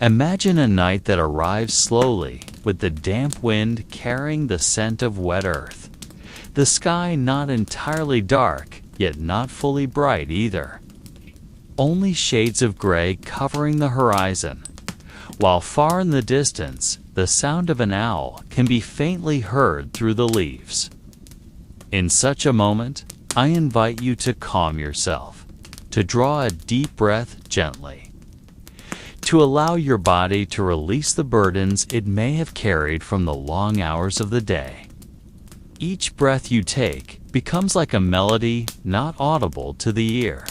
Imagine a night that arrives slowly, with the damp wind carrying the scent of wet earth. The sky not entirely dark, yet not fully bright either. Only shades of gray covering the horizon, while far in the distance, the sound of an owl can be faintly heard through the leaves. In such a moment, I invite you to calm yourself, to draw a deep breath gently, to allow your body to release the burdens it may have carried from the long hours of the day. Each breath you take becomes like a melody not audible to the ear,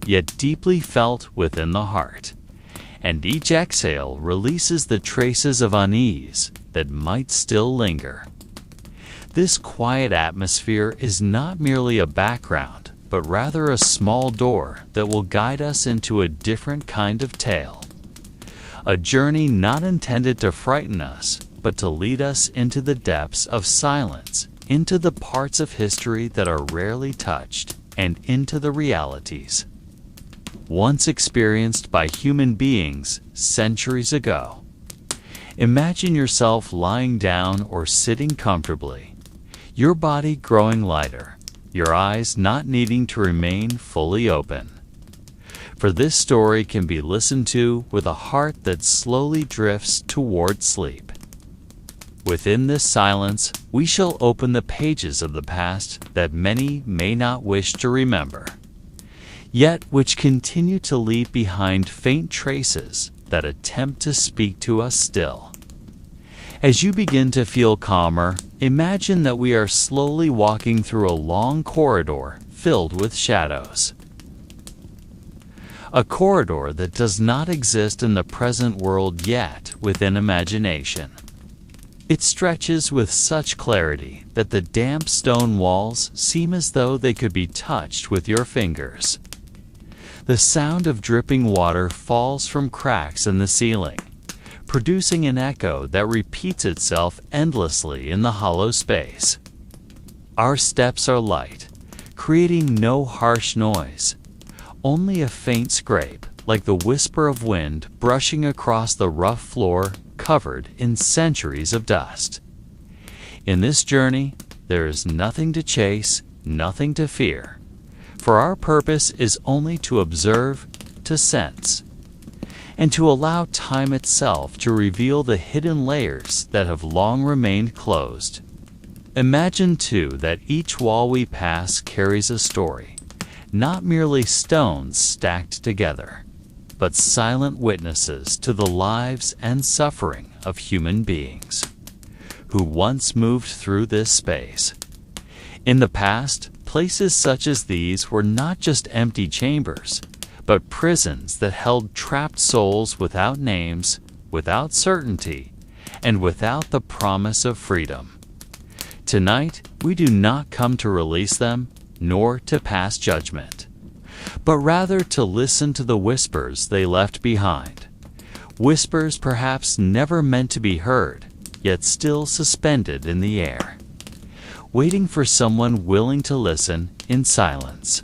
yet deeply felt within the heart, and each exhale releases the traces of unease that might still linger. This quiet atmosphere is not merely a background, but rather a small door that will guide us into a different kind of tale. A journey not intended to frighten us, but to lead us into the depths of silence, into the parts of history that are rarely touched, and into the realities once experienced by human beings centuries ago. Imagine yourself lying down or sitting comfortably, your body growing lighter, your eyes not needing to remain fully open. For this story can be listened to with a heart that slowly drifts toward sleep. Within this silence, we shall open the pages of the past that many may not wish to remember, yet which continue to leave behind faint traces that attempt to speak to us still. As you begin to feel calmer, imagine that we are slowly walking through a long corridor filled with shadows. A corridor that does not exist in the present world yet within imagination. It stretches with such clarity that the damp stone walls seem as though they could be touched with your fingers. The sound of dripping water falls from cracks in the ceiling, producing an echo that repeats itself endlessly in the hollow space. Our steps are light, creating no harsh noise, only a faint scrape, like the whisper of wind brushing across the rough floor covered in centuries of dust. In this journey, there is nothing to chase, nothing to fear, for our purpose is only to observe, to sense, and to allow time itself to reveal the hidden layers that have long remained closed. Imagine, too, that each wall we pass carries a story, not merely stones stacked together, but silent witnesses to the lives and suffering of human beings who once moved through this space. In the past, places such as these were not just empty chambers, but prisons that held trapped souls without names, without certainty, and without the promise of freedom. Tonight, we do not come to release them, nor to pass judgment, but rather to listen to the whispers they left behind. Whispers perhaps never meant to be heard, yet still suspended in the air, waiting for someone willing to listen in silence.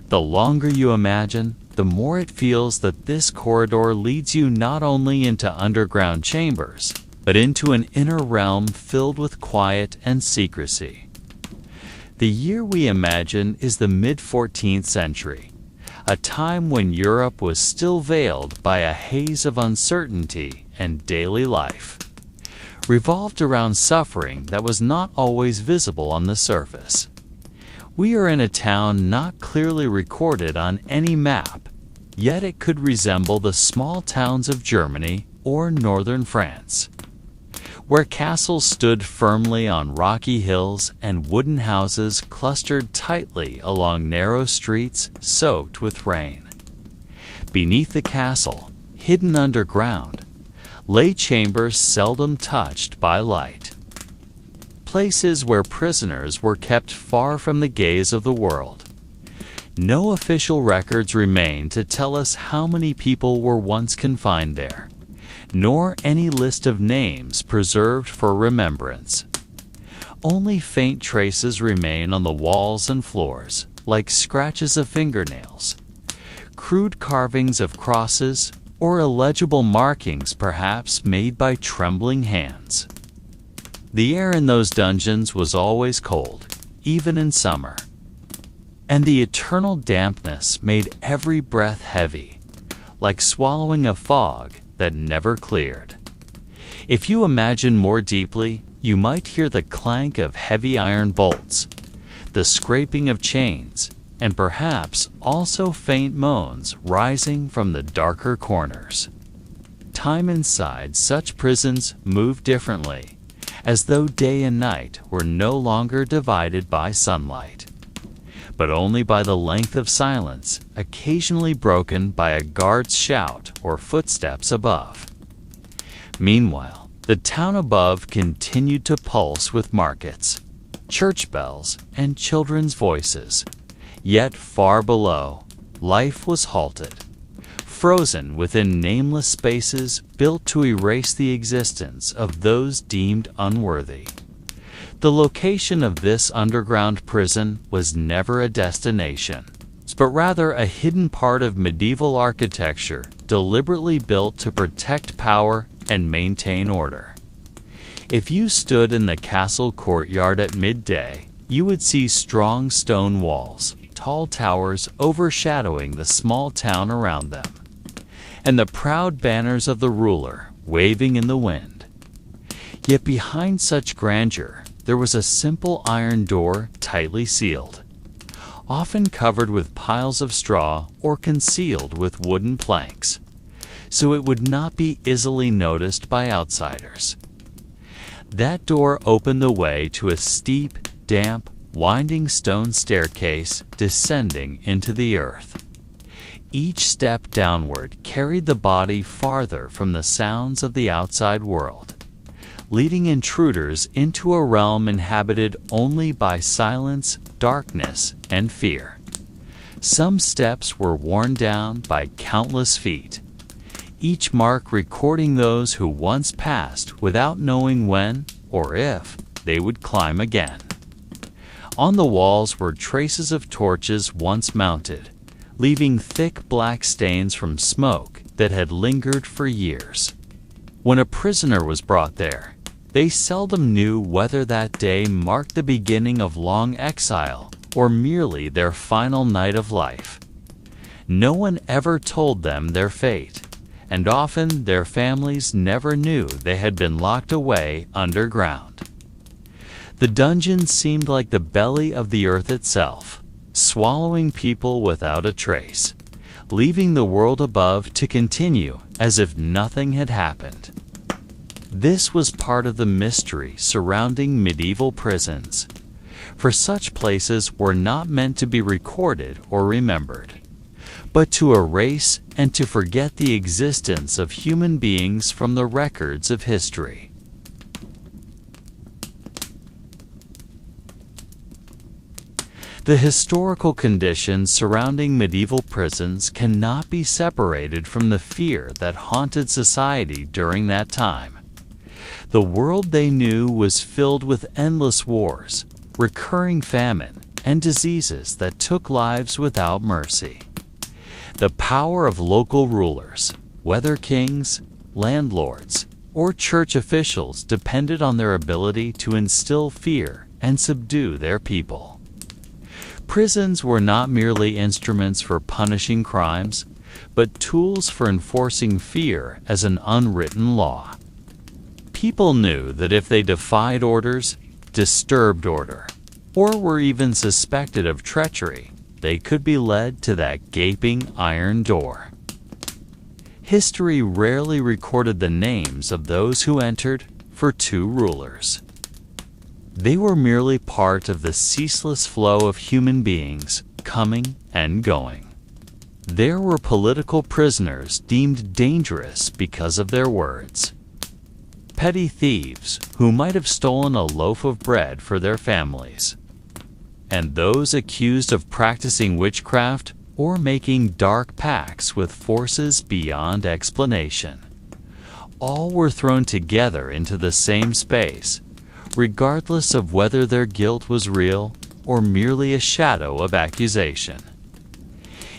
The longer you imagine, the more it feels that this corridor leads you not only into underground chambers, but into an inner realm filled with quiet and secrecy. The year we imagine is the mid-14th century, a time when Europe was still veiled by a haze of uncertainty and daily life, revolved around suffering that was not always visible on the surface. We are in a town not clearly recorded on any map, yet it could resemble the small towns of Germany or northern France, where castles stood firmly on rocky hills and wooden houses clustered tightly along narrow streets soaked with rain. Beneath the castle, hidden underground, lay chambers seldom touched by light, places where prisoners were kept far from the gaze of the world. No official records remain to tell us how many people were once confined there, nor any list of names preserved for remembrance. Only faint traces remain on the walls and floors, like scratches of fingernails, crude carvings of crosses, or illegible markings perhaps made by trembling hands. The air in those dungeons was always cold, even in summer, and the eternal dampness made every breath heavy, like swallowing a fog that never cleared. If you imagine more deeply, you might hear the clank of heavy iron bolts, the scraping of chains, and perhaps also faint moans rising from the darker corners. Time inside such prisons moved differently, as though day and night were no longer divided by sunlight, but only by the length of silence, occasionally broken by a guard's shout or footsteps above. Meanwhile, the town above continued to pulse with markets, church bells, and children's voices. Yet far below, life was halted, frozen within nameless spaces built to erase the existence of those deemed unworthy. The location of this underground prison was never a destination, but rather a hidden part of medieval architecture deliberately built to protect power and maintain order. If you stood in the castle courtyard at midday, you would see strong stone walls, tall towers overshadowing the small town around them, and the proud banners of the ruler waving in the wind. Yet behind such grandeur, there was a simple iron door tightly sealed, often covered with piles of straw or concealed with wooden planks, so it would not be easily noticed by outsiders. That door opened the way to a steep, damp, winding stone staircase descending into the earth. Each step downward carried the body farther from the sounds of the outside world, leading intruders into a realm inhabited only by silence, darkness, and fear. Some steps were worn down by countless feet, each mark recording those who once passed without knowing when or if they would climb again. On the walls were traces of torches once mounted, leaving thick black stains from smoke that had lingered for years. When a prisoner was brought there, they seldom knew whether that day marked the beginning of long exile or merely their final night of life. No one ever told them their fate, and often their families never knew they had been locked away underground. The dungeon seemed like the belly of the earth itself, swallowing people without a trace, leaving the world above to continue as if nothing had happened. This was part of the mystery surrounding medieval prisons, for such places were not meant to be recorded or remembered, but to erase and to forget the existence of human beings from the records of history. The historical conditions surrounding medieval prisons cannot be separated from the fear that haunted society during that time. The world they knew was filled with endless wars, recurring famine, and diseases that took lives without mercy. The power of local rulers, whether kings, landlords, or church officials, depended on their ability to instill fear and subdue their people. Prisons were not merely instruments for punishing crimes, but tools for enforcing fear as an unwritten law. People knew that if they defied orders, disturbed order, or were even suspected of treachery, they could be led to that gaping iron door. History rarely recorded the names of those who entered for two rulers. They were merely part of the ceaseless flow of human beings coming and going. There were political prisoners deemed dangerous because of their words, petty thieves who might have stolen a loaf of bread for their families, and those accused of practicing witchcraft or making dark pacts with forces beyond explanation. All were thrown together into the same space, regardless of whether their guilt was real or merely a shadow of accusation.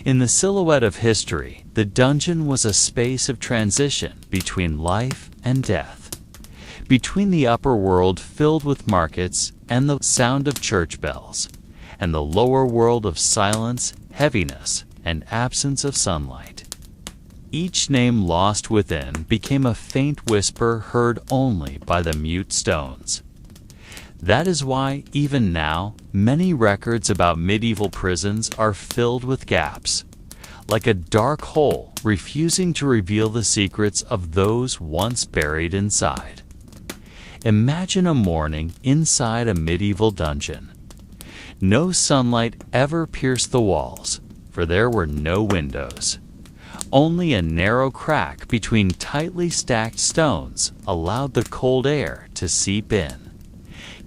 In the silhouette of history, the dungeon was a space of transition between life and death, between the upper world filled with markets and the sound of church bells, and the lower world of silence, heaviness, and absence of sunlight. Each name lost within became a faint whisper heard only by the mute stones. That is why, even now, many records about medieval prisons are filled with gaps, like a dark hole refusing to reveal the secrets of those once buried inside. Imagine a morning inside a medieval dungeon. No sunlight ever pierced the walls, for there were no windows. Only a narrow crack between tightly stacked stones allowed the cold air to seep in,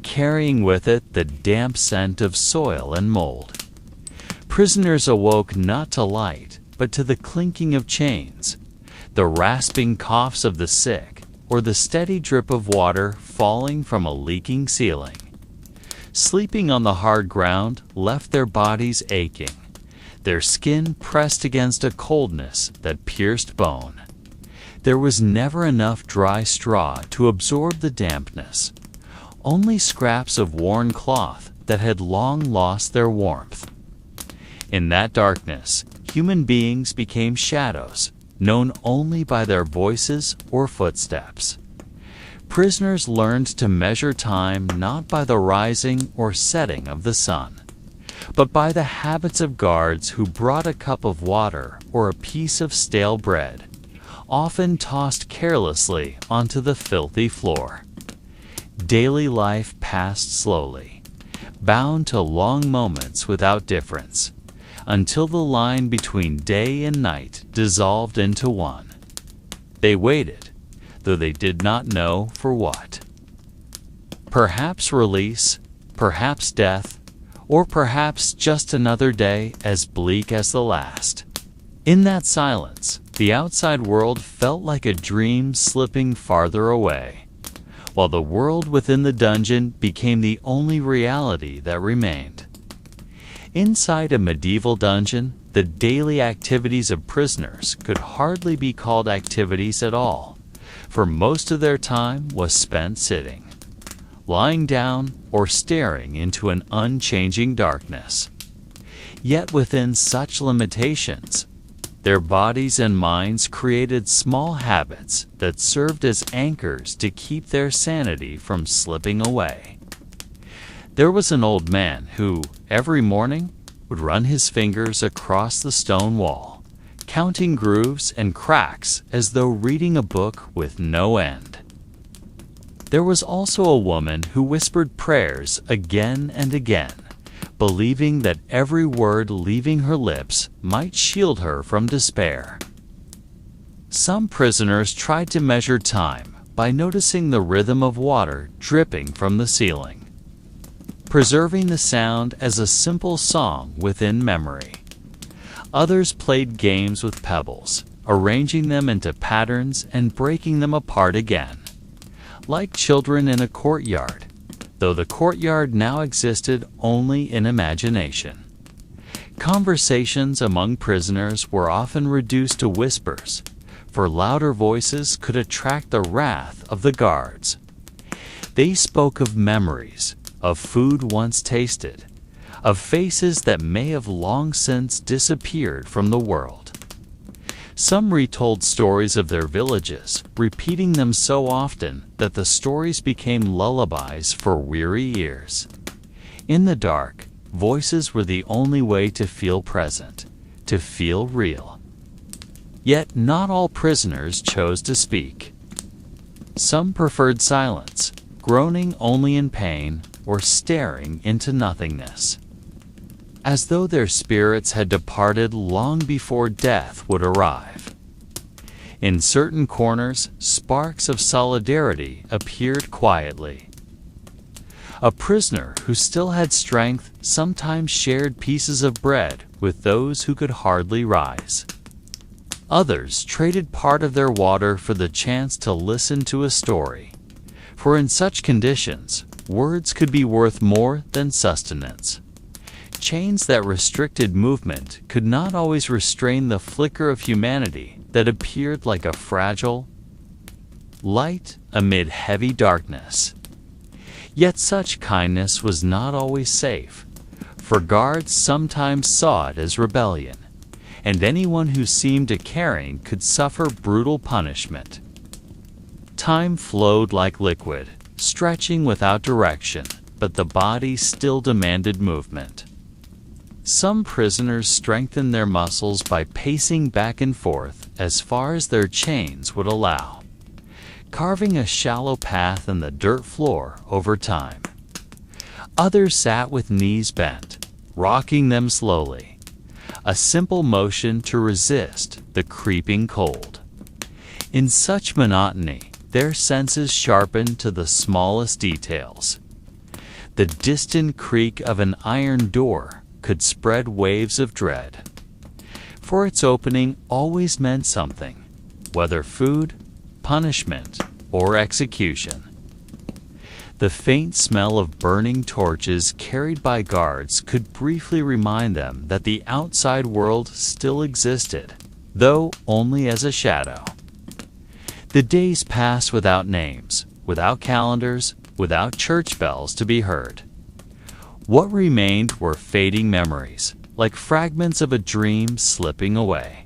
carrying with it the damp scent of soil and mold. Prisoners awoke not to light, but to the clinking of chains, the rasping coughs of the sick, or the steady drip of water falling from a leaking ceiling. Sleeping on the hard ground left their bodies aching, their skin pressed against a coldness that pierced bone. There was never enough dry straw to absorb the dampness, only scraps of worn cloth that had long lost their warmth. In that darkness, human beings became shadows, known only by their voices or footsteps. Prisoners learned to measure time not by the rising or setting of the sun, but by the habits of guards who brought a cup of water or a piece of stale bread, often tossed carelessly onto the filthy floor. Daily life passed slowly, bound to long moments without difference, until the line between day and night dissolved into one. They waited, though they did not know for what. Perhaps release, perhaps death, or perhaps just another day as bleak as the last. In that silence, the outside world felt like a dream slipping farther away, while the world within the dungeon became the only reality that remained. Inside a medieval dungeon, the daily activities of prisoners could hardly be called activities at all, for most of their time was spent sitting, lying down, or staring into an unchanging darkness. Yet within such limitations, their bodies and minds created small habits that served as anchors to keep their sanity from slipping away. There was an old man who, every morning, would run his fingers across the stone wall, counting grooves and cracks as though reading a book with no end. There was also a woman who whispered prayers again and again, believing that every word leaving her lips might shield her from despair. Some prisoners tried to measure time by noticing the rhythm of water dripping from the ceiling, preserving the sound as a simple song within memory. Others played games with pebbles, arranging them into patterns and breaking them apart again, like children in a courtyard, though the courtyard now existed only in imagination. Conversations among prisoners were often reduced to whispers, for louder voices could attract the wrath of the guards. They spoke of memories, of food once tasted, of faces that may have long since disappeared from the world. Some retold stories of their villages, repeating them so often that the stories became lullabies for weary ears. In the dark, voices were the only way to feel present, to feel real. Yet not all prisoners chose to speak. Some preferred silence, groaning only in pain or staring into nothingness, as though their spirits had departed long before death would arrive. In certain corners, sparks of solidarity appeared quietly. A prisoner who still had strength sometimes shared pieces of bread with those who could hardly rise. Others traded part of their water for the chance to listen to a story, for in such conditions, words could be worth more than sustenance. Chains that restricted movement could not always restrain the flicker of humanity that appeared like a fragile light amid heavy darkness. Yet such kindness was not always safe, for guards sometimes saw it as rebellion, and anyone who seemed caring could suffer brutal punishment. Time flowed like liquid, stretching without direction, but the body still demanded movement. Some prisoners strengthened their muscles by pacing back and forth as far as their chains would allow, carving a shallow path in the dirt floor over time. Others sat with knees bent, rocking them slowly, a simple motion to resist the creeping cold. In such monotony, their senses sharpened to the smallest details. The distant creak of an iron door could spread waves of dread, for its opening always meant something, whether food, punishment, or execution. The faint smell of burning torches carried by guards could briefly remind them that the outside world still existed, though only as a shadow. The days passed without names, without calendars, without church bells to be heard. What remained were fading memories, like fragments of a dream slipping away.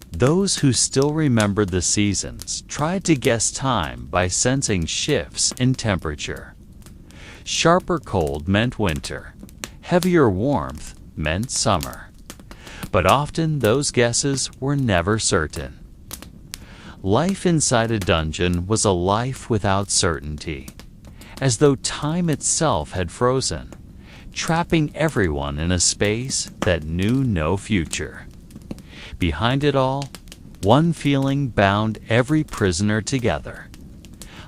Those who still remembered the seasons tried to guess time by sensing shifts in temperature. Sharper cold meant winter, heavier warmth meant summer. But often those guesses were never certain. Life inside a dungeon was a life without certainty, as though time itself had frozen, trapping everyone in a space that knew no future. Behind it all, one feeling bound every prisoner together: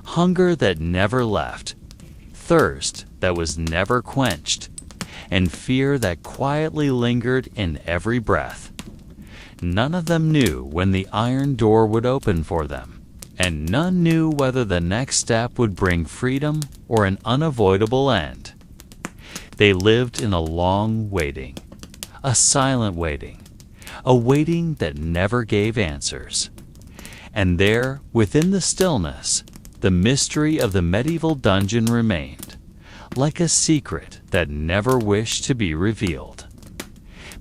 hunger that never left, thirst that was never quenched, and fear that quietly lingered in every breath. None of them knew when the iron door would open for them, and none knew whether the next step would bring freedom or an unavoidable end. They lived in a long waiting, a silent waiting, a waiting that never gave answers. And there, within the stillness, the mystery of the medieval dungeon remained, like a secret that never wished to be revealed.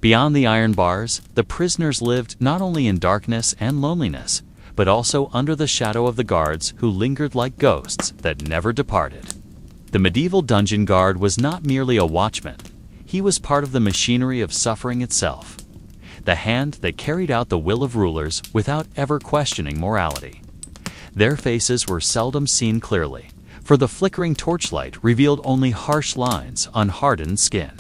Beyond the iron bars, the prisoners lived not only in darkness and loneliness, but also under the shadow of the guards who lingered like ghosts that never departed. The medieval dungeon guard was not merely a watchman. He was part of the machinery of suffering itself, the hand that carried out the will of rulers without ever questioning morality. Their faces were seldom seen clearly, for the flickering torchlight revealed only harsh lines on hardened skin,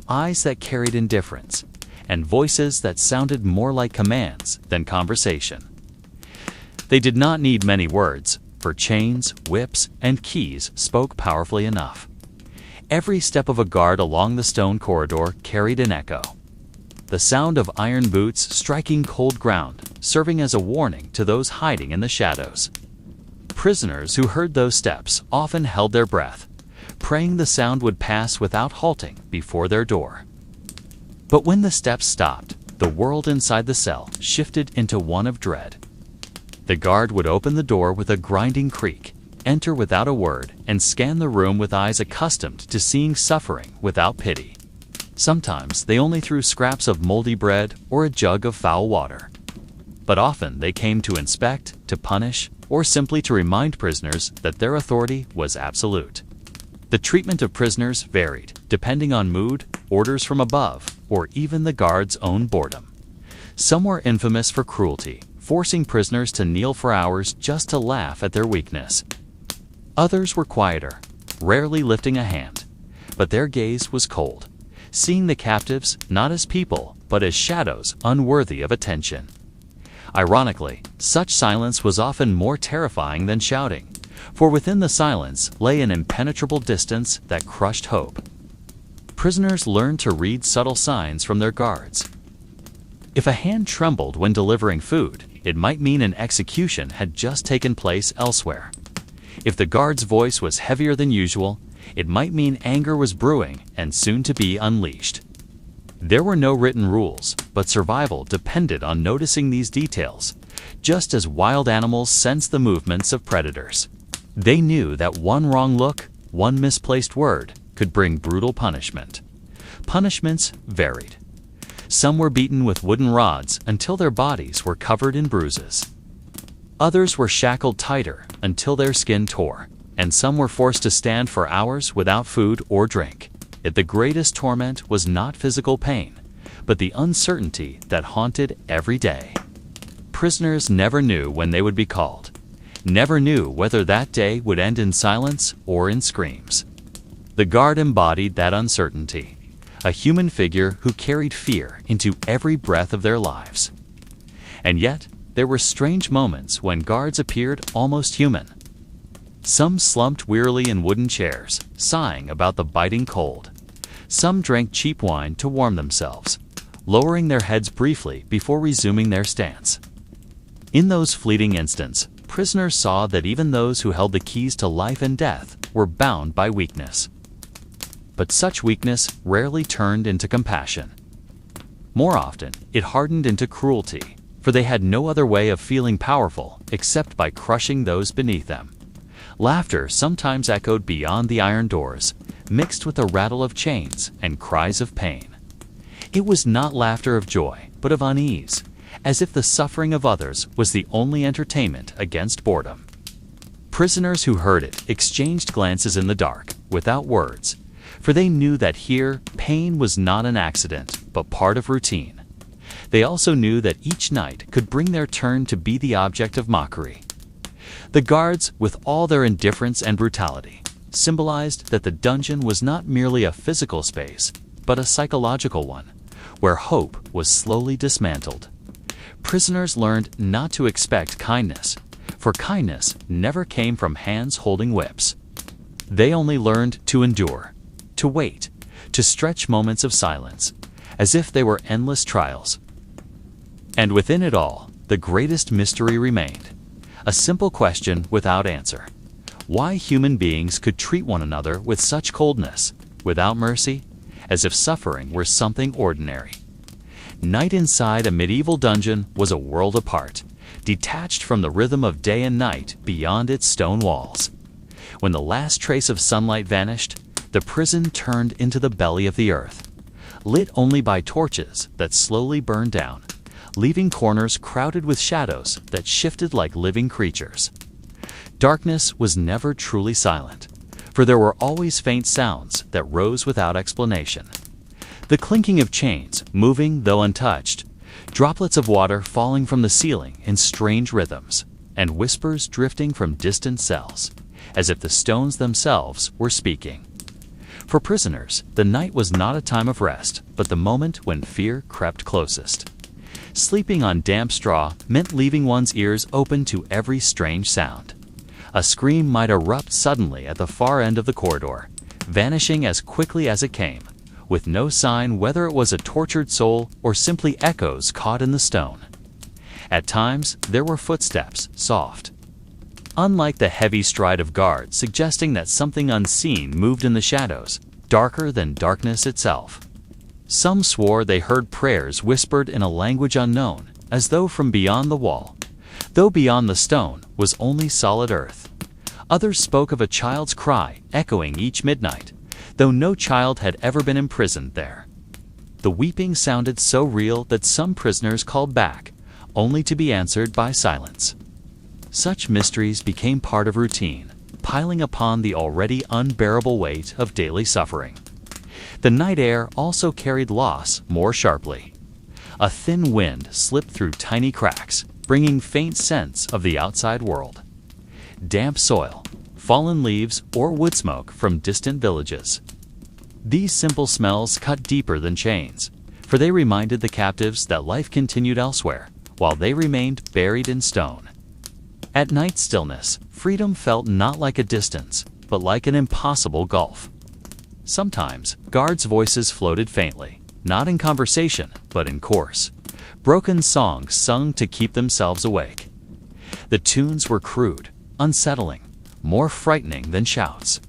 eyes that carried indifference, and voices that sounded more like commands than conversation. They did not need many words, for chains, whips, and keys spoke powerfully enough. Every step of a guard along the stone corridor carried an echo, the sound of iron boots striking cold ground, serving as a warning to those hiding in the shadows. Prisoners who heard those steps often held their breath, praying the sound would pass without halting before their door. But when the steps stopped, the world inside the cell shifted into one of dread. The guard would open the door with a grinding creak, enter without a word, and scan the room with eyes accustomed to seeing suffering without pity. Sometimes they only threw scraps of moldy bread or a jug of foul water. But often they came to inspect, to punish, or simply to remind prisoners that their authority was absolute. The treatment of prisoners varied, depending on mood, orders from above, or even the guard's own boredom. Some were infamous for cruelty, forcing prisoners to kneel for hours just to laugh at their weakness. Others were quieter, rarely lifting a hand, but their gaze was cold, seeing the captives not as people, but as shadows unworthy of attention. Ironically, such silence was often more terrifying than shouting, for within the silence lay an impenetrable distance that crushed hope. Prisoners learned to read subtle signs from their guards. If a hand trembled when delivering food, it might mean an execution had just taken place elsewhere. If the guard's voice was heavier than usual, It might mean anger was brewing and soon to be unleashed. There were no written rules, but survival depended on noticing these details, just as wild animals sense the movements of predators. They knew that one wrong look, one misplaced word, could bring brutal punishment. Punishments varied. Some were beaten with wooden rods until their bodies were covered in bruises. Others were shackled tighter until their skin tore, and some were forced to stand for hours without food or drink. Yet the greatest torment was not physical pain, but the uncertainty that haunted every day. Prisoners never knew when they would be called, never knew whether that day would end in silence or in screams. The guard embodied that uncertainty, a human figure who carried fear into every breath of their lives. And yet, there were strange moments when guards appeared almost human. Some slumped wearily in wooden chairs, sighing about the biting cold. Some drank cheap wine to warm themselves, lowering their heads briefly before resuming their stance. In those fleeting instants, prisoners saw that even those who held the keys to life and death were bound by weakness. But such weakness rarely turned into compassion. More often, it hardened into cruelty, for they had no other way of feeling powerful except by crushing those beneath them. Laughter sometimes echoed beyond the iron doors, mixed with the rattle of chains and cries of pain. It was not laughter of joy, but of unease, as if the suffering of others was the only entertainment against boredom. Prisoners who heard it exchanged glances in the dark, without words, for they knew that here pain was not an accident, but part of routine. They also knew that each night could bring their turn to be the object of mockery. The guards, with all their indifference and brutality, symbolized that the dungeon was not merely a physical space, but a psychological one, where hope was slowly dismantled. Prisoners learned not to expect kindness, for kindness never came from hands holding whips. They only learned to endure, to wait, to stretch moments of silence, as if they were endless trials. And within it all, the greatest mystery remained. A simple question without answer. Why human beings could treat one another with such coldness, without mercy, as if suffering were something ordinary. Night inside a medieval dungeon was a world apart, detached from the rhythm of day and night beyond its stone walls. When the last trace of sunlight vanished, the prison turned into the belly of the earth, lit only by torches that slowly burned down, leaving corners crowded with shadows that shifted like living creatures. Darkness was never truly silent, for there were always faint sounds that rose without explanation. The clinking of chains, moving though untouched, droplets of water falling from the ceiling in strange rhythms, and whispers drifting from distant cells, as if the stones themselves were speaking. For prisoners, the night was not a time of rest, but the moment when fear crept closest. Sleeping on damp straw meant leaving one's ears open to every strange sound. A scream might erupt suddenly at the far end of the corridor, vanishing as quickly as it came, with no sign whether it was a tortured soul or simply echoes caught in the stone. At times, there were footsteps, soft. Unlike the heavy stride of guards suggesting that something unseen moved in the shadows, darker than darkness itself. Some swore they heard prayers whispered in a language unknown, as though from beyond the wall, though beyond the stone was only solid earth. Others spoke of a child's cry echoing each midnight, though no child had ever been imprisoned there. The weeping sounded so real that some prisoners called back, only to be answered by silence. Such mysteries became part of routine, piling upon the already unbearable weight of daily suffering. The night air also carried loss more sharply. A thin wind slipped through tiny cracks, bringing faint scents of the outside world. Damp soil, fallen leaves, or wood smoke from distant villages. These simple smells cut deeper than chains, for they reminded the captives that life continued elsewhere, while they remained buried in stone. At night stillness, freedom felt not like a distance, but like an impossible gulf. Sometimes, guards' voices floated faintly, not in conversation, but in chorus, broken songs sung to keep themselves awake. The tunes were crude, unsettling, more frightening than shouts.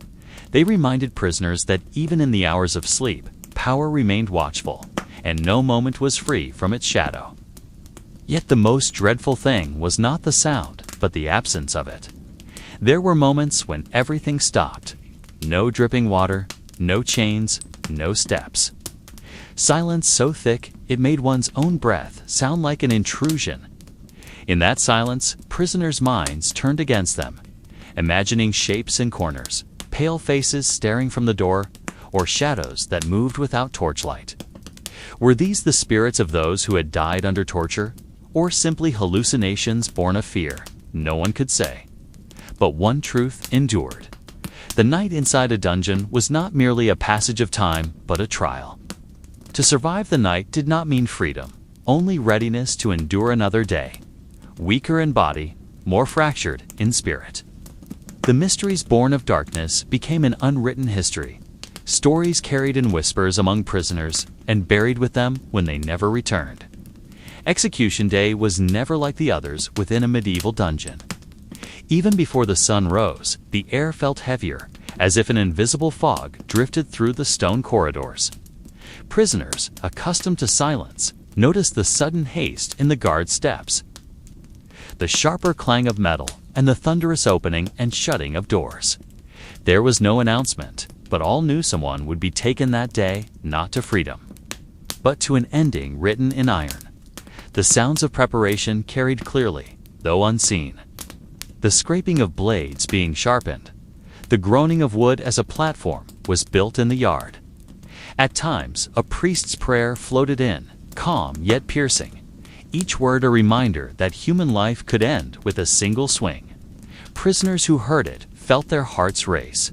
They reminded prisoners that even in the hours of sleep, power remained watchful, and no moment was free from its shadow. Yet the most dreadful thing was not the sound, but the absence of it. There were moments when everything stopped. No dripping water, no chains, no steps. Silence so thick it made one's own breath sound like an intrusion. In that silence, prisoners' minds turned against them, imagining shapes in corners, pale faces staring from the door, or shadows that moved without torchlight. Were these the spirits of those who had died under torture, or simply hallucinations born of fear? No one could say. But one truth endured. The night inside a dungeon was not merely a passage of time, but a trial. To survive the night did not mean freedom, only readiness to endure another day. Weaker in body, more fractured in spirit. The mysteries born of darkness became an unwritten history, stories carried in whispers among prisoners and buried with them when they never returned. Execution Day was never like the others within a medieval dungeon. Even before the sun rose, the air felt heavier, as if an invisible fog drifted through the stone corridors. Prisoners, accustomed to silence, noticed the sudden haste in the guard steps, the sharper clang of metal, and the thunderous opening and shutting of doors. There was no announcement, but all knew someone would be taken that day, not to freedom, but to an ending written in iron. The sounds of preparation carried clearly, though unseen. The scraping of blades being sharpened, the groaning of wood as a platform was built in the yard. At times, a priest's prayer floated in, calm yet piercing, each word a reminder that human life could end with a single swing. Prisoners who heard it felt their hearts race,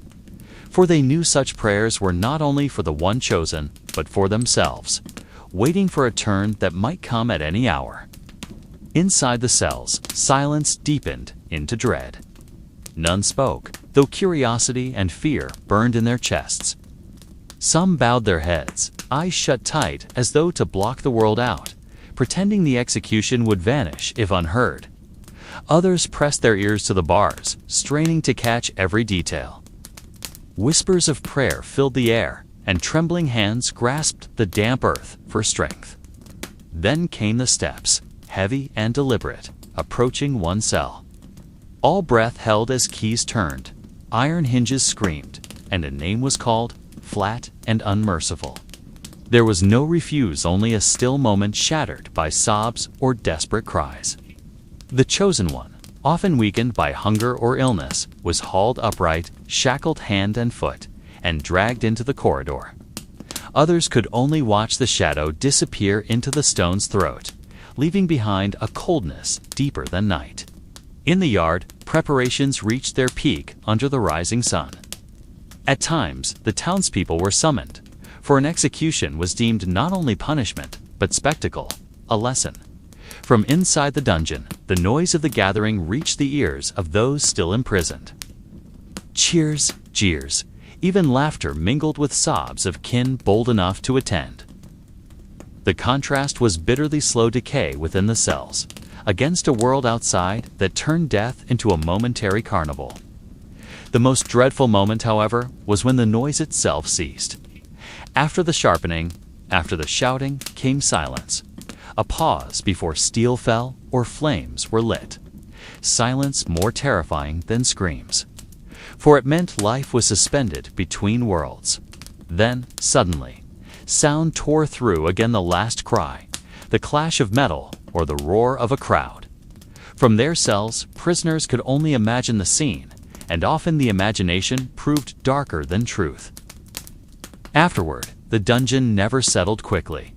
for they knew such prayers were not only for the one chosen, but for themselves, waiting for a turn that might come at any hour. Inside the cells, silence deepened into dread. None spoke, though curiosity and fear burned in their chests. Some bowed their heads, eyes shut tight as though to block the world out, pretending the execution would vanish if unheard. Others pressed their ears to the bars, straining to catch every detail. Whispers of prayer filled the air, and trembling hands grasped the damp earth for strength. Then came the steps, heavy and deliberate, approaching one cell. All breath held as keys turned, iron hinges screamed, and a name was called, flat and unmerciful. There was no refuse, only a still moment shattered by sobs or desperate cries. The chosen one, often weakened by hunger or illness, was hauled upright, shackled hand and foot, and dragged into the corridor. Others could only watch the shadow disappear into the stone's throat, leaving behind a coldness deeper than night. In the yard, preparations reached their peak under the rising sun. At times, the townspeople were summoned, for an execution was deemed not only punishment, but spectacle, a lesson. From inside the dungeon, the noise of the gathering reached the ears of those still imprisoned. Cheers, jeers, even laughter mingled with sobs of kin bold enough to attend. The contrast was bitterly slow decay within the cells, against a world outside that turned death into a momentary carnival. The most dreadful moment, however, was when the noise itself ceased. After the sharpening, after the shouting, came silence. A pause before steel fell or flames were lit. Silence more terrifying than screams, for it meant life was suspended between worlds. Then, suddenly, sound tore through again, the last cry, the clash of metal or the roar of a crowd. From their cells, prisoners could only imagine the scene, and often the imagination proved darker than truth. Afterward, the dungeon never settled quickly.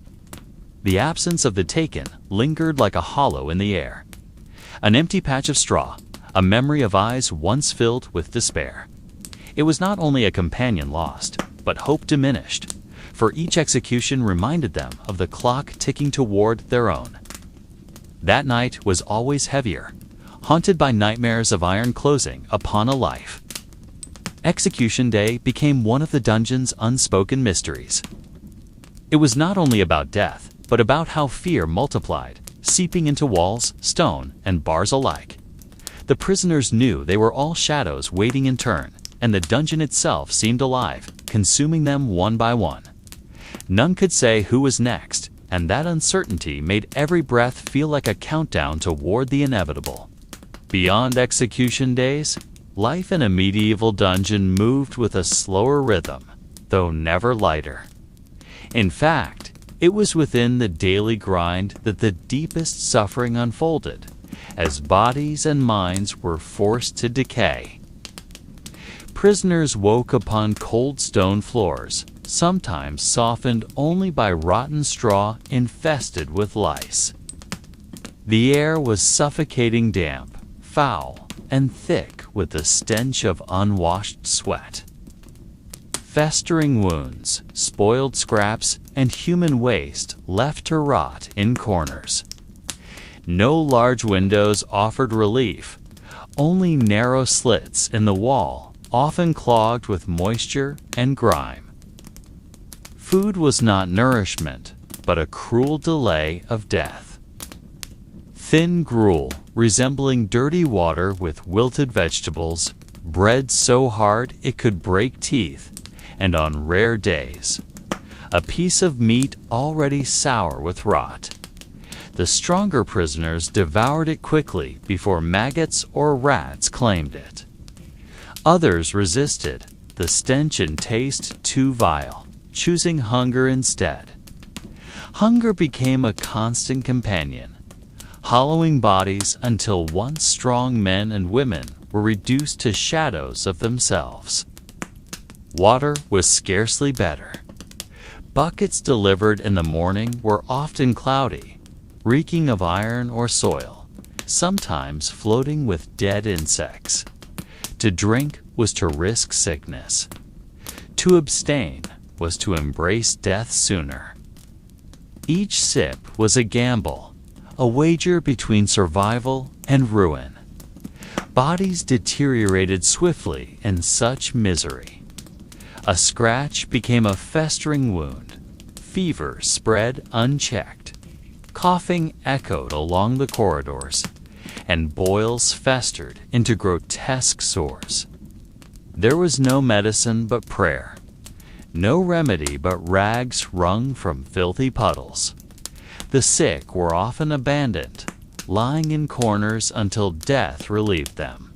The absence of the taken lingered like a hollow in the air. An empty patch of straw, a memory of eyes once filled with despair. It was not only a companion lost, but hope diminished, for each execution reminded them of the clock ticking toward their own. That night was always heavier, haunted by nightmares of iron closing upon a life. Execution Day became one of the dungeon's unspoken mysteries. It was not only about death, but about how fear multiplied, seeping into walls, stone, and bars alike. The prisoners knew they were all shadows waiting in turn, and the dungeon itself seemed alive, consuming them one by one. None could say who was next, and that uncertainty made every breath feel like a countdown toward the inevitable. Beyond execution days, life in a medieval dungeon moved with a slower rhythm, though never lighter. In fact, it was within the daily grind that the deepest suffering unfolded, as bodies and minds were forced to decay. Prisoners woke upon cold stone floors, sometimes softened only by rotten straw infested with lice. The air was suffocating damp, foul, and thick with the stench of unwashed sweat. Festering wounds, spoiled scraps, and human waste left to rot in corners. No large windows offered relief, only narrow slits in the wall, often clogged with moisture and grime. Food was not nourishment, but a cruel delay of death. Thin gruel, resembling dirty water with wilted vegetables, bread so hard it could break teeth, and on rare days, a piece of meat already sour with rot. The stronger prisoners devoured it quickly before maggots or rats claimed it. Others resisted, the stench and taste too vile, choosing hunger instead. Hunger became a constant companion, hollowing bodies until once strong men and women were reduced to shadows of themselves. Water was scarcely better. Buckets delivered in the morning were often cloudy, reeking of iron or soil, sometimes floating with dead insects. To drink was to risk sickness. To abstain was to embrace death sooner. Each sip was a gamble, a wager between survival and ruin. Bodies deteriorated swiftly in such misery. A scratch became a festering wound. Fever spread unchecked. Coughing echoed along the corridors, and boils festered into grotesque sores. There was no medicine but prayer, no remedy but rags wrung from filthy puddles. The sick were often abandoned, lying in corners until death relieved them.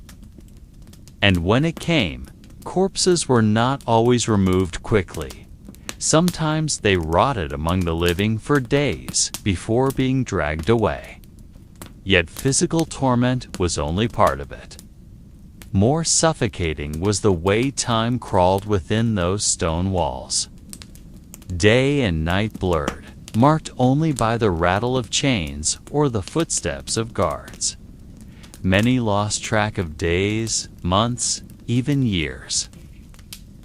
And when it came, corpses were not always removed quickly. Sometimes they rotted among the living for days before being dragged away. Yet physical torment was only part of it. More suffocating was the way time crawled within those stone walls. Day and night blurred, marked only by the rattle of chains or the footsteps of guards. Many lost track of days, months, even years.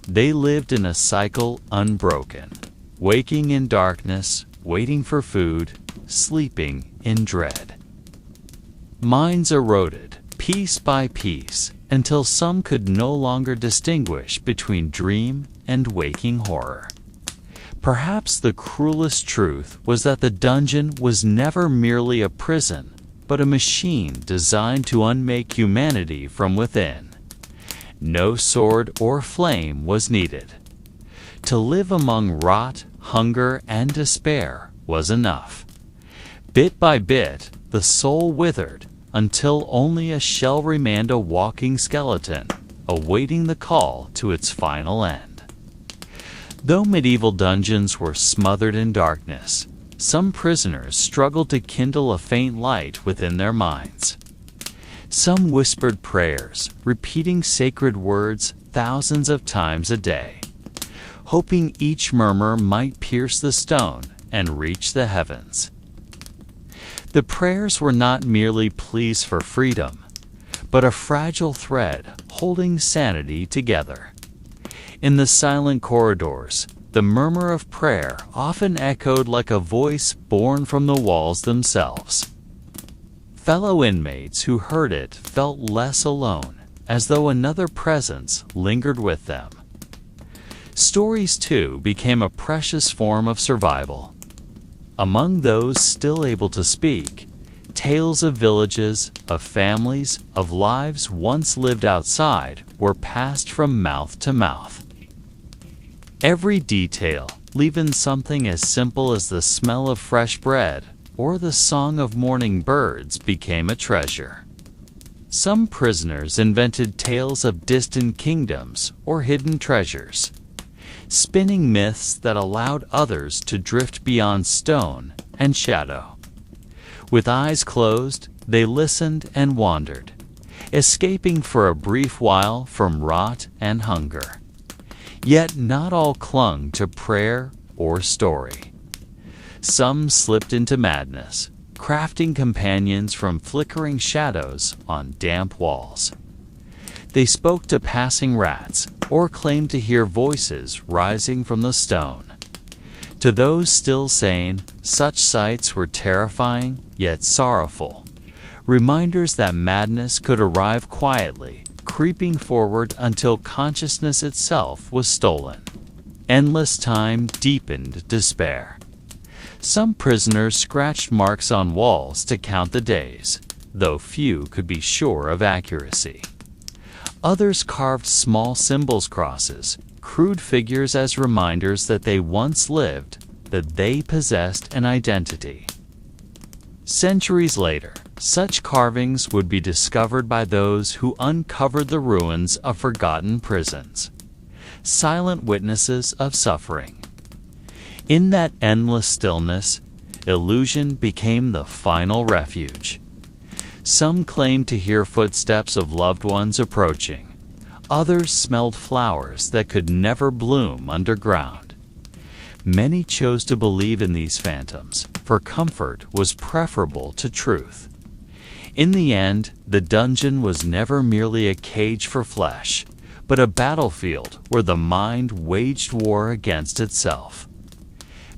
They lived in a cycle unbroken, waking in darkness, waiting for food, sleeping in dread. Minds eroded, piece by piece, until some could no longer distinguish between dream and waking horror. Perhaps the cruelest truth was that the dungeon was never merely a prison, but a machine designed to unmake humanity from within. No sword or flame was needed. To live among rot, hunger, and despair was enough. Bit by bit, the soul withered until only a shell remained a walking skeleton, awaiting the call to its final end. Though medieval dungeons were smothered in darkness, some prisoners struggled to kindle a faint light within their minds. Some whispered prayers, repeating sacred words thousands of times a day, hoping each murmur might pierce the stone and reach the heavens. The prayers were not merely pleas for freedom, but a fragile thread holding sanity together. In the silent corridors, the murmur of prayer often echoed like a voice born from the walls themselves. Fellow inmates who heard it felt less alone, as though another presence lingered with them. Stories, too, became a precious form of survival. Among those still able to speak, Tales of villages, of families, of lives once lived outside were passed from mouth to mouth. Every detail, even something as simple as the smell of fresh bread or the song of morning birds, became a treasure. Some prisoners invented tales of distant kingdoms or hidden treasures, spinning myths that allowed others to drift beyond stone and shadow. With eyes closed, they listened and wandered, escaping for a brief while from rot and hunger. Yet not all clung to prayer or story. Some slipped into madness, crafting companions from flickering shadows on damp walls. They spoke to passing rats or claimed to hear voices rising from the stone. To those still sane, such sights were terrifying yet sorrowful, reminders that madness could arrive quietly, creeping forward until consciousness itself was stolen. Endless time deepened despair. Some prisoners scratched marks on walls to count the days, though few could be sure of accuracy. Others carved small symbols, crosses, crude figures as reminders that they once lived, that they possessed an identity. Centuries later, such carvings would be discovered by those who uncovered the ruins of forgotten prisons, silent witnesses of suffering. In that endless stillness, illusion became the final refuge. Some claimed to hear footsteps of loved ones approaching. Others smelled flowers that could never bloom underground. Many chose to believe in these phantoms, for comfort was preferable to truth. In the end, the dungeon was never merely a cage for flesh, but a battlefield where the mind waged war against itself.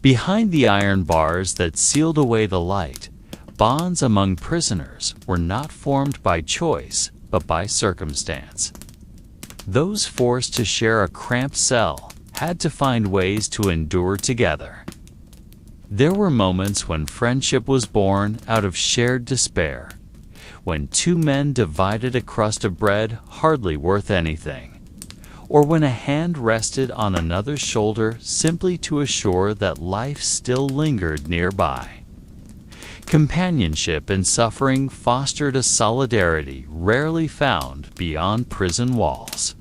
Behind the iron bars that sealed away the light, bonds among prisoners were not formed by choice, but by circumstance. Those forced to share a cramped cell had to find ways to endure together. There were moments when friendship was born out of shared despair, when two men divided a crust of bread hardly worth anything, or when a hand rested on another's shoulder simply to assure that life still lingered nearby. Companionship in suffering fostered a solidarity rarely found beyond prison walls.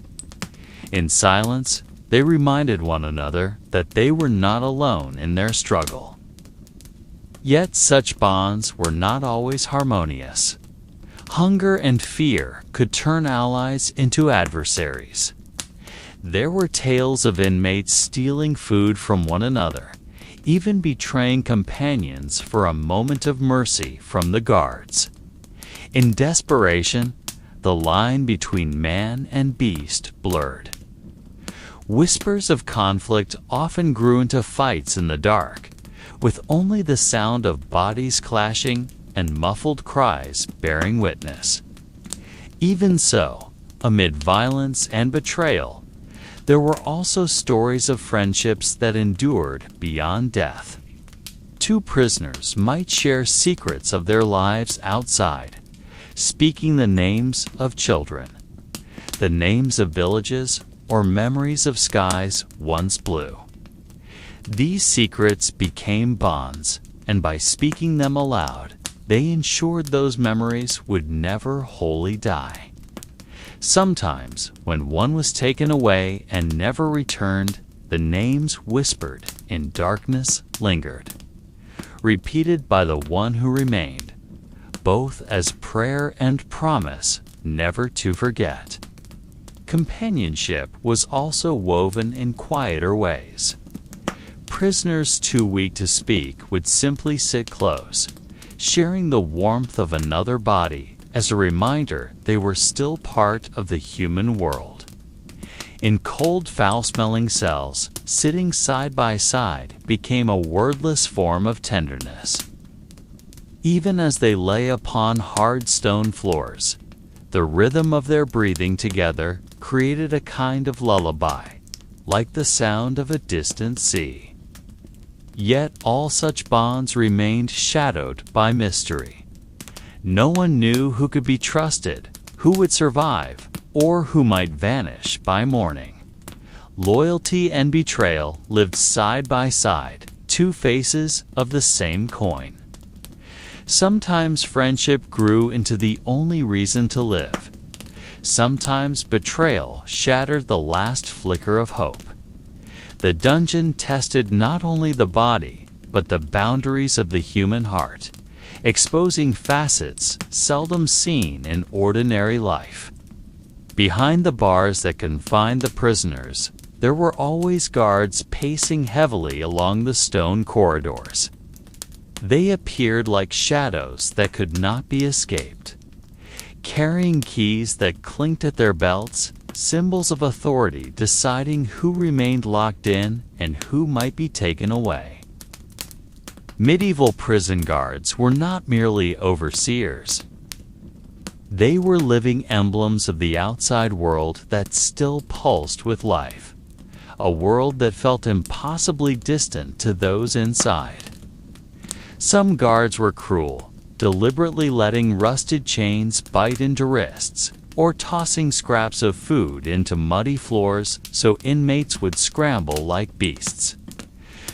In silence, they reminded one another that they were not alone in their struggle. Yet such bonds were not always harmonious. Hunger and fear could turn allies into adversaries. There were tales of inmates stealing food from one another, even betraying companions for a moment of mercy from the guards. In desperation, the line between man and beast blurred. Whispers of conflict often grew into fights in the dark, with only the sound of bodies clashing and muffled cries bearing witness. Even so, amid violence and betrayal, there were also stories of friendships that endured beyond death. Two prisoners might share secrets of their lives outside, speaking the names of children, the names of villages, or memories of skies once blue. These secrets became bonds, and by speaking them aloud, they ensured those memories would never wholly die. Sometimes, when one was taken away and never returned, the names whispered in darkness lingered, repeated by the one who remained, both as prayer and promise never to forget. Companionship was also woven in quieter ways. Prisoners too weak to speak would simply sit close, sharing the warmth of another body as a reminder they were still part of the human world. In cold, foul-smelling cells, sitting side by side became a wordless form of tenderness. Even as they lay upon hard stone floors, the rhythm of their breathing together created a kind of lullaby, like the sound of a distant sea. Yet all such bonds remained shadowed by mystery. No one knew who could be trusted, who would survive, or who might vanish by morning. Loyalty and betrayal lived side by side, two faces of the same coin. Sometimes friendship grew into the only reason to live. Sometimes betrayal shattered the last flicker of hope. The dungeon tested not only the body, but the boundaries of the human heart, exposing facets seldom seen in ordinary life. Behind the bars that confined the prisoners, there were always guards pacing heavily along the stone corridors. They appeared like shadows that could not be escaped, carrying keys that clinked at their belts, symbols of authority deciding who remained locked in and who might be taken away. Medieval prison guards were not merely overseers. They were living emblems of the outside world that still pulsed with life, a world that felt impossibly distant to those inside. Some guards were cruel, deliberately letting rusted chains bite into wrists, or tossing scraps of food into muddy floors so inmates would scramble like beasts.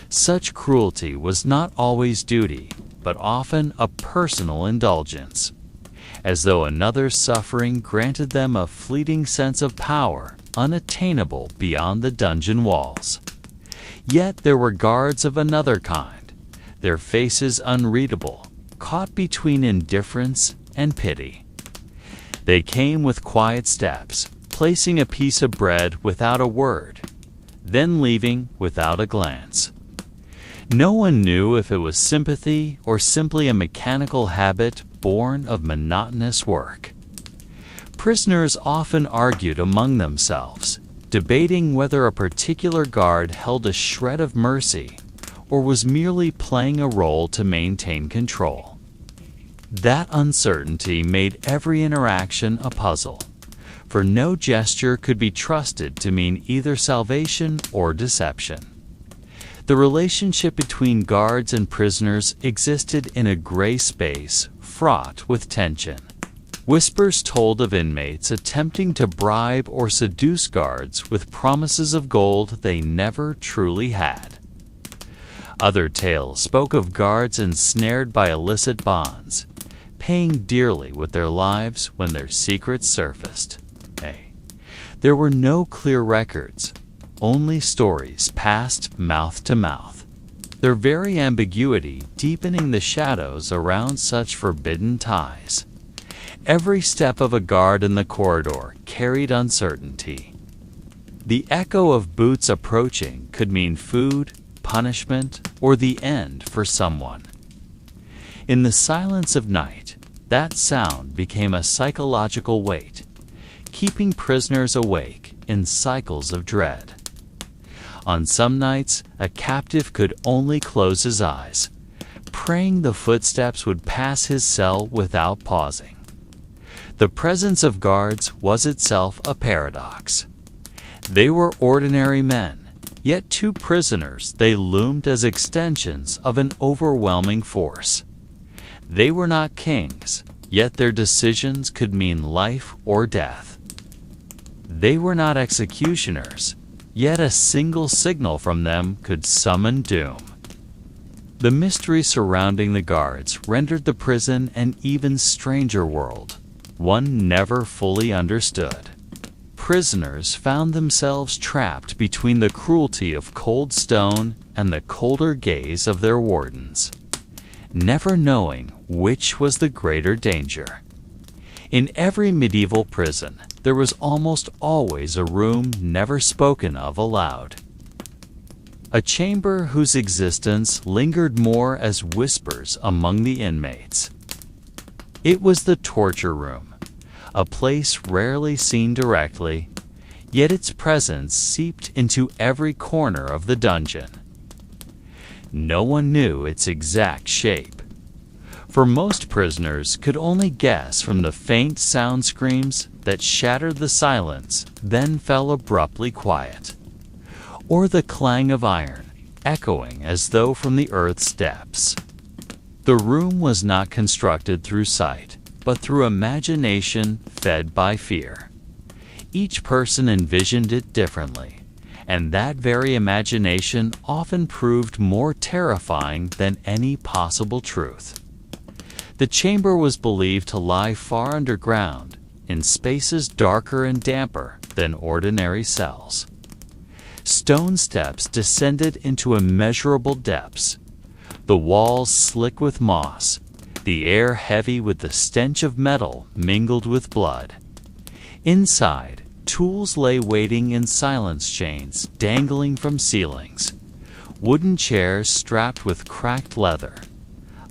Such cruelty was not always duty, but often a personal indulgence, as though another's suffering granted them a fleeting sense of power unattainable beyond the dungeon walls. Yet there were guards of another kind, their faces unreadable, caught between indifference and pity. They came with quiet steps, placing a piece of bread without a word, then leaving without a glance. No one knew if it was sympathy or simply a mechanical habit born of monotonous work. Prisoners often argued among themselves, debating whether a particular guard held a shred of mercy or was merely playing a role to maintain control. That uncertainty made every interaction a puzzle, for no gesture could be trusted to mean either salvation or deception. The relationship between guards and prisoners existed in a gray space fraught with tension. Whispers told of inmates attempting to bribe or seduce guards with promises of gold they never truly had. Other tales spoke of guards ensnared by illicit bonds, paying dearly with their lives when their secrets surfaced. There were no clear records, only stories passed mouth to mouth, their very ambiguity deepening the shadows around such forbidden ties. Every step of a guard in the corridor carried uncertainty. The echo of boots approaching could mean food, punishment, or the end for someone. In the silence of night, that sound became a psychological weight, keeping prisoners awake in cycles of dread. On some nights, a captive could only close his eyes, praying the footsteps would pass his cell without pausing. The presence of guards was itself a paradox. They were ordinary men, yet to prisoners they loomed as extensions of an overwhelming force. They were not kings, yet their decisions could mean life or death. They were not executioners, yet a single signal from them could summon doom. The mystery surrounding the guards rendered the prison an even stranger world, one never fully understood. Prisoners found themselves trapped between the cruelty of cold stone and the colder gaze of their wardens, never knowing which was the greater danger. In every medieval prison, there was almost always a room never spoken of aloud. A chamber whose existence lingered more as whispers among the inmates. It was the torture room, a place rarely seen directly, yet its presence seeped into every corner of the dungeon. No one knew its exact shape, for most prisoners could only guess from the faint sound screams that shattered the silence, then fell abruptly quiet, or the clang of iron, echoing as though from the earth's depths. The room was not constructed through sight, but through imagination fed by fear. Each person envisioned it differently, and that very imagination often proved more terrifying than any possible truth. The chamber was believed to lie far underground, in spaces darker and damper than ordinary cells. Stone steps descended into immeasurable depths, the walls slick with moss, the air heavy with the stench of metal mingled with blood. Inside, tools lay waiting in silence chains dangling from ceilings, wooden chairs strapped with cracked leather,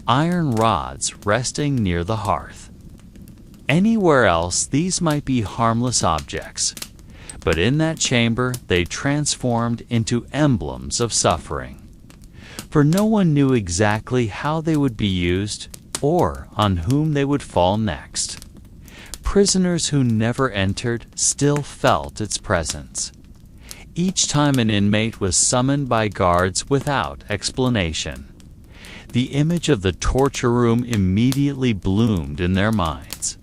iron rods resting near the hearth. Anywhere else these might be harmless objects, but in that chamber they transformed into emblems of suffering. For no one knew exactly how they would be used or on whom they would fall next. Prisoners who never entered still felt its presence. Each time an inmate was summoned by guards without explanation, the image of the torture room immediately bloomed in their minds.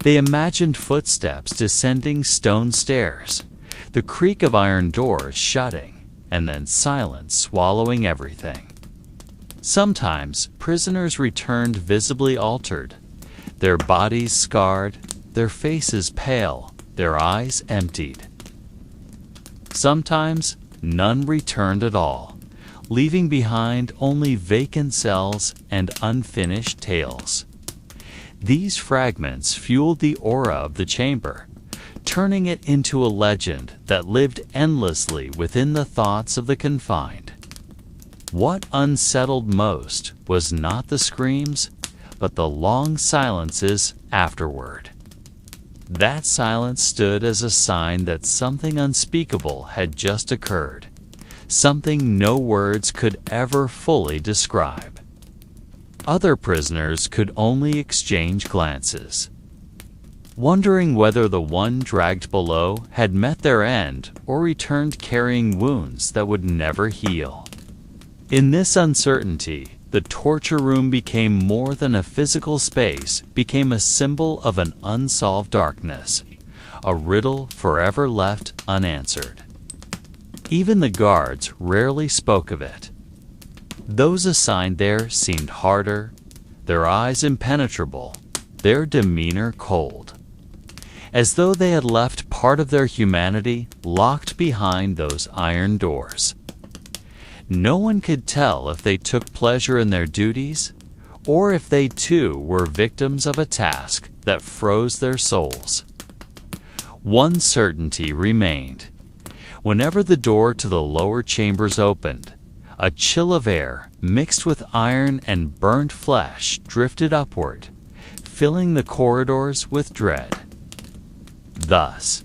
They imagined footsteps descending stone stairs, the creak of iron doors shutting, and then silence swallowing everything. Sometimes prisoners returned visibly altered, their bodies scarred, their faces pale, their eyes emptied. Sometimes none returned at all, leaving behind only vacant cells and unfinished tales. These fragments fueled the aura of the chamber, turning it into a legend that lived endlessly within the thoughts of the confined. What unsettled most was not the screams, but the long silences afterward. That silence stood as a sign that something unspeakable had just occurred, something no words could ever fully describe. Other prisoners could only exchange glances, wondering whether the one dragged below had met their end or returned carrying wounds that would never heal. In this uncertainty, the torture room became more than a physical space, became a symbol of an unsolved darkness, a riddle forever left unanswered. Even the guards rarely spoke of it. Those assigned there seemed harder, their eyes impenetrable, their demeanor cold, as though they had left part of their humanity locked behind those iron doors. No one could tell if they took pleasure in their duties, or if they too were victims of a task that froze their souls. One certainty remained. Whenever the door to the lower chambers opened, a chill of air mixed with iron and burnt flesh drifted upward, filling the corridors with dread. Thus,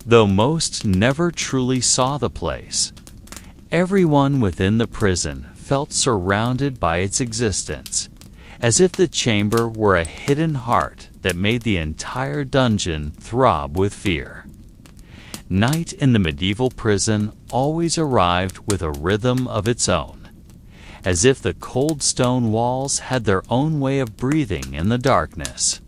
though most never truly saw the place, everyone within the prison felt surrounded by its existence, as if the chamber were a hidden heart that made the entire dungeon throb with fear. Night in the medieval prison always arrived with a rhythm of its own, as if the cold stone walls had their own way of breathing in the darkness.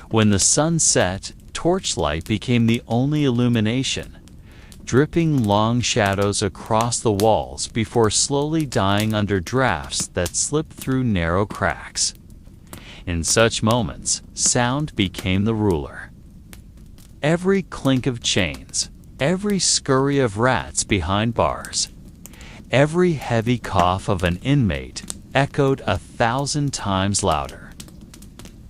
When the sun set, torchlight became the only illumination, dripping long shadows across the walls before slowly dying under drafts that slipped through narrow cracks. In such moments, sound became the ruler. Every clink of chains, every scurry of rats behind bars, every heavy cough of an inmate echoed 1,000 times louder.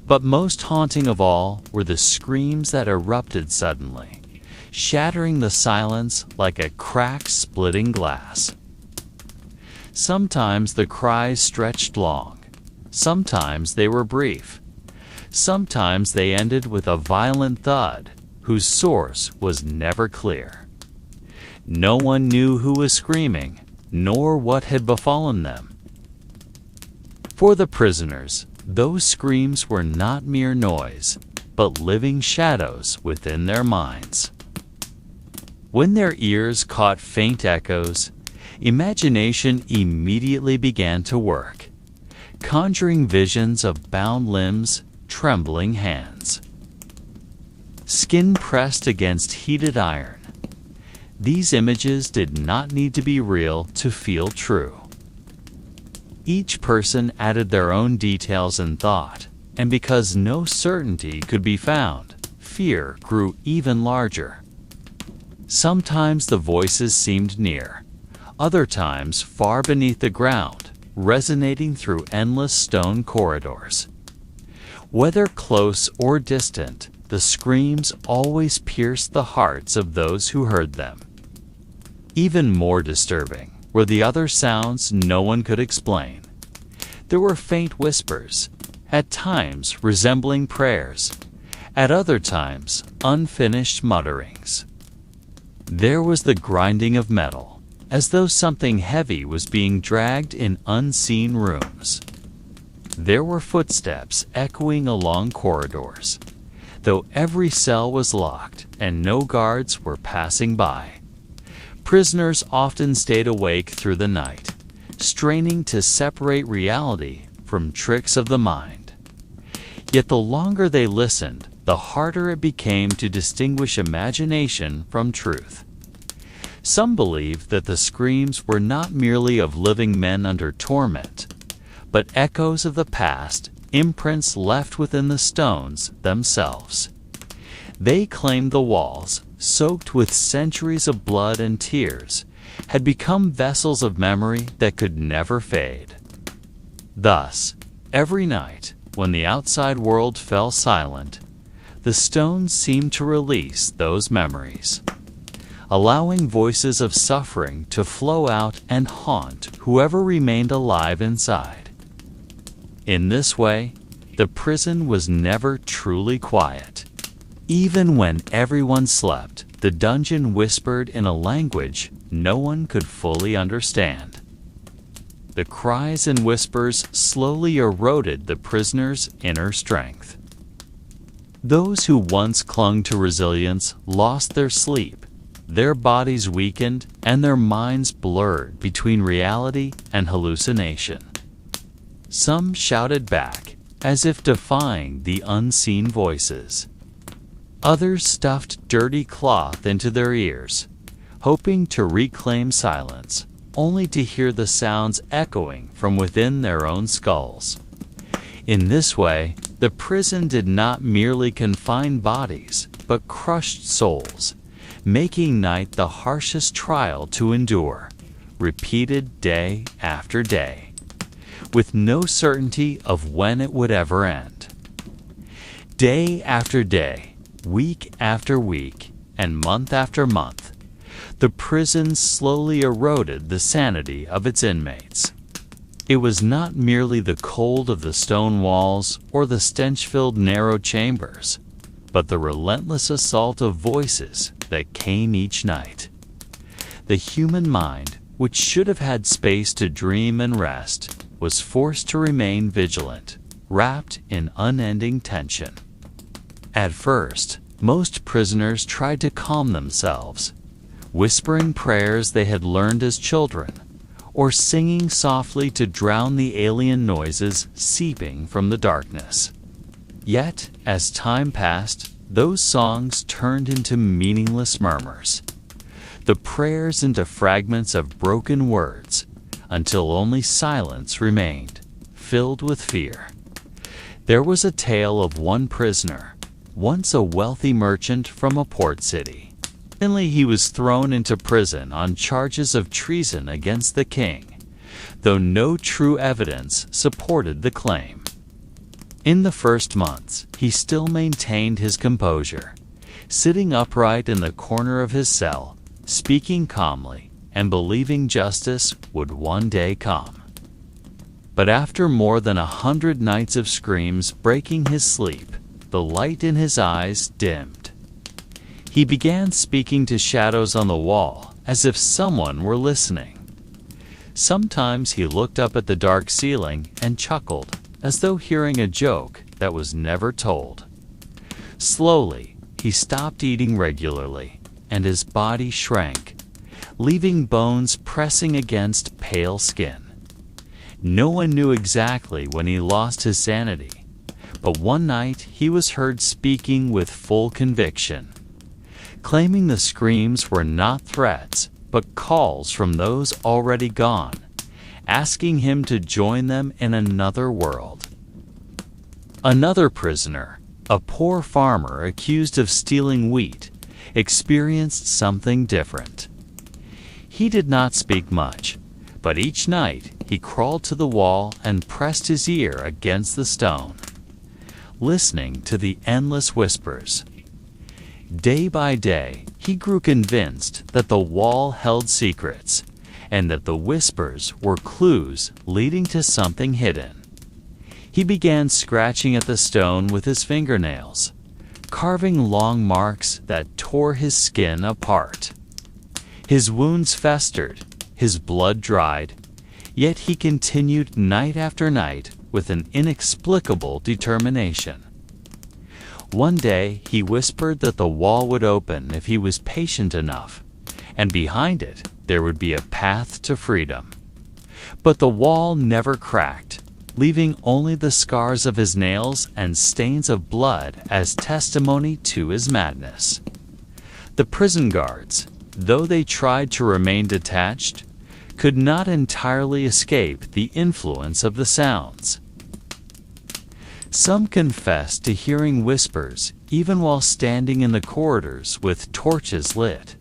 But most haunting of all were the screams that erupted suddenly, shattering the silence like a crack splitting glass. Sometimes the cries stretched long, sometimes they were brief, sometimes they ended with a violent thud whose source was never clear. No one knew who was screaming, nor what had befallen them. For the prisoners, those screams were not mere noise, but living shadows within their minds. When their ears caught faint echoes, imagination immediately began to work, conjuring visions of bound limbs, trembling hands. Skin pressed against heated iron. These images did not need to be real to feel true. Each person added their own details and thought, and because no certainty could be found, fear grew even larger. Sometimes the voices seemed near, other times far beneath the ground, resonating through endless stone corridors. Whether close or distant, the screams always pierced the hearts of those who heard them. Even more disturbing were the other sounds no one could explain. There were faint whispers, at times resembling prayers, at other times unfinished mutterings. There was the grinding of metal, as though something heavy was being dragged in unseen rooms. There were footsteps echoing along corridors, though every cell was locked and no guards were passing by. Prisoners often stayed awake through the night, straining to separate reality from tricks of the mind. Yet the longer they listened, the harder it became to distinguish imagination from truth. Some believed that the screams were not merely of living men under torment, but echoes of the past, imprints left within the stones themselves. They claimed the walls, soaked with centuries of blood and tears, had become vessels of memory that could never fade. Thus, every night, when the outside world fell silent, the stones seemed to release those memories, allowing voices of suffering to flow out and haunt whoever remained alive inside. In this way, the prison was never truly quiet. Even when everyone slept, the dungeon whispered in a language no one could fully understand. The cries and whispers slowly eroded the prisoners' inner strength. Those who once clung to resilience lost their sleep, their bodies weakened, and their minds blurred between reality and hallucination. Some shouted back, as if defying the unseen voices. Others stuffed dirty cloth into their ears, hoping to reclaim silence, only to hear the sounds echoing from within their own skulls. In this way, the prison did not merely confine bodies, but crushed souls, making night the harshest trial to endure, repeated day after day, with no certainty of when it would ever end. Day after day, week after week, and month after month, the prison slowly eroded the sanity of its inmates. It was not merely the cold of the stone walls or the stench-filled narrow chambers, but the relentless assault of voices that came each night. The human mind, which should have had space to dream and rest, was forced to remain vigilant, wrapped in unending tension. At first, most prisoners tried to calm themselves, whispering prayers they had learned as children, or singing softly to drown the alien noises seeping from the darkness. Yet, as time passed, those songs turned into meaningless murmurs, the prayers into fragments of broken words, until only silence remained, filled with fear. There was a tale of one prisoner, once a wealthy merchant from a port city. Suddenly he was thrown into prison on charges of treason against the king, though no true evidence supported the claim. In the first months, he still maintained his composure, sitting upright in the corner of his cell, speaking calmly, and believing justice would one day come. But after more than 100 nights of screams breaking his sleep, the light in his eyes dimmed. He began speaking to shadows on the wall, as if someone were listening. Sometimes he looked up at the dark ceiling and chuckled, as though hearing a joke that was never told. Slowly, he stopped eating regularly, and his body shrank, leaving bones pressing against pale skin. No one knew exactly when he lost his sanity, But one night he was heard speaking with full conviction, claiming the screams were not threats, but calls from those already gone, asking him to join them in another world. Another prisoner, a poor farmer accused of stealing wheat, experienced something different. He did not speak much, but each night he crawled to the wall and pressed his ear against the stone, listening to the endless whispers. Day by day, he grew convinced that the wall held secrets, and that the whispers were clues leading to something hidden. He began scratching at the stone with his fingernails, carving long marks that tore his skin apart. His wounds festered, his blood dried, yet he continued night after night with an inexplicable determination. One day he whispered that the wall would open if he was patient enough, and behind it there would be a path to freedom. But the wall never cracked, leaving only the scars of his nails and stains of blood as testimony to his madness. The prison guards, though they tried to remain detached, could not entirely escape the influence of the sounds. Some confessed to hearing whispers even while standing in the corridors with torches lit.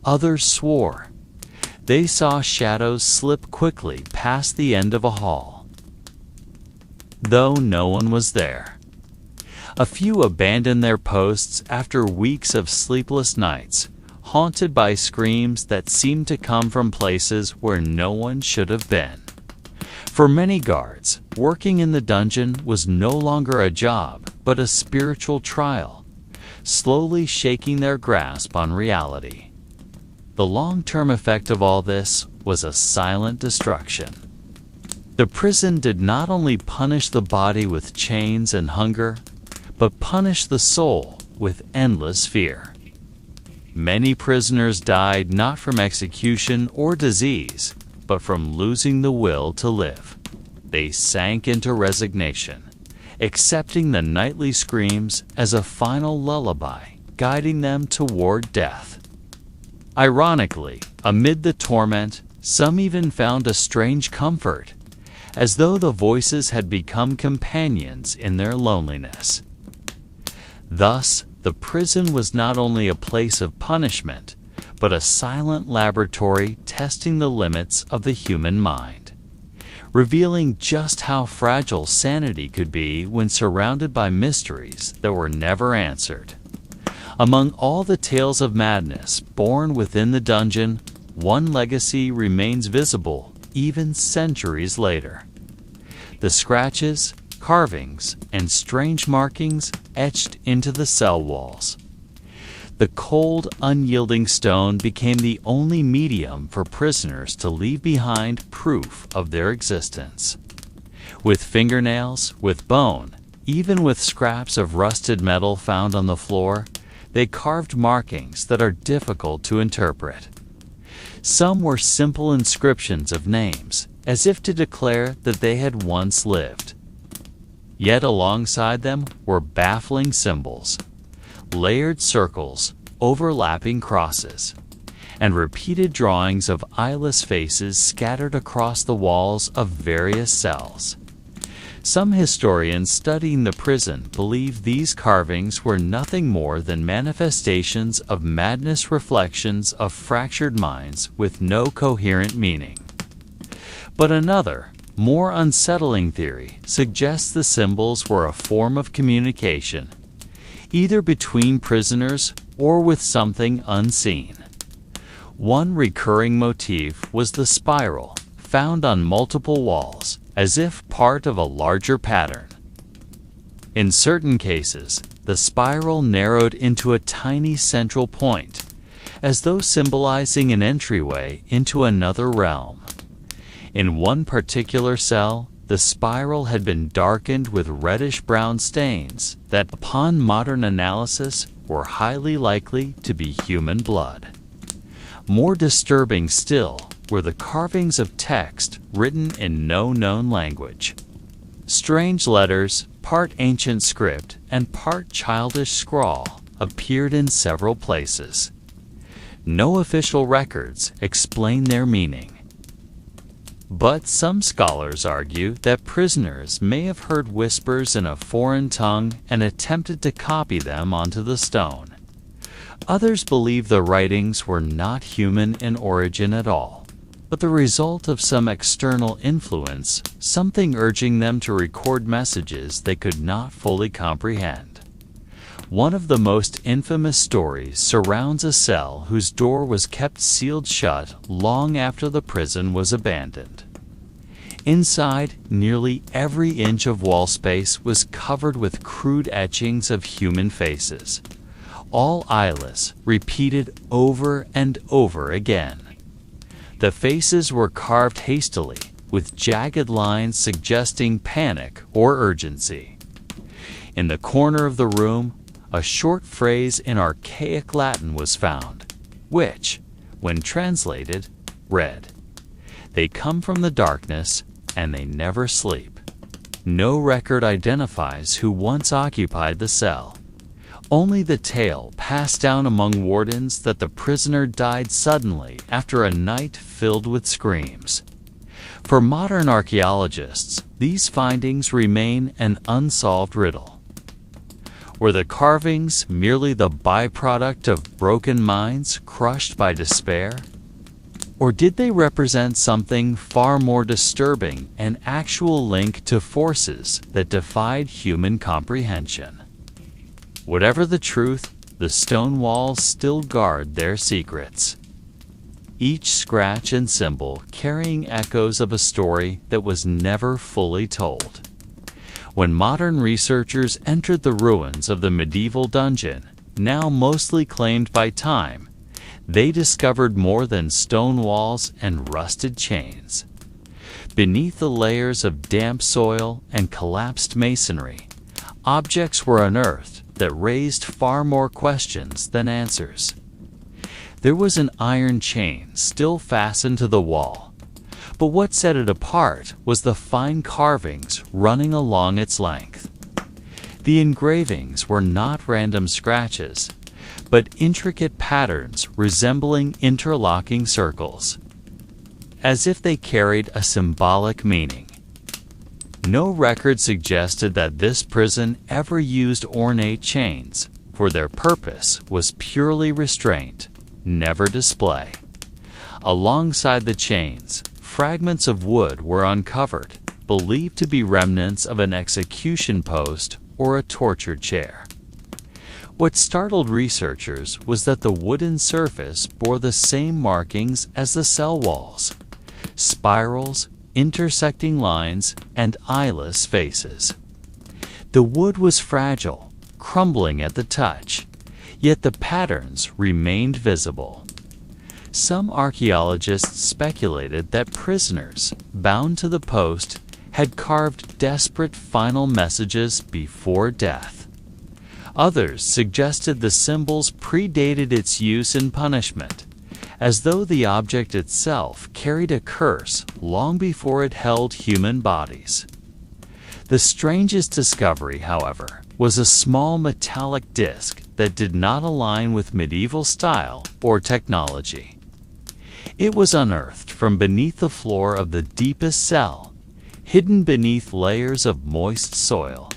Others swore. They saw shadows slip quickly past the end of a hall, though no one was there. A few abandoned their posts after weeks of sleepless nights, haunted by screams that seemed to come from places where no one should have been. For many guards, working in the dungeon was no longer a job, but a spiritual trial, slowly shaking their grasp on reality. The long-term effect of all this was a silent destruction. The prison did not only punish the body with chains and hunger, but punished the soul with endless fear. Many prisoners died not from execution or disease, but from losing the will to live. They sank into resignation, accepting the nightly screams as a final lullaby, guiding them toward death. Ironically, amid the torment, some even found a strange comfort, as though the voices had become companions in their loneliness. Thus, the prison was not only a place of punishment, but a silent laboratory testing the limits of the human mind, revealing just how fragile sanity could be when surrounded by mysteries that were never answered. Among all the tales of madness born within the dungeon, one legacy remains visible even centuries later. The scratches, carvings, and strange markings etched into the cell walls. The cold, unyielding stone became the only medium for prisoners to leave behind proof of their existence. With fingernails, with bone, even with scraps of rusted metal found on the floor, they carved markings that are difficult to interpret. Some were simple inscriptions of names, as if to declare that they had once lived. Yet alongside them were baffling symbols, layered circles, overlapping crosses, and repeated drawings of eyeless faces scattered across the walls of various cells. Some historians studying the prison believe these carvings were nothing more than manifestations of madness, reflections of fractured minds with no coherent meaning. But another, more unsettling theory suggests the symbols were a form of communication, either between prisoners or with something unseen. One recurring motif was the spiral, found on multiple walls, as if part of a larger pattern. In certain cases, the spiral narrowed into a tiny central point, as though symbolizing an entryway into another realm. In one particular cell, the spiral had been darkened with reddish-brown stains that, upon modern analysis, were highly likely to be human blood. More disturbing still were the carvings of text written in no known language. Strange letters, part ancient script and part childish scrawl, appeared in several places. No official records explain their meaning. But some scholars argue that prisoners may have heard whispers in a foreign tongue and attempted to copy them onto the stone. Others believe the writings were not human in origin at all, but the result of some external influence, something urging them to record messages they could not fully comprehend. One of the most infamous stories surrounds a cell whose door was kept sealed shut long after the prison was abandoned. Inside, nearly every inch of wall space was covered with crude etchings of human faces, all eyeless, repeated over and over again. The faces were carved hastily, with jagged lines suggesting panic or urgency. In the corner of the room, a short phrase in archaic Latin was found, which, when translated, read, "They come from the darkness, and they never sleep." No record identifies who once occupied the cell. Only the tale passed down among wardens that the prisoner died suddenly after a night filled with screams. For modern archaeologists, these findings remain an unsolved riddle. Were the carvings merely the byproduct of broken minds crushed by despair? Or did they represent something far more disturbing, an actual link to forces that defied human comprehension? Whatever the truth, the stone walls still guard their secrets. Each scratch and symbol carrying echoes of a story that was never fully told. When modern researchers entered the ruins of the medieval dungeon, now mostly claimed by time, they discovered more than stone walls and rusted chains. Beneath the layers of damp soil and collapsed masonry, objects were unearthed that raised far more questions than answers. There was an iron chain still fastened to the wall, but what set it apart was the fine carvings running along its length. The engravings were not random scratches, but intricate patterns resembling interlocking circles, as if they carried a symbolic meaning. No record suggested that this prison ever used ornate chains, for their purpose was purely restraint, never display. Alongside the chains, fragments of wood were uncovered, believed to be remnants of an execution post or a torture chair. What startled researchers was that the wooden surface bore the same markings as the cell walls: spirals, intersecting lines, and eyeless faces. The wood was fragile, crumbling at the touch, yet the patterns remained visible. Some archaeologists speculated that prisoners, bound to the post, had carved desperate final messages before death. Others suggested the symbols predated its use in punishment, as though the object itself carried a curse long before it held human bodies. The strangest discovery, however, was a small metallic disc that did not align with medieval style or technology. It was unearthed from beneath the floor of the deepest cell, hidden beneath layers of moist soil.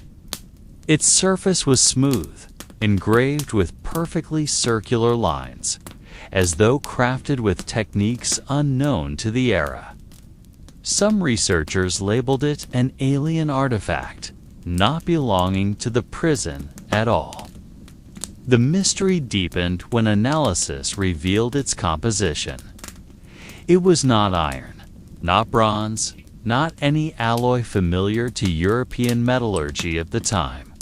Its surface was smooth, engraved with perfectly circular lines, as though crafted with techniques unknown to the era. Some researchers labeled it an alien artifact, not belonging to the prison at all. The mystery deepened when analysis revealed its composition. It was not iron, not bronze, not any alloy familiar to European metallurgy of the time.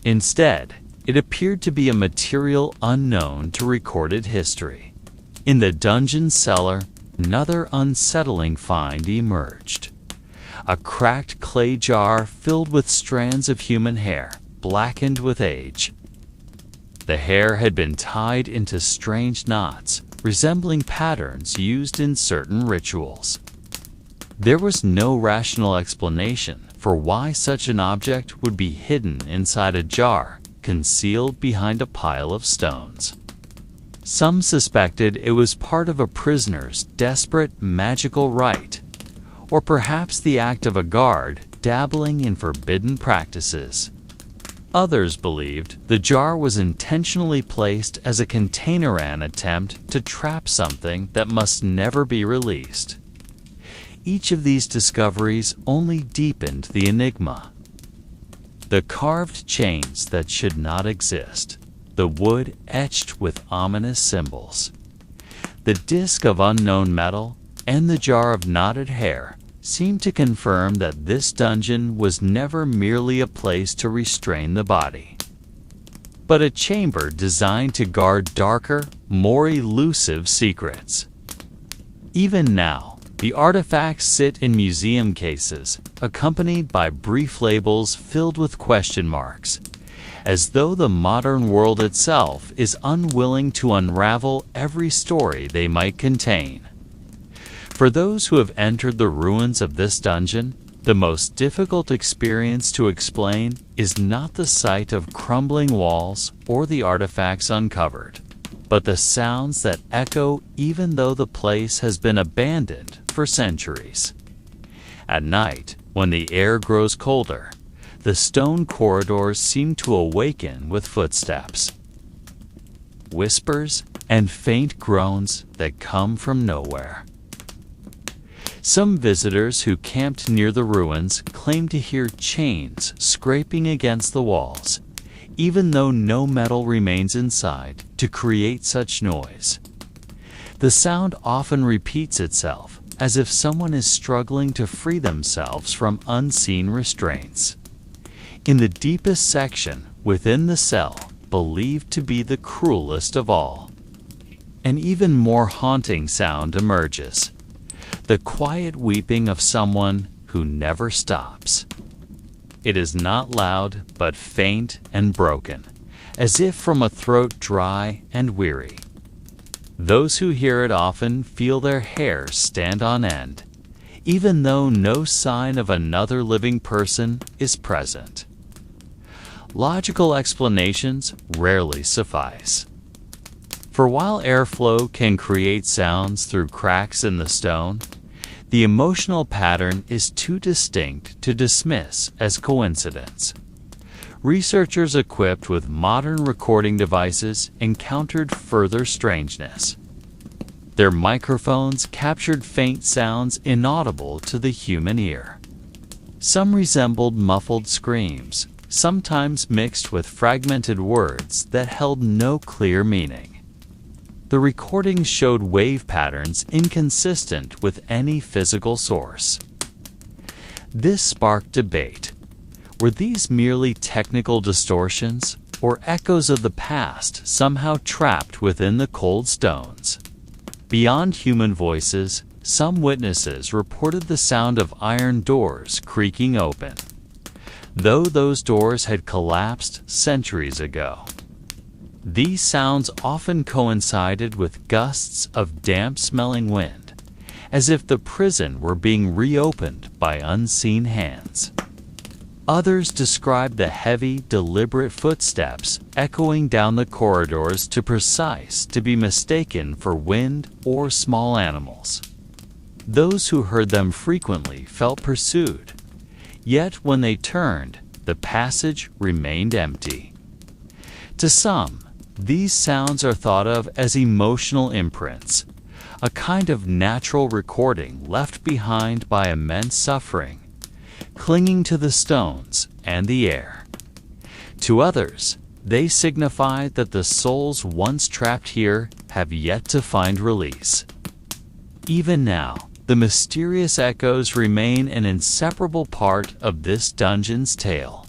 Instead, it appeared to be a material unknown to recorded history. In the dungeon cellar, another unsettling find emerged. A cracked clay jar filled with strands of human hair, blackened with age. The hair had been tied into strange knots, resembling patterns used in certain rituals. There was no rational explanation for why such an object would be hidden inside a jar concealed behind a pile of stones. Some suspected it was part of a prisoner's desperate magical rite, or perhaps the act of a guard dabbling in forbidden practices. Others believed the jar was intentionally placed as a containeran attempt to trap something that must never be released. Each of these discoveries only deepened the enigma. The carved chains that should not exist, the wood etched with ominous symbols, the disc of unknown metal, and the jar of knotted hair seem to confirm that this dungeon was never merely a place to restrain the body, but a chamber designed to guard darker, more elusive secrets. Even now, the artifacts sit in museum cases, accompanied by brief labels filled with question marks, as though the modern world itself is unwilling to unravel every story they might contain. For those who have entered the ruins of this dungeon, the most difficult experience to explain is not the sight of crumbling walls or the artifacts uncovered, but the sounds that echo even though the place has been abandoned for centuries. At night, when the air grows colder, the stone corridors seem to awaken with footsteps, whispers, and faint groans that come from nowhere. Some visitors who camped near the ruins claim to hear chains scraping against the walls, even though no metal remains inside to create such noise. The sound often repeats itself, as if someone is struggling to free themselves from unseen restraints. In the deepest section within the cell, believed to be the cruelest of all, an even more haunting sound emerges, the quiet weeping of someone who never stops. It is not loud, but faint and broken, as if from a throat dry and weary. Those who hear it often feel their hair stand on end, even though no sign of another living person is present. Logical explanations rarely suffice. For while airflow can create sounds through cracks in the stone, the emotional pattern is too distinct to dismiss as coincidence. Researchers equipped with modern recording devices encountered further strangeness. Their microphones captured faint sounds inaudible to the human ear. Some resembled muffled screams, sometimes mixed with fragmented words that held no clear meaning. The recordings showed wave patterns inconsistent with any physical source. This sparked debate. Were these merely technical distortions, or echoes of the past somehow trapped within the cold stones? Beyond human voices, some witnesses reported the sound of iron doors creaking open, though those doors had collapsed centuries ago. These sounds often coincided with gusts of damp-smelling wind, as if the prison were being reopened by unseen hands. Others described the heavy, deliberate footsteps echoing down the corridors too precise to be mistaken for wind or small animals. Those who heard them frequently felt pursued, yet when they turned, the passage remained empty. To some, these sounds are thought of as emotional imprints, a kind of natural recording left behind by immense suffering, clinging to the stones and the air. To others, they signify that the souls once trapped here have yet to find release. Even now, the mysterious echoes remain an inseparable part of this dungeon's tale,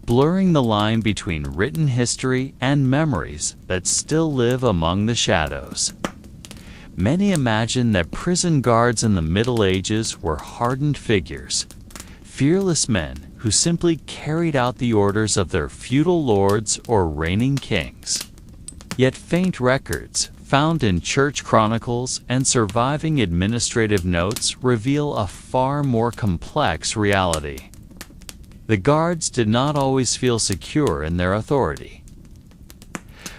blurring the line between written history and memories that still live among the shadows. Many imagine that prison guards in the Middle Ages were hardened figures, fearless men who simply carried out the orders of their feudal lords or reigning kings. Yet faint records, found in church chronicles and surviving administrative notes, reveal a far more complex reality. the guards did not always feel secure in their authority.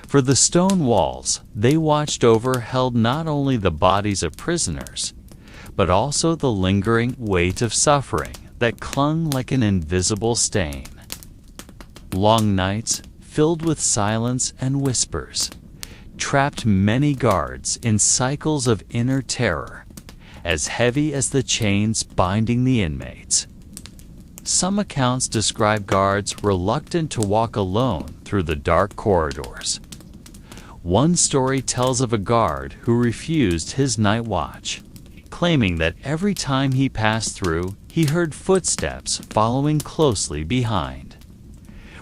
For the stone walls they watched over held not only the bodies of prisoners, but also the lingering weight of suffering that clung like an invisible stain. Long nights, filled with silence and whispers, trapped many guards in cycles of inner terror, as heavy as the chains binding the inmates. Some accounts describe guards reluctant to walk alone through the dark corridors. One story tells of a guard who refused his night watch, claiming that every time he passed through, he heard footsteps following closely behind.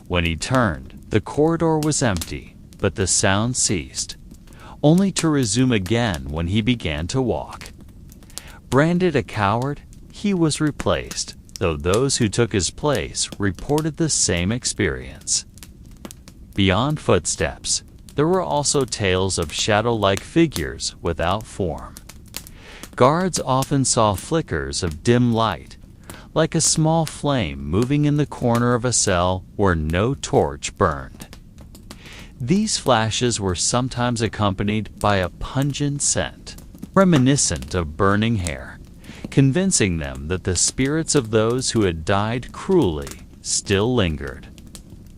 When he turned, the corridor was empty, but the sound ceased, only to resume again when he began to walk. Branded a coward, he was replaced, though those who took his place reported the same experience. Beyond footsteps, there were also tales of shadow-like figures without form. Guards often saw flickers of dim light, like a small flame moving in the corner of a cell where no torch burned. These flashes were sometimes accompanied by a pungent scent, reminiscent of burning hair, convincing them that the spirits of those who had died cruelly still lingered.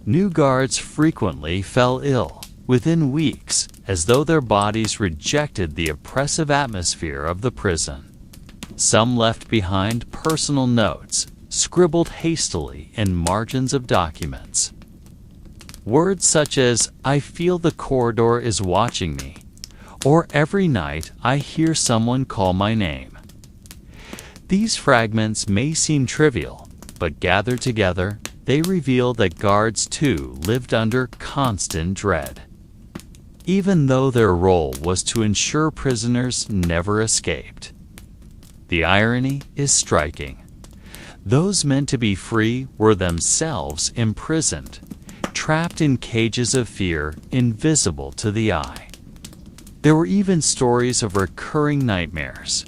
New guards frequently fell ill within weeks, as though their bodies rejected the oppressive atmosphere of the prison. Some left behind personal notes, scribbled hastily in margins of documents. Words such as, "I feel the corridor is watching me," or "Every night I hear someone call my name." These fragments may seem trivial, but gathered together, they reveal that guards too lived under constant dread. Even though their role was to ensure prisoners never escaped. The irony is striking. Those meant to be free were themselves imprisoned, trapped in cages of fear invisible to the eye. There were even stories of recurring nightmares.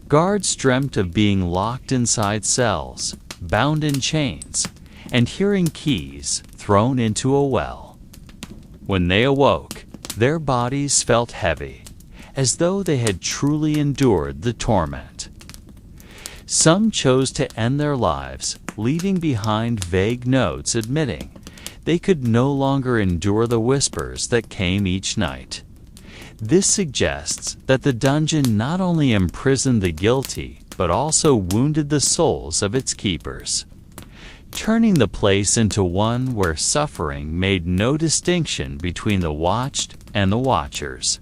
Guards dreamt of being locked inside cells, bound in chains, and hearing keys thrown into a well. When they awoke, their bodies felt heavy, as though they had truly endured the torment. Some chose to end their lives, leaving behind vague notes admitting they could no longer endure the whispers that came each night. This suggests that the dungeon not only imprisoned the guilty, but also wounded the souls of its keepers, turning the place into one where suffering made no distinction between the watched and the watchers.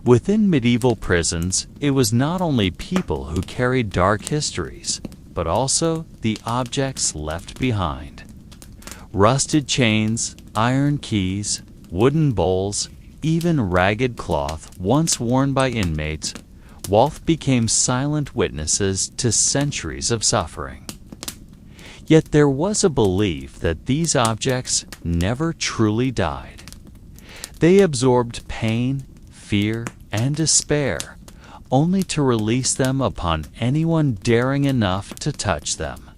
Within medieval prisons, it was not only people who carried dark histories, but also the objects left behind. Rusted chains, iron keys, wooden bowls, even ragged cloth once worn by inmates, became silent witnesses to centuries of suffering. Yet there was a belief that these objects never truly died. They absorbed pain, fear, and despair, only to release them upon anyone daring enough to touch them.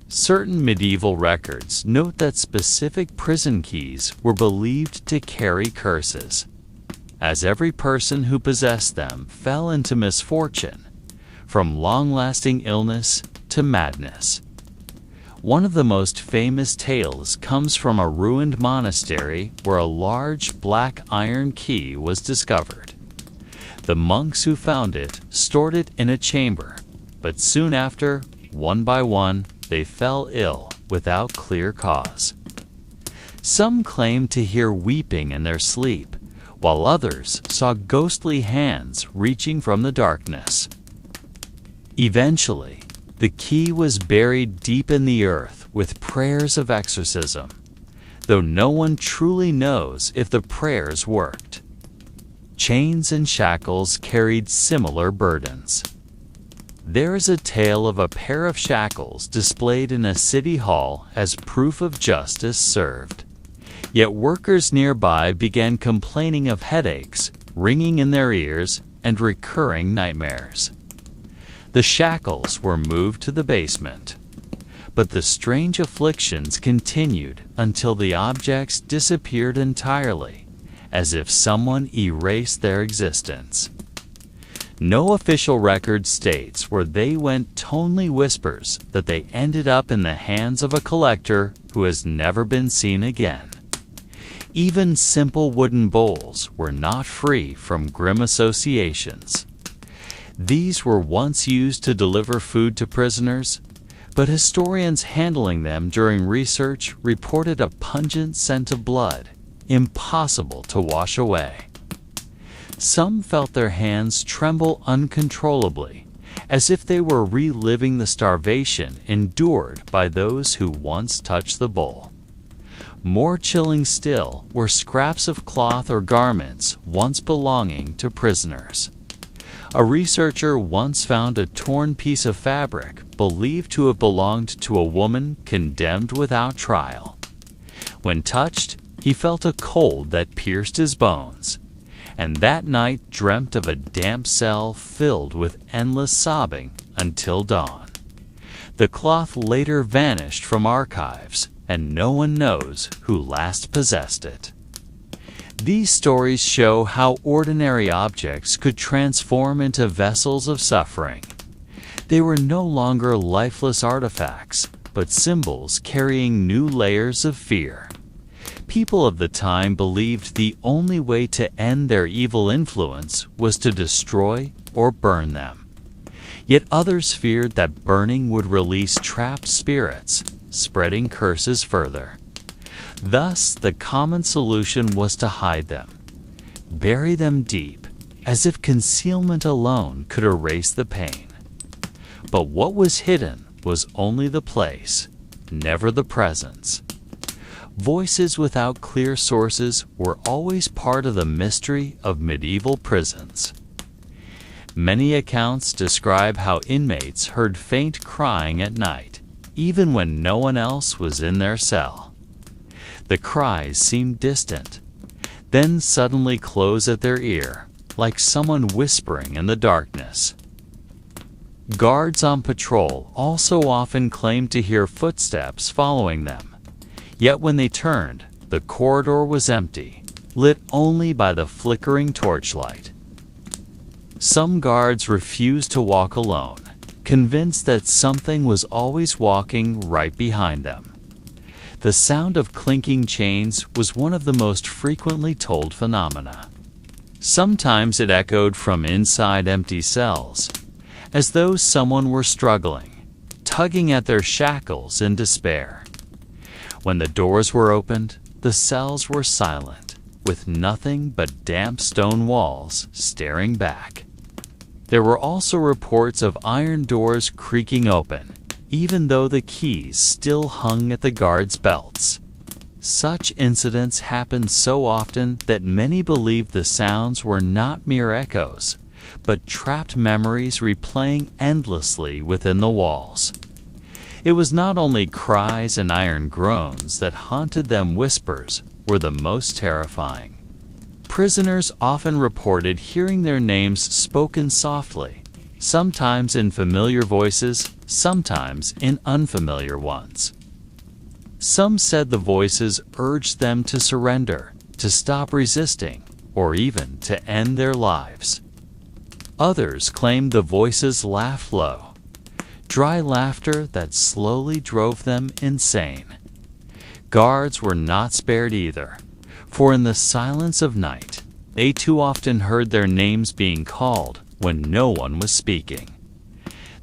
Certain medieval records note that specific prison keys were believed to carry curses, as every person who possessed them fell into misfortune, from long-lasting illness to madness. One of the most famous tales comes from a ruined monastery where a large black iron key was discovered. The monks who found it stored it in a chamber, but soon after, one by one, they fell ill without clear cause. Some claimed to hear weeping in their sleep, while others saw ghostly hands reaching from the darkness. Eventually, the key was buried deep in the earth with prayers of exorcism, though no one truly knows if the prayers worked. Chains and shackles carried similar burdens. There is a tale of a pair of shackles displayed in a city hall as proof of justice served. Yet workers nearby began complaining of headaches, ringing in their ears, and recurring nightmares. The shackles were moved to the basement. but the strange afflictions continued until the objects disappeared entirely, as if someone erased their existence. No official record states where they went. Only whispers that they ended up in the hands of a collector who has never been seen again. Even simple wooden bowls were not free from grim associations. These were once used to deliver food to prisoners, but historians handling them during research reported a pungent scent of blood, impossible to wash away. Some felt their hands tremble uncontrollably, as if they were reliving the starvation endured by those who once touched the bowl. More chilling still were scraps of cloth or garments once belonging to prisoners. A researcher once found a torn piece of fabric believed to have belonged to a woman condemned without trial. When touched, he felt a cold that pierced his bones, and that night dreamt of a damp cell filled with endless sobbing until dawn. The cloth later vanished from archives, and no one knows who last possessed it. These stories show how ordinary objects could transform into vessels of suffering. They were no longer lifeless artifacts, but symbols carrying new layers of fear. People of the time believed the only way to end their evil influence was to destroy or burn them. Yet others feared that burning would release trapped spirits, spreading curses further. Thus, the common solution was to hide them. Bury them deep, as if concealment alone could erase the pain. But what was hidden was only the place, never the presence. Voices without clear sources were always part of the mystery of medieval prisons. Many accounts describe how inmates heard faint crying at night, even when no one else was in their cell. The cries seemed distant, then suddenly close at their ear, like someone whispering in the darkness. Guards on patrol also often claimed to hear footsteps following them. Yet when they turned, the corridor was empty, lit only by the flickering torchlight. Some guards refused to walk alone, convinced that something was always walking right behind them. The sound of clinking chains was one of the most frequently told phenomena. Sometimes it echoed from inside empty cells, as though someone were struggling, tugging at their shackles in despair. When the doors were opened, the cells were silent, with nothing but damp stone walls staring back. There were also reports of iron doors creaking open, even though the keys still hung at the guards' belts. Such incidents happened so often that many believed the sounds were not mere echoes, but trapped memories replaying endlessly within the walls. It was not only cries and iron groans that haunted them. Whispers were the most terrifying. Prisoners often reported hearing their names spoken softly, sometimes in familiar voices, sometimes in unfamiliar ones. Some said the voices urged them to surrender, to stop resisting, or even to end their lives. Others claimed the voices laughed low, dry laughter that slowly drove them insane. Guards were not spared either, for in the silence of night, they too often heard their names being called when no one was speaking.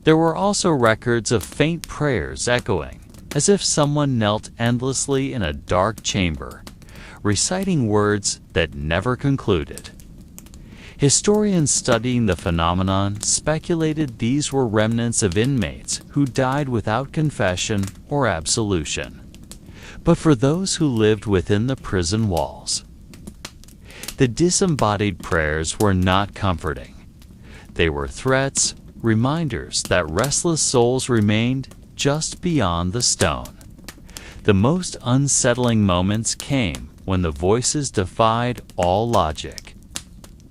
There were also records of faint prayers echoing, as if someone knelt endlessly in a dark chamber, reciting words that never concluded. Historians studying the phenomenon speculated these were remnants of inmates who died without confession or absolution. But for those who lived within the prison walls, the disembodied prayers were not comforting. They were threats, reminders that restless souls remained just beyond the stone. The most unsettling moments came when the voices defied all logic.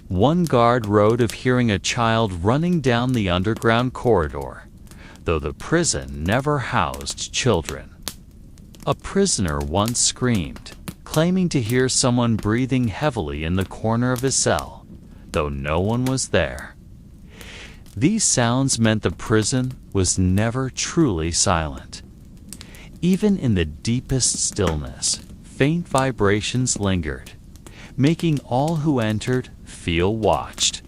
One guard wrote of hearing a child running down the underground corridor, though the prison never housed children. A prisoner once screamed, claiming to hear someone breathing heavily in the corner of his cell, though no one was there. These sounds meant the prison was never truly silent. Even in the deepest stillness, faint vibrations lingered, making all who entered feel watched.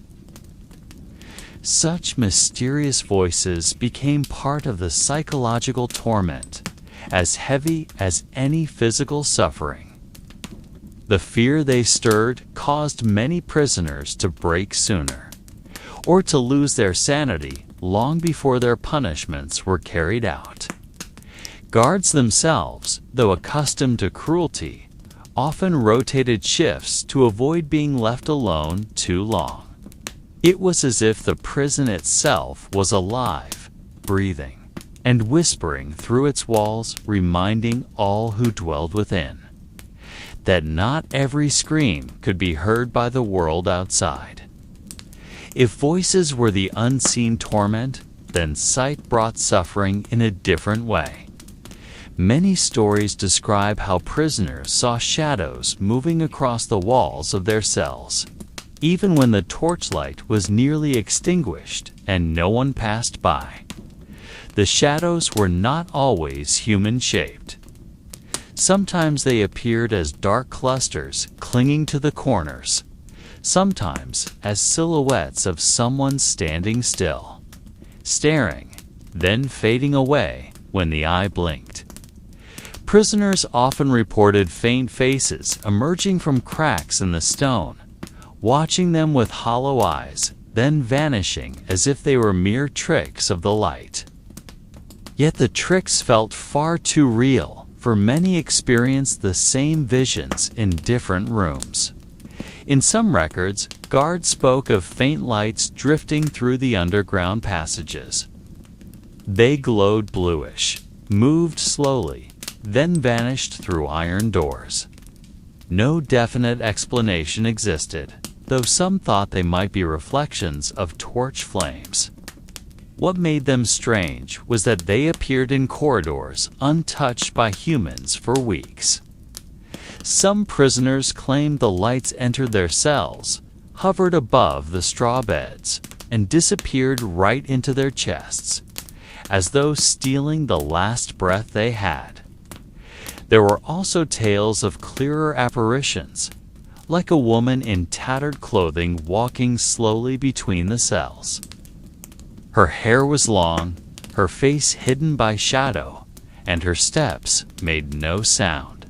Such mysterious voices became part of the psychological torment, as heavy as any physical suffering. The fear they stirred caused many prisoners to break sooner, or to lose their sanity long before their punishments were carried out. Guards themselves, though accustomed to cruelty, often rotated shifts to avoid being left alone too long. It was as if the prison itself was alive, breathing, and whispering through its walls, reminding all who dwelled within that not every scream could be heard by the world outside. If voices were the unseen torment, then sight brought suffering in a different way. Many stories describe how prisoners saw shadows moving across the walls of their cells, even when the torchlight was nearly extinguished and no one passed by. The shadows were not always human-shaped. Sometimes they appeared as dark clusters clinging to the corners, sometimes as silhouettes of someone standing still, staring, then fading away when the eye blinked. Prisoners often reported faint faces emerging from cracks in the stone, watching them with hollow eyes, then vanishing as if they were mere tricks of the light. Yet the tricks felt far too real, for many experienced the same visions in different rooms. In some records, guards spoke of faint lights drifting through the underground passages. They glowed bluish, moved slowly, then vanished through iron doors. No definite explanation existed, though some thought they might be reflections of torch flames. What made them strange was that they appeared in corridors untouched by humans for weeks. Some prisoners claimed the lights entered their cells, hovered above the straw beds, and disappeared right into their chests, as though stealing the last breath they had. There were also tales of clearer apparitions, like a woman in tattered clothing walking slowly between the cells. Her hair was long, her face hidden by shadow, and her steps made no sound.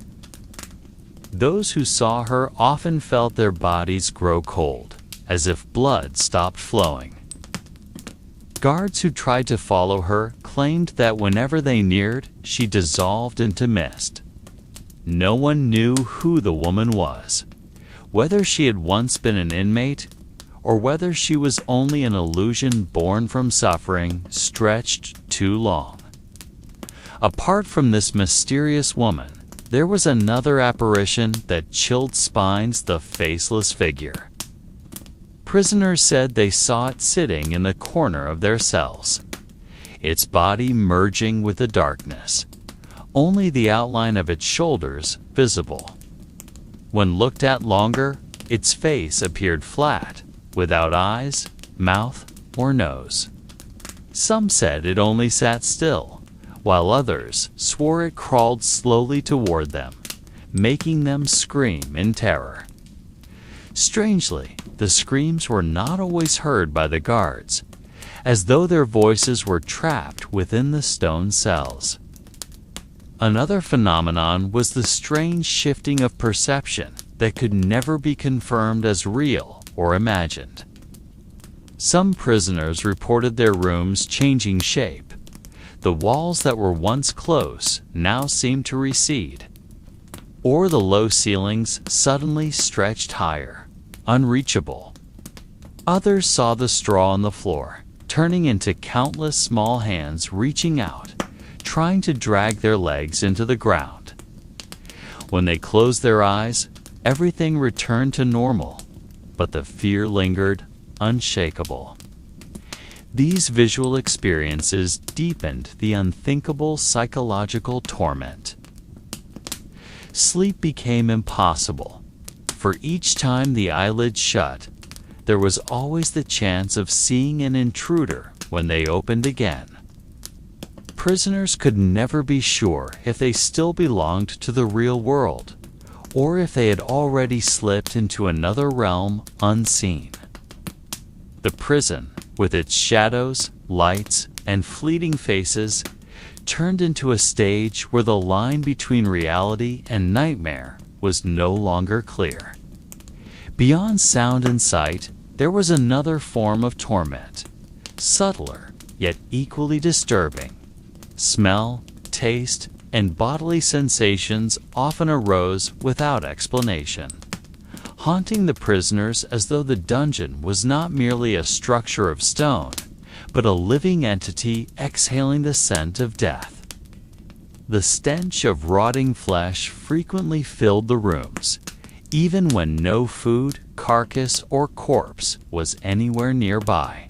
Those who saw her often felt their bodies grow cold, as if blood stopped flowing. Guards who tried to follow her claimed that whenever they neared, she dissolved into mist. No one knew who the woman was, whether she had once been an inmate or whether she was only an illusion born from suffering stretched too long. Apart from this mysterious woman, there was another apparition that chilled spines: the faceless figure. Prisoners said they saw it sitting in the corner of their cells, its body merging with the darkness, only the outline of its shoulders visible. When looked at longer, its face appeared flat, without eyes, mouth, or nose. Some said it only sat still, while others swore it crawled slowly toward them, making them scream in terror. Strangely, the screams were not always heard by the guards, as though their voices were trapped within the stone cells. Another phenomenon was the strange shifting of perception that could never be confirmed as real or imagined. Some prisoners reported their rooms changing shape. The walls that were once close now seemed to recede, or the low ceilings suddenly stretched higher, unreachable. Others saw the straw on the floor turning into countless small hands reaching out, trying to drag their legs into the ground. When they closed their eyes, everything returned to normal, but the fear lingered, unshakable. These visual experiences deepened the unthinkable psychological torment. Sleep became impossible. For each time the eyelids shut, there was always the chance of seeing an intruder when they opened again. Prisoners could never be sure if they still belonged to the real world, or if they had already slipped into another realm unseen. The prison, with its shadows, lights, and fleeting faces, turned into a stage where the line between reality and nightmare was no longer clear. Beyond sound and sight, there was another form of torment, subtler yet equally disturbing. Smell, taste, and bodily sensations often arose without explanation, haunting the prisoners as though the dungeon was not merely a structure of stone, but a living entity exhaling the scent of death. The stench of rotting flesh frequently filled the rooms, even when no food, carcass, or corpse was anywhere nearby.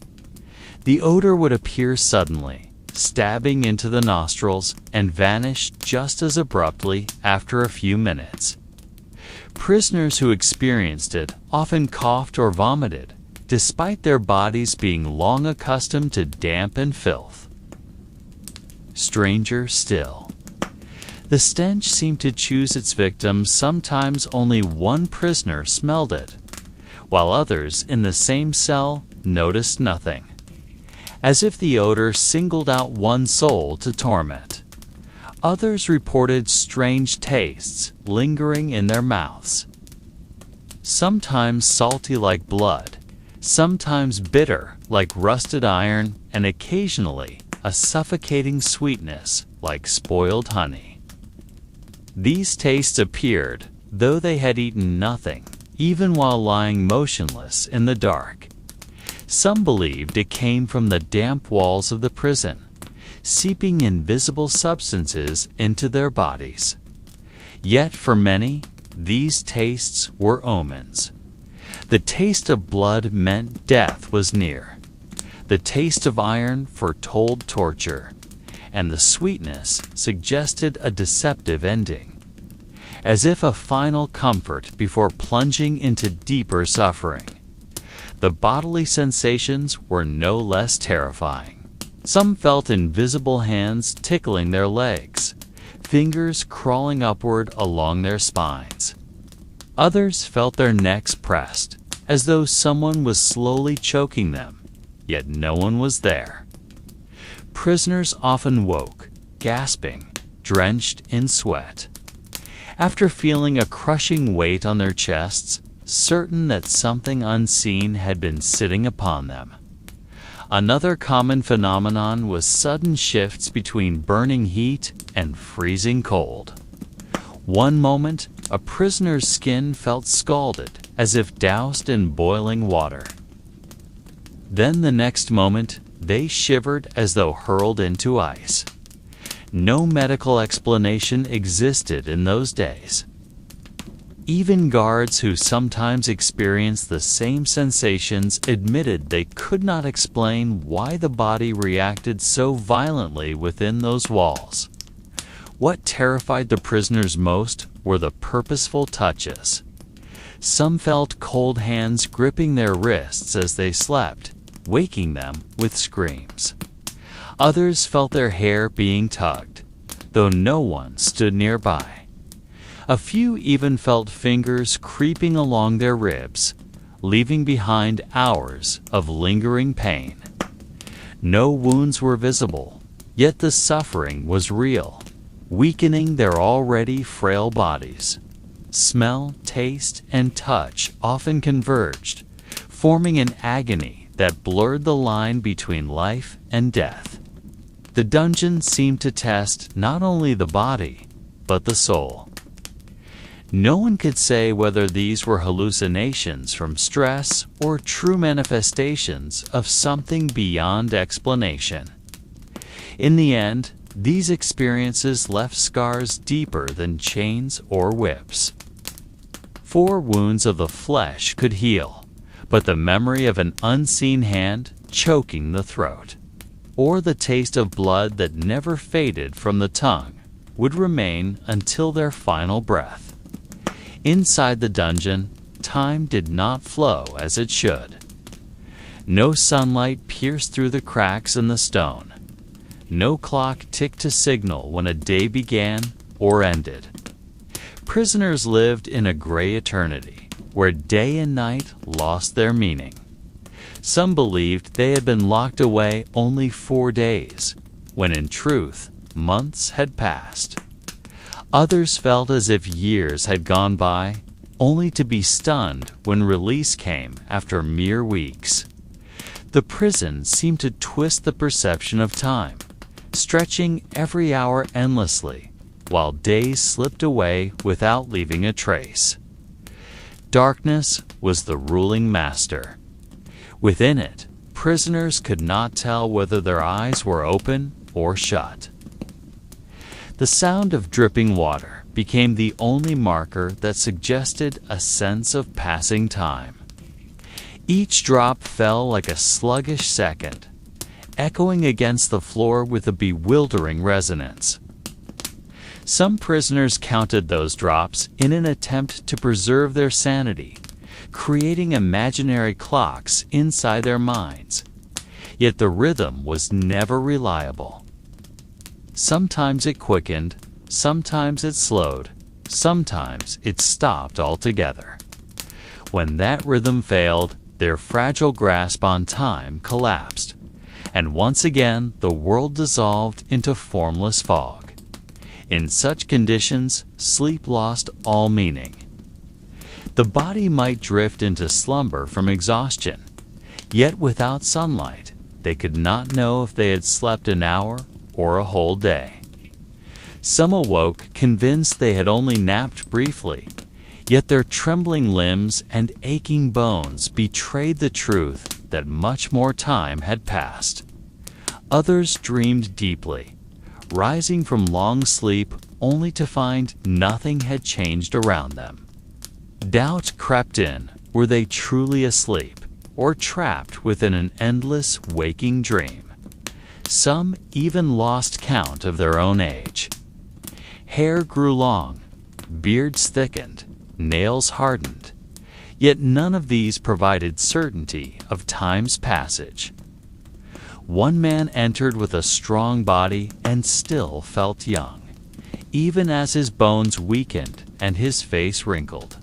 The odor would appear suddenly, stabbing into the nostrils, and vanish just as abruptly after a few minutes. Prisoners who experienced it often coughed or vomited, despite their bodies being long accustomed to damp and filth. Stranger still, the stench seemed to choose its victims. Sometimes only one prisoner smelled it, while others in the same cell noticed nothing, as if the odor singled out one soul to torment. Others reported strange tastes lingering in their mouths, sometimes salty like blood, sometimes bitter like rusted iron, and occasionally a suffocating sweetness like spoiled honey. These tastes appeared, though they had eaten nothing, even while lying motionless in the dark. Some believed it came from the damp walls of the prison, seeping invisible substances into their bodies. Yet for many, these tastes were omens. The taste of blood meant death was near. The taste of iron foretold torture, and the sweetness suggested a deceptive ending, as if a final comfort before plunging into deeper suffering. The bodily sensations were no less terrifying. Some felt invisible hands tickling their legs, fingers crawling upward along their spines. Others felt their necks pressed, as though someone was slowly choking them, yet no one was there. Prisoners often woke, gasping, drenched in sweat, after feeling a crushing weight on their chests, certain that something unseen had been sitting upon them. Another common phenomenon was sudden shifts between burning heat and freezing cold. One moment, a prisoner's skin felt scalded, as if doused in boiling water. Then the next moment, they shivered as though hurled into ice. No medical explanation existed in those days. Even guards who sometimes experienced the same sensations admitted they could not explain why the body reacted so violently within those walls. What terrified the prisoners most were the purposeful touches. Some felt cold hands gripping their wrists as they slept, waking them with screams. Others felt their hair being tugged, though no one stood nearby. A few even felt fingers creeping along their ribs, leaving behind hours of lingering pain. No wounds were visible, yet the suffering was real, weakening their already frail bodies. Smell, taste, and touch often converged, forming an agony that blurred the line between life and death. The dungeon seemed to test not only the body, but the soul. No one could say whether these were hallucinations from stress or true manifestations of something beyond explanation. In the end, these experiences left scars deeper than chains or whips. 4 wounds of the flesh could heal, but the memory of an unseen hand choking the throat, or the taste of blood that never faded from the tongue, would remain until their final breath. Inside the dungeon, time did not flow as it should. No sunlight pierced through the cracks in the stone. No clock ticked to signal when a day began or ended. Prisoners lived in a gray eternity, where day and night lost their meaning. Some believed they had been locked away only 4 days, when in truth, months had passed. Others felt as if years had gone by, only to be stunned when release came after mere weeks. The prison seemed to twist the perception of time, stretching every hour endlessly, while days slipped away without leaving a trace. Darkness was the ruling master. Within it, prisoners could not tell whether their eyes were open or shut. The sound of dripping water became the only marker that suggested a sense of passing time. Each drop fell like a sluggish second, echoing against the floor with a bewildering resonance. Some prisoners counted those drops in an attempt to preserve their sanity, creating imaginary clocks inside their minds. Yet the rhythm was never reliable. Sometimes it quickened, sometimes it slowed, sometimes it stopped altogether. When that rhythm failed, their fragile grasp on time collapsed, and once again the world dissolved into formless fog. In such conditions, sleep lost all meaning. The body might drift into slumber from exhaustion, yet without sunlight, they could not know if they had slept an hour or a whole day. Some awoke convinced they had only napped briefly, yet their trembling limbs and aching bones betrayed the truth that much more time had passed. Others dreamed deeply, rising from long sleep only to find nothing had changed around them. Doubt crept in. Were they truly asleep, or trapped within an endless waking dream? Some even lost count of their own age. Hair grew long, beards thickened, nails hardened, yet none of these provided certainty of time's passage. One man entered with a strong body and still felt young, even as his bones weakened and his face wrinkled.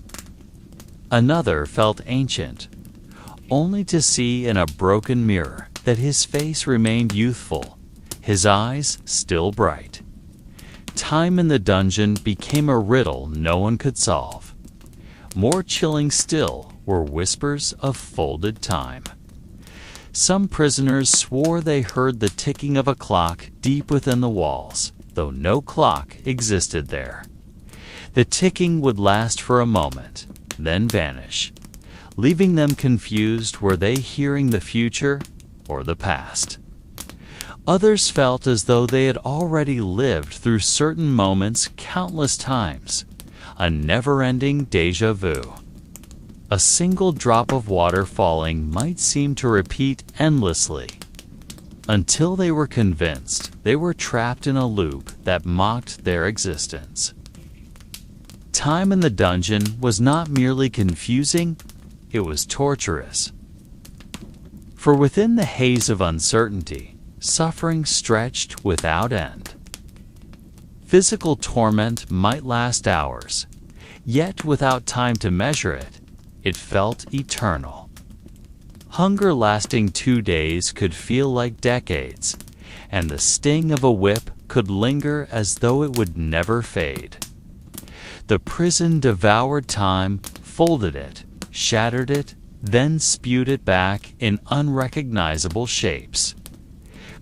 Another felt ancient, only to see in a broken mirror that his face remained youthful, his eyes still bright. Time in the dungeon became a riddle no one could solve. More chilling still were whispers of folded time. Some prisoners swore they heard the ticking of a clock deep within the walls, though no clock existed there. The ticking would last for a moment, then vanish, leaving them confused. Were they hearing the future or the past? Others felt as though they had already lived through certain moments countless times, a never-ending déjà vu. A single drop of water falling might seem to repeat endlessly, until they were convinced they were trapped in a loop that mocked their existence. Time in the dungeon was not merely confusing, it was torturous. For within the haze of uncertainty, suffering stretched without end. Physical torment might last hours, yet without time to measure it, it felt eternal. Hunger lasting 2 days could feel like decades, and the sting of a whip could linger as though it would never fade. The prison devoured time, folded it, shattered it, then spewed it back in unrecognizable shapes.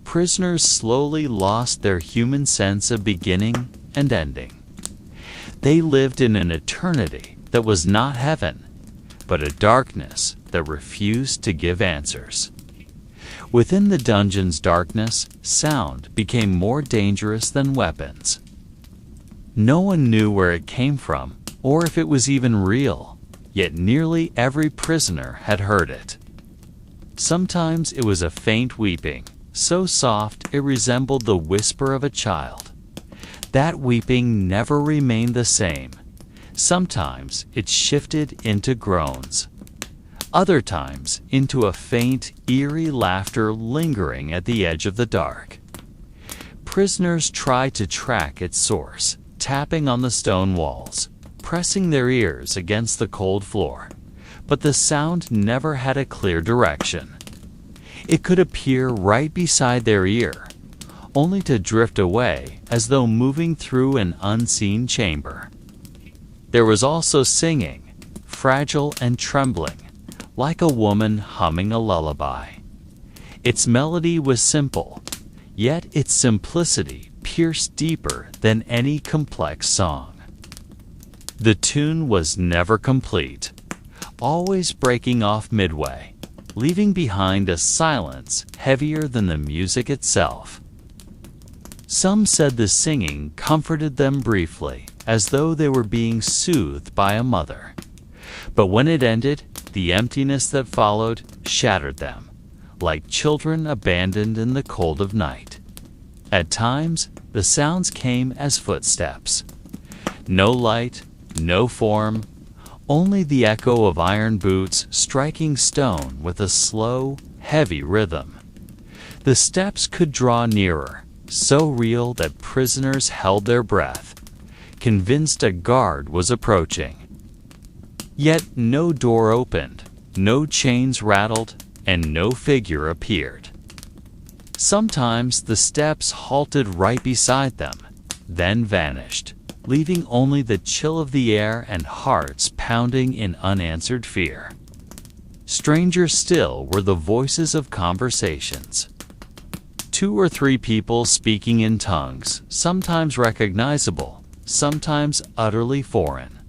Prisoners slowly lost their human sense of beginning and ending. They lived in an eternity that was not heaven, but a darkness that refused to give answers. Within the dungeon's darkness, sound became more dangerous than weapons. No one knew where it came from, or if it was even real. yet nearly every prisoner had heard it. Sometimes it was a faint weeping, so soft it resembled the whisper of a child. That weeping never remained the same. Sometimes it shifted into groans. Other times into a faint, eerie laughter lingering at the edge of the dark. Prisoners tried to track its source, tapping on the stone walls, pressing their ears against the cold floor, but the sound never had a clear direction. It could appear right beside their ear, only to drift away as though moving through an unseen chamber. There was also singing, fragile and trembling, like a woman humming a lullaby. Its melody was simple, yet its simplicity pierced deeper than any complex song. The tune was never complete, always breaking off midway, leaving behind a silence heavier than the music itself. Some said the singing comforted them briefly, as though they were being soothed by a mother. But when it ended, the emptiness that followed shattered them, like children abandoned in the cold of night. At times, the sounds came as footsteps. No light, no form, only the echo of iron boots striking stone with a slow, heavy rhythm. The steps could draw nearer, so real that prisoners held their breath, convinced a guard was approaching. Yet no door opened, no chains rattled, and no figure appeared. Sometimes the steps halted right beside them, then vanished, leaving only the chill of the air and hearts pounding in unanswered fear. Stranger still were the voices of conversations. 2 or 3 people speaking in tongues, sometimes recognizable, sometimes utterly foreign.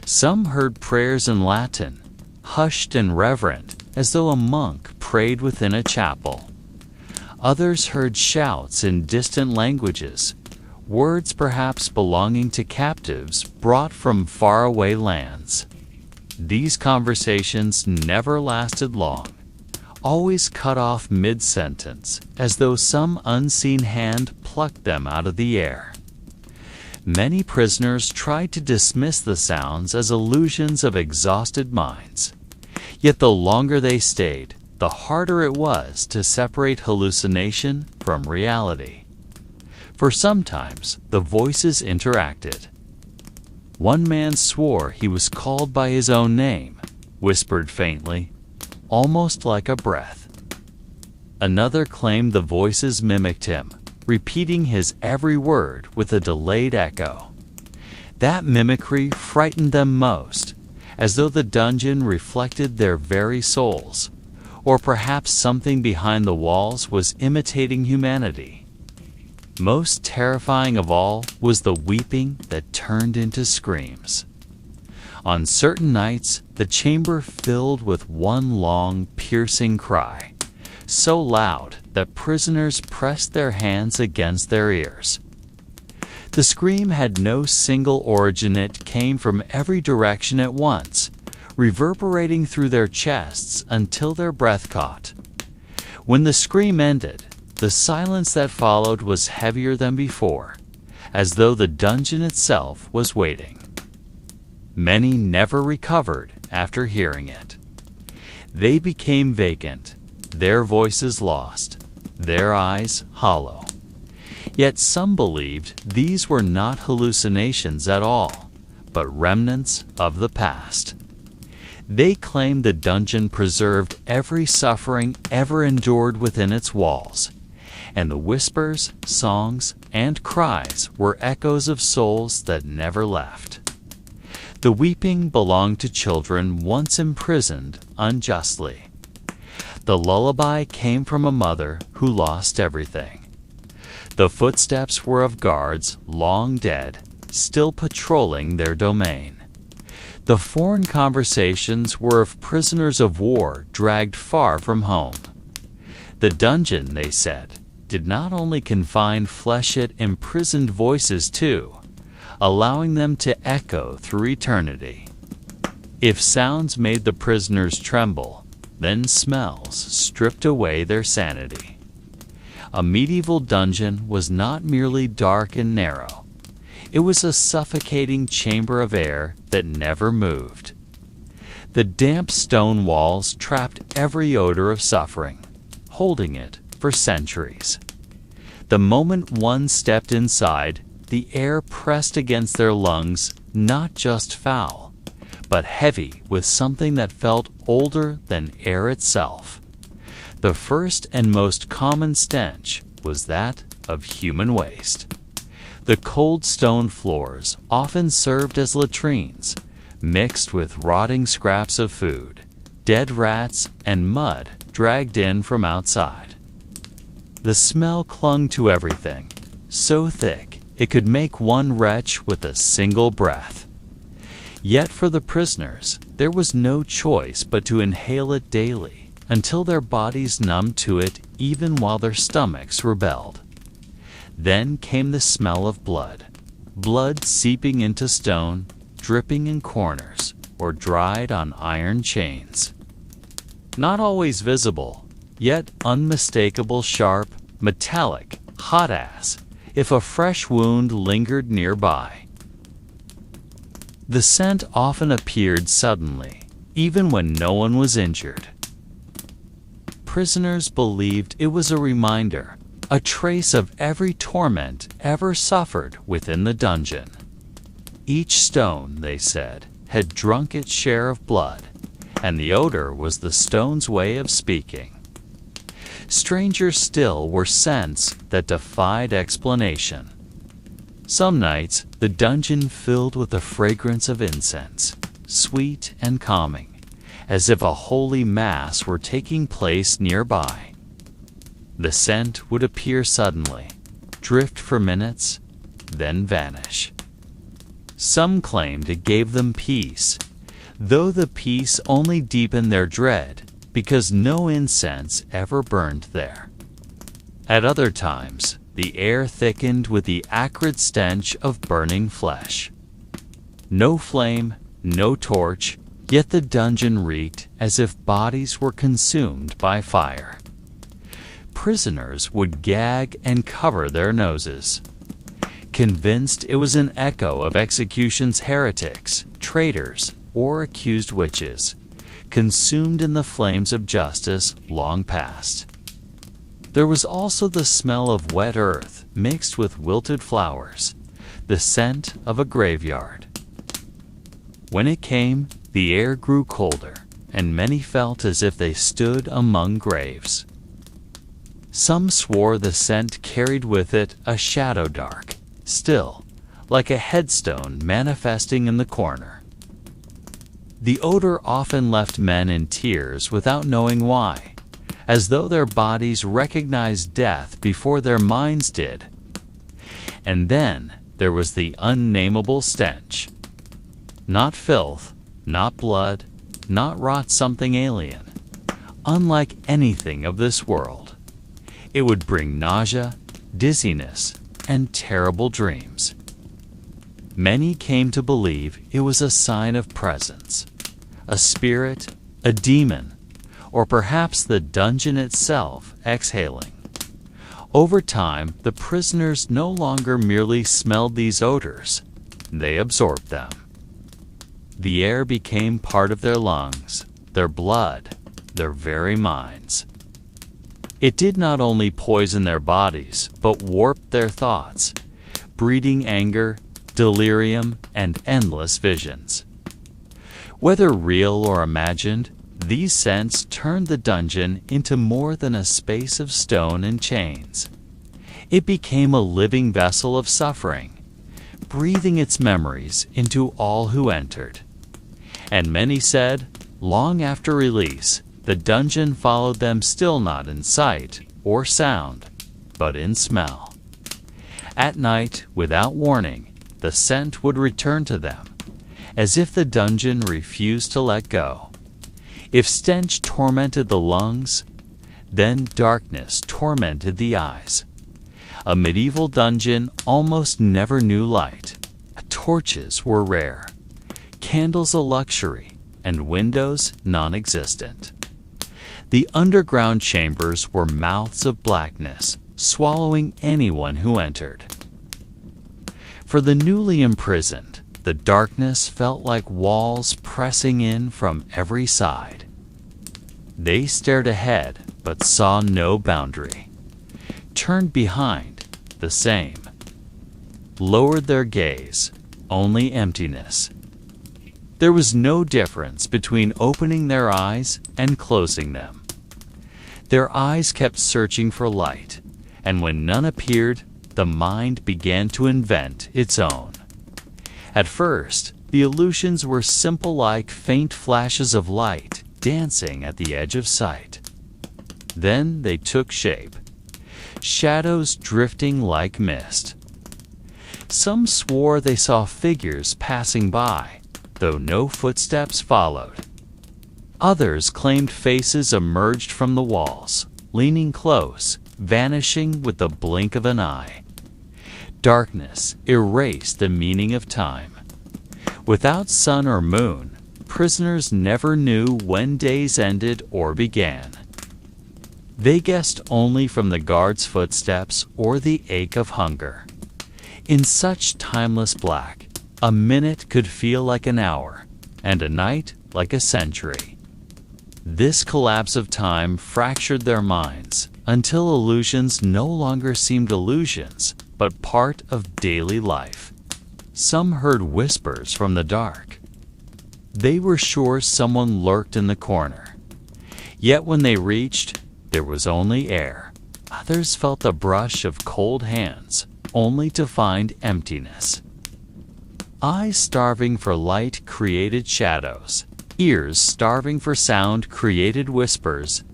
Some heard prayers in Latin, hushed and reverent, as though a monk prayed within a chapel. Others heard shouts in distant languages, words perhaps belonging to captives brought from faraway lands. These conversations never lasted long, always cut off mid-sentence, as though some unseen hand plucked them out of the air. Many prisoners tried to dismiss the sounds as illusions of exhausted minds. Yet the longer they stayed, the harder it was to separate hallucination from reality. For sometimes the voices interacted. One man swore he was called by his own name, whispered faintly, almost like a breath. Another claimed the voices mimicked him, repeating his every word with a delayed echo. That mimicry frightened them most, as though the dungeon reflected their very souls, or perhaps something behind the walls was imitating humanity. Most terrifying of all was the weeping that turned into screams. On certain nights, the chamber filled with one long, piercing cry, so loud that prisoners pressed their hands against their ears. The scream had no single origin. It came from every direction at once, reverberating through their chests until their breath caught. When the scream ended, the silence that followed was heavier than before, as though the dungeon itself was waiting. Many never recovered after hearing it. They became vacant, their voices lost, their eyes hollow. Yet some believed these were not hallucinations at all, but remnants of the past. They claimed the dungeon preserved every suffering ever endured within its walls, and the whispers, songs, and cries were echoes of souls that never left. The weeping belonged to children once imprisoned unjustly. The lullaby came from a mother who lost everything. The footsteps were of guards long dead, still patrolling their domain. The foreign conversations were of prisoners of war dragged far from home. The dungeon, they said, did not only confine flesh, it imprisoned voices too, allowing them to echo through eternity. If sounds made the prisoners tremble, then smells stripped away their sanity. A medieval dungeon was not merely dark and narrow. It was a suffocating chamber of air that never moved. The damp stone walls trapped every odor of suffering, holding it for centuries. The moment one stepped inside, the air pressed against their lungs, not just foul, but heavy with something that felt older than air itself. The first and most common stench was that of human waste. The cold stone floors often served as latrines, mixed with rotting scraps of food, dead rats, and mud dragged in from outside. The smell clung to everything, so thick it could make one retch with a single breath. Yet for the prisoners, there was no choice but to inhale it daily, until their bodies numbed to it even while their stomachs rebelled. Then came the smell of blood, blood seeping into stone, dripping in corners, or dried on iron chains. Not always visible, yet unmistakable, sharp, metallic, hot as if a fresh wound lingered nearby. The scent often appeared suddenly, even when no one was injured. Prisoners believed it was a reminder, a trace of every torment ever suffered within the dungeon. Each stone, they said, had drunk its share of blood, and the odor was the stone's way of speaking. Stranger still were scents that defied explanation. Some nights, the dungeon filled with the fragrance of incense, sweet and calming, as if a holy mass were taking place nearby. The scent would appear suddenly, drift for minutes, then vanish. Some claimed it gave them peace, though the peace only deepened their dread because no incense ever burned there. At other times, the air thickened with the acrid stench of burning flesh. No flame, no torch, yet the dungeon reeked as if bodies were consumed by fire. Prisoners would gag and cover their noses, convinced it was an echo of execution's heretics, traitors, or accused witches, consumed in the flames of justice long past. There was also the smell of wet earth mixed with wilted flowers, the scent of a graveyard. When it came, the air grew colder, and many felt as if they stood among graves. Some swore the scent carried with it a shadow dark, still, like a headstone manifesting in the corner. The odor often left men in tears without knowing why, as though their bodies recognized death before their minds did. And then there was the unnameable stench. Not filth, not blood, not rot something alien. Unlike anything of this world, it would bring nausea, dizziness, and terrible dreams. Many came to believe it was a sign of presence, a spirit, a demon, or perhaps the dungeon itself exhaling. Over time, the prisoners no longer merely smelled these odors, they absorbed them. The air became part of their lungs, their blood, their very minds. It did not only poison their bodies, but warped their thoughts, breeding anger, delirium, and endless visions. Whether real or imagined, these scents turned the dungeon into more than a space of stone and chains. It became a living vessel of suffering, breathing its memories into all who entered. And many said, long after release, the dungeon followed them, still not in sight or sound, but in smell. At night, without warning, the scent would return to them, as if the dungeon refused to let go. If stench tormented the lungs, then darkness tormented the eyes. A medieval dungeon almost never knew light. Torches were rare, candles a luxury, and windows non-existent. The underground chambers were mouths of blackness, swallowing anyone who entered. For the newly imprisoned, the darkness felt like walls pressing in from every side. They stared ahead but saw no boundary, turned behind, the same, lowered their gaze, only emptiness. There was no difference between opening their eyes and closing them. Their eyes kept searching for light, and when none appeared, the mind began to invent its own. At first, the illusions were simple, like faint flashes of light dancing at the edge of sight. Then they took shape, shadows drifting like mist. Some swore they saw figures passing by, though no footsteps followed. Others claimed faces emerged from the walls, leaning close, vanishing with the blink of an eye. Darkness erased the meaning of time. Without sun or moon, prisoners never knew when days ended or began. They guessed only from the guard's footsteps or the ache of hunger. In such timeless black, a minute could feel like an hour, and a night like a century. This collapse of time fractured their minds until illusions no longer seemed illusions, but part of daily life. Some heard whispers from the dark. They were sure someone lurked in the corner. Yet when they reached, there was only air. Others felt the brush of cold hands, only to find emptiness. Eyes starving for light created shadows. Ears starving for sound created whispers.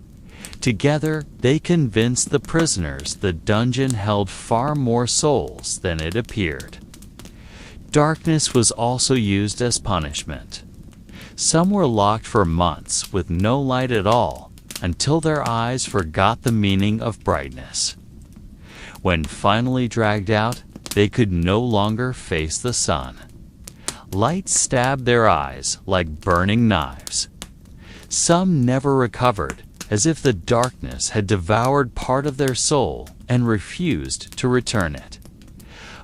Together, they convinced the prisoners the dungeon held far more souls than it appeared. Darkness was also used as punishment. Some were locked for months with no light at all, until their eyes forgot the meaning of brightness. When finally dragged out, they could no longer face the sun. Light stabbed their eyes like burning knives. Some never recovered, as if the darkness had devoured part of their soul and refused to return it.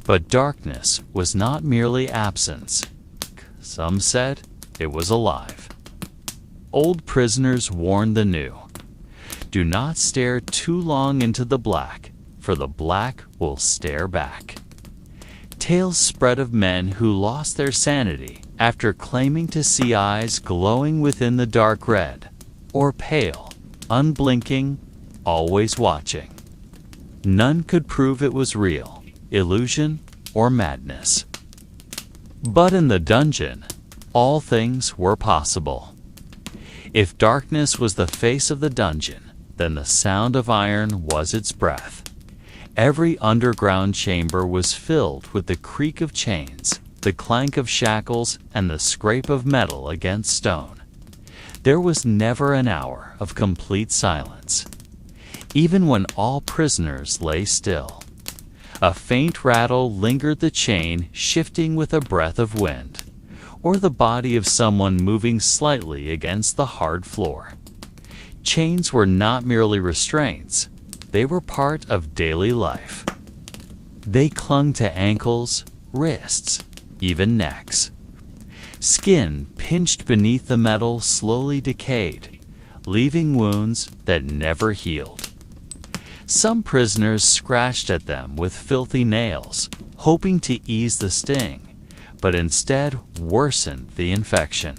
But darkness was not merely absence. Some said it was alive. Old prisoners warned the new. Do not stare too long into the black, for the black will stare back. Tales spread of men who lost their sanity after claiming to see eyes glowing within the dark red, or pale, unblinking, always watching. None could prove it was real, illusion, or madness. But in the dungeon, all things were possible. If darkness was the face of the dungeon, then the sound of iron was its breath. Every underground chamber was filled with the creak of chains, the clank of shackles, and the scrape of metal against stone. There was never an hour of complete silence, even when all prisoners lay still. A faint rattle lingered, the chain shifting with a breath of wind, or the body of someone moving slightly against the hard floor. Chains were not merely restraints. They were part of daily life. They clung to ankles, wrists, even necks. Skin pinched beneath the metal slowly decayed, leaving wounds that never healed. Some prisoners scratched at them with filthy nails, hoping to ease the sting, but instead worsened the infection.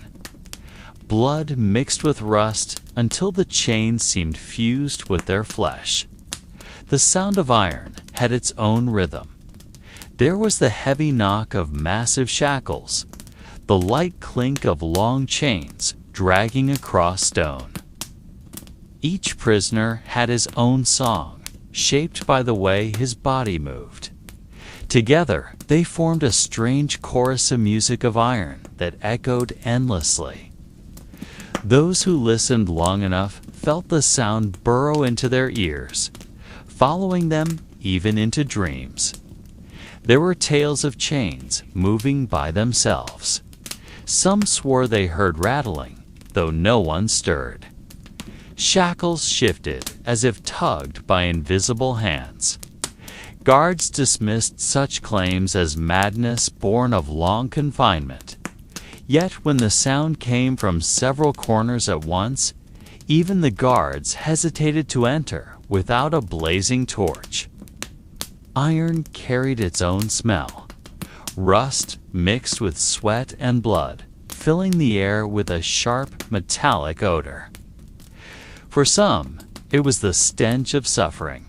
Blood mixed with rust until the chains seemed fused with their flesh. The sound of iron had its own rhythm. There was the heavy knock of massive shackles, the light clink of long chains dragging across stone. Each prisoner had his own song, shaped by the way his body moved. Together, they formed a strange chorus of music of iron that echoed endlessly. Those who listened long enough felt the sound burrow into their ears, following them even into dreams. There were tales of chains moving by themselves. Some swore they heard rattling, though no one stirred. Shackles shifted as if tugged by invisible hands. Guards dismissed such claims as madness born of long confinement. Yet when the sound came from several corners at once, even the guards hesitated to enter without a blazing torch. Iron carried its own smell, rust mixed with sweat and blood, filling the air with a sharp, metallic odor. For some, it was the stench of suffering.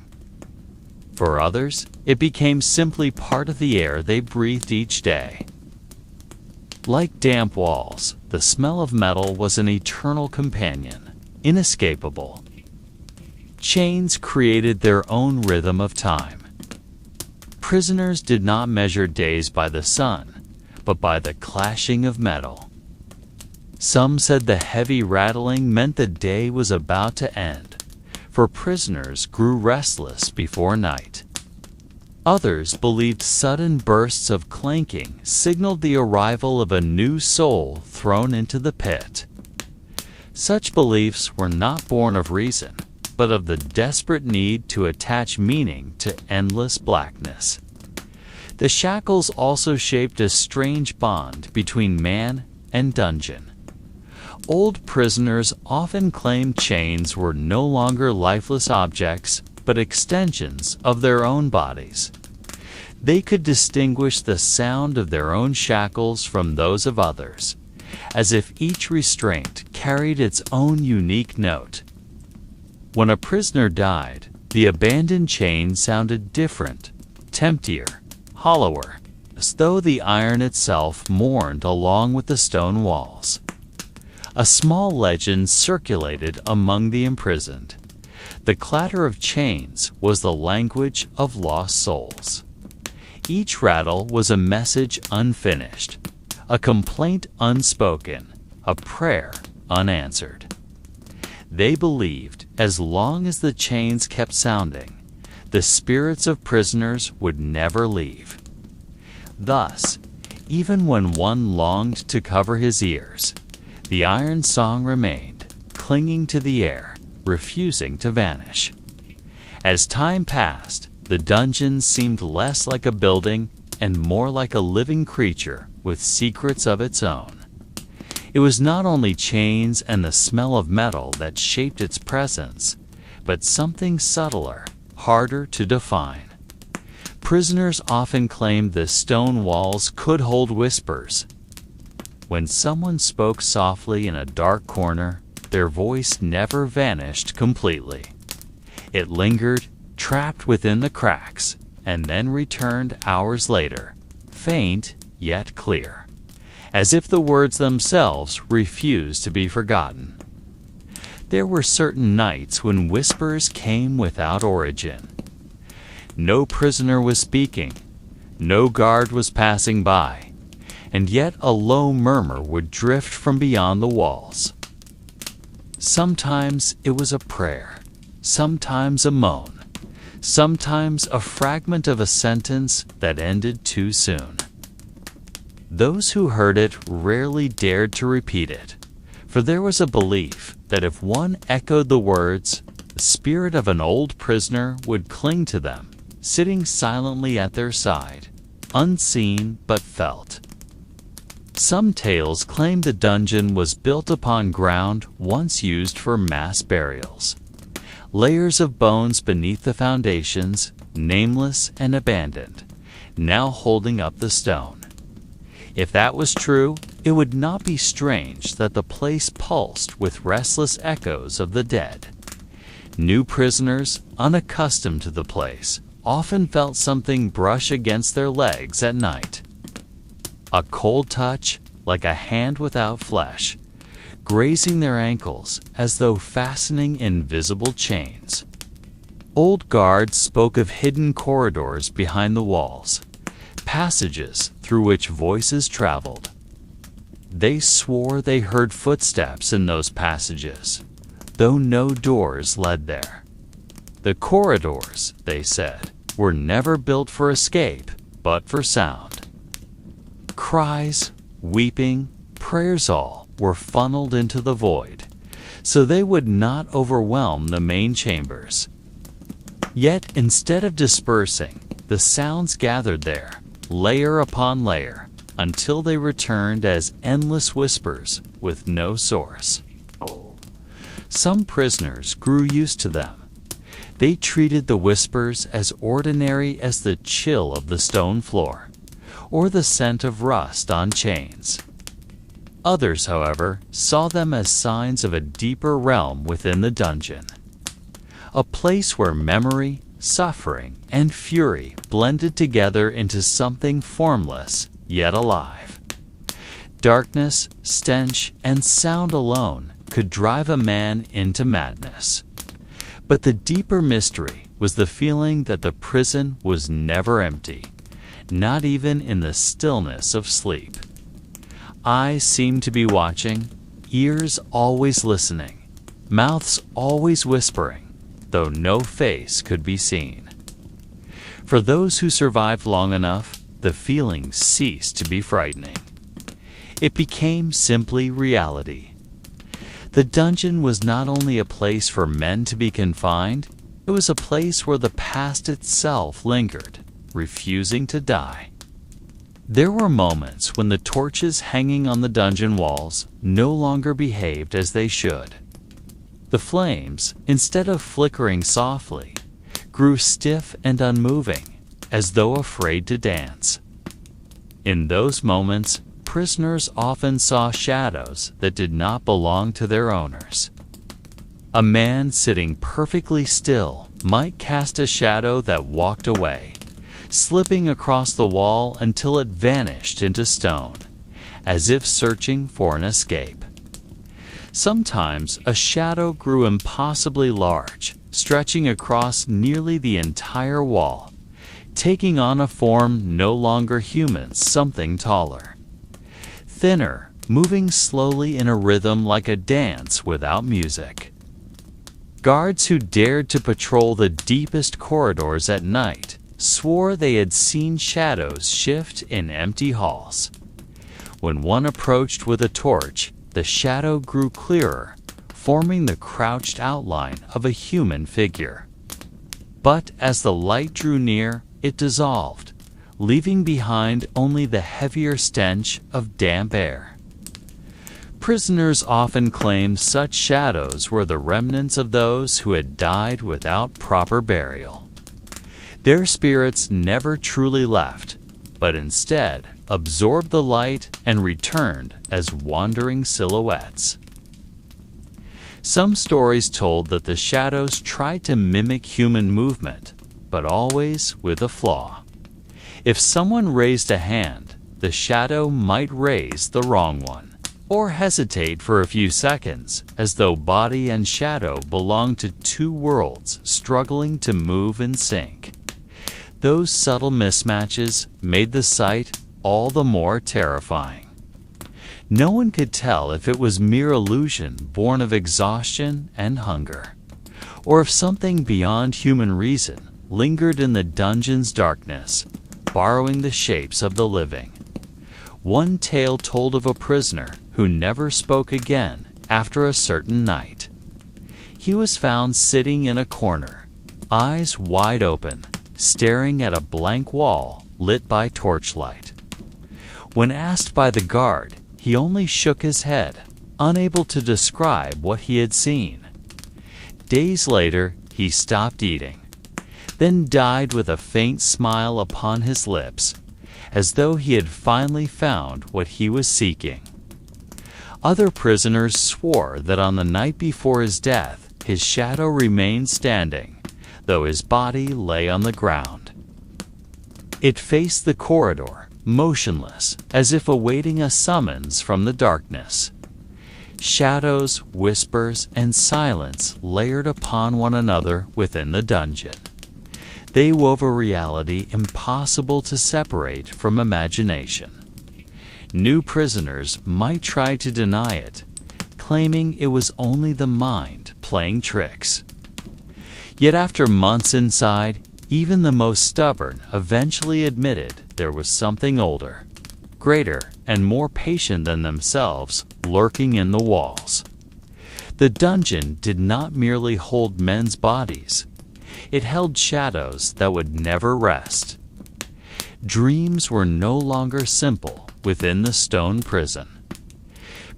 For others, it became simply part of the air they breathed each day. Like damp walls, the smell of metal was an eternal companion, inescapable. Chains created their own rhythm of time. Prisoners did not measure days by the sun, but by the clashing of metal. Some said the heavy rattling meant the day was about to end, for prisoners grew restless before night. Others believed sudden bursts of clanking signaled the arrival of a new soul thrown into the pit. Such beliefs were not born of reason, but of the desperate need to attach meaning to endless blackness. The shackles also shaped a strange bond between man and dungeon. Old prisoners often claimed chains were no longer lifeless objects, but extensions of their own bodies. They could distinguish the sound of their own shackles from those of others, as if each restraint carried its own unique note. When a prisoner died, the abandoned chain sounded different, emptier, hollower, as though the iron itself mourned along with the stone walls. A small legend circulated among the imprisoned. The clatter of chains was the language of lost souls. Each rattle was a message unfinished, a complaint unspoken, a prayer unanswered. They believed as long as the chains kept sounding, the spirits of prisoners would never leave. Thus, even when one longed to cover his ears, the iron song remained, clinging to the air, refusing to vanish. As time passed, the dungeon seemed less like a building and more like a living creature with secrets of its own. It was not only chains and the smell of metal that shaped its presence, but something subtler, harder to define. Prisoners often claimed the stone walls could hold whispers. When someone spoke softly in a dark corner, their voice never vanished completely. It lingered, trapped within the cracks, and then returned hours later, faint yet clear, as if the words themselves refused to be forgotten. There were certain nights when whispers came without origin. No prisoner was speaking, no guard was passing by, and yet a low murmur would drift from beyond the walls. Sometimes it was a prayer, sometimes a moan, sometimes a fragment of a sentence that ended too soon. Those who heard it rarely dared to repeat it, for there was a belief that if one echoed the words, the spirit of an old prisoner would cling to them, sitting silently at their side, unseen but felt. Some tales claim the dungeon was built upon ground once used for mass burials. Layers of bones beneath the foundations, nameless and abandoned, now holding up the stone. If that was true, it would not be strange that the place pulsed with restless echoes of the dead. New prisoners, unaccustomed to the place, often felt something brush against their legs at night. A cold touch, like a hand without flesh, grazing their ankles as though fastening invisible chains. Old guards spoke of hidden corridors behind the walls, passages through which voices traveled. They swore they heard footsteps in those passages, though no doors led there. The corridors, they said, were never built for escape, but for sound. Cries, weeping, prayers all were funneled into the void, so they would not overwhelm the main chambers. Yet instead of dispersing, the sounds gathered there, layer upon layer, until they returned as endless whispers with no source. Some prisoners grew used to them. They treated the whispers as ordinary as the chill of the stone floor, or the scent of rust on chains. Others, however, saw them as signs of a deeper realm within the dungeon, a place where memory, suffering, and fury blended together into something formless yet alive. Darkness, stench, and sound alone could drive a man into madness. But the deeper mystery was the feeling that the prison was never empty, not even in the stillness of sleep. Eyes seemed to be watching, ears always listening, mouths always whispering, though no face could be seen. For those who survived long enough, the feeling ceased to be frightening. It became simply reality. The dungeon was not only a place for men to be confined, it was a place where the past itself lingered, refusing to die. There were moments when the torches hanging on the dungeon walls no longer behaved as they should. The flames, instead of flickering softly, grew stiff and unmoving, as though afraid to dance. In those moments, prisoners often saw shadows that did not belong to their owners. A man sitting perfectly still might cast a shadow that walked away, slipping across the wall until it vanished into stone, as if searching for an escape. Sometimes a shadow grew impossibly large, stretching across nearly the entire wall, taking on a form no longer human, something taller, thinner, moving slowly in a rhythm like a dance without music. Guards who dared to patrol the deepest corridors at night swore they had seen shadows shift in empty halls. When one approached with a torch, the shadow grew clearer, forming the crouched outline of a human figure. But as the light drew near, it dissolved, leaving behind only the heavier stench of damp air. Prisoners often claimed such shadows were the remnants of those who had died without proper burial. Their spirits never truly left, but instead absorbed the light and returned as wandering silhouettes. Some stories told that the shadows tried to mimic human movement, but always with a flaw. If someone raised a hand, the shadow might raise the wrong one, or hesitate for a few seconds, as though body and shadow belonged to two worlds struggling to move in sync. Those subtle mismatches made the sight all the more terrifying. No one could tell if it was mere illusion born of exhaustion and hunger, or if something beyond human reason lingered in the dungeon's darkness, borrowing the shapes of the living. One tale told of a prisoner who never spoke again after a certain night. He was found sitting in a corner, eyes wide open, staring at a blank wall lit by torchlight. When asked by the guard, he only shook his head, unable to describe what he had seen. Days later, he stopped eating, then died with a faint smile upon his lips, as though he had finally found what he was seeking. Other prisoners swore that on the night before his death, his shadow remained standing, though his body lay on the ground. It faced the corridor, motionless, as if awaiting a summons from the darkness. Shadows, whispers, and silence layered upon one another within the dungeon. They wove a reality impossible to separate from imagination. New prisoners might try to deny it, claiming it was only the mind playing tricks. Yet after months inside, even the most stubborn eventually admitted there was something older, greater, and more patient than themselves lurking in the walls. The dungeon did not merely hold men's bodies. It held shadows that would never rest. Dreams were no longer simple within the stone prison.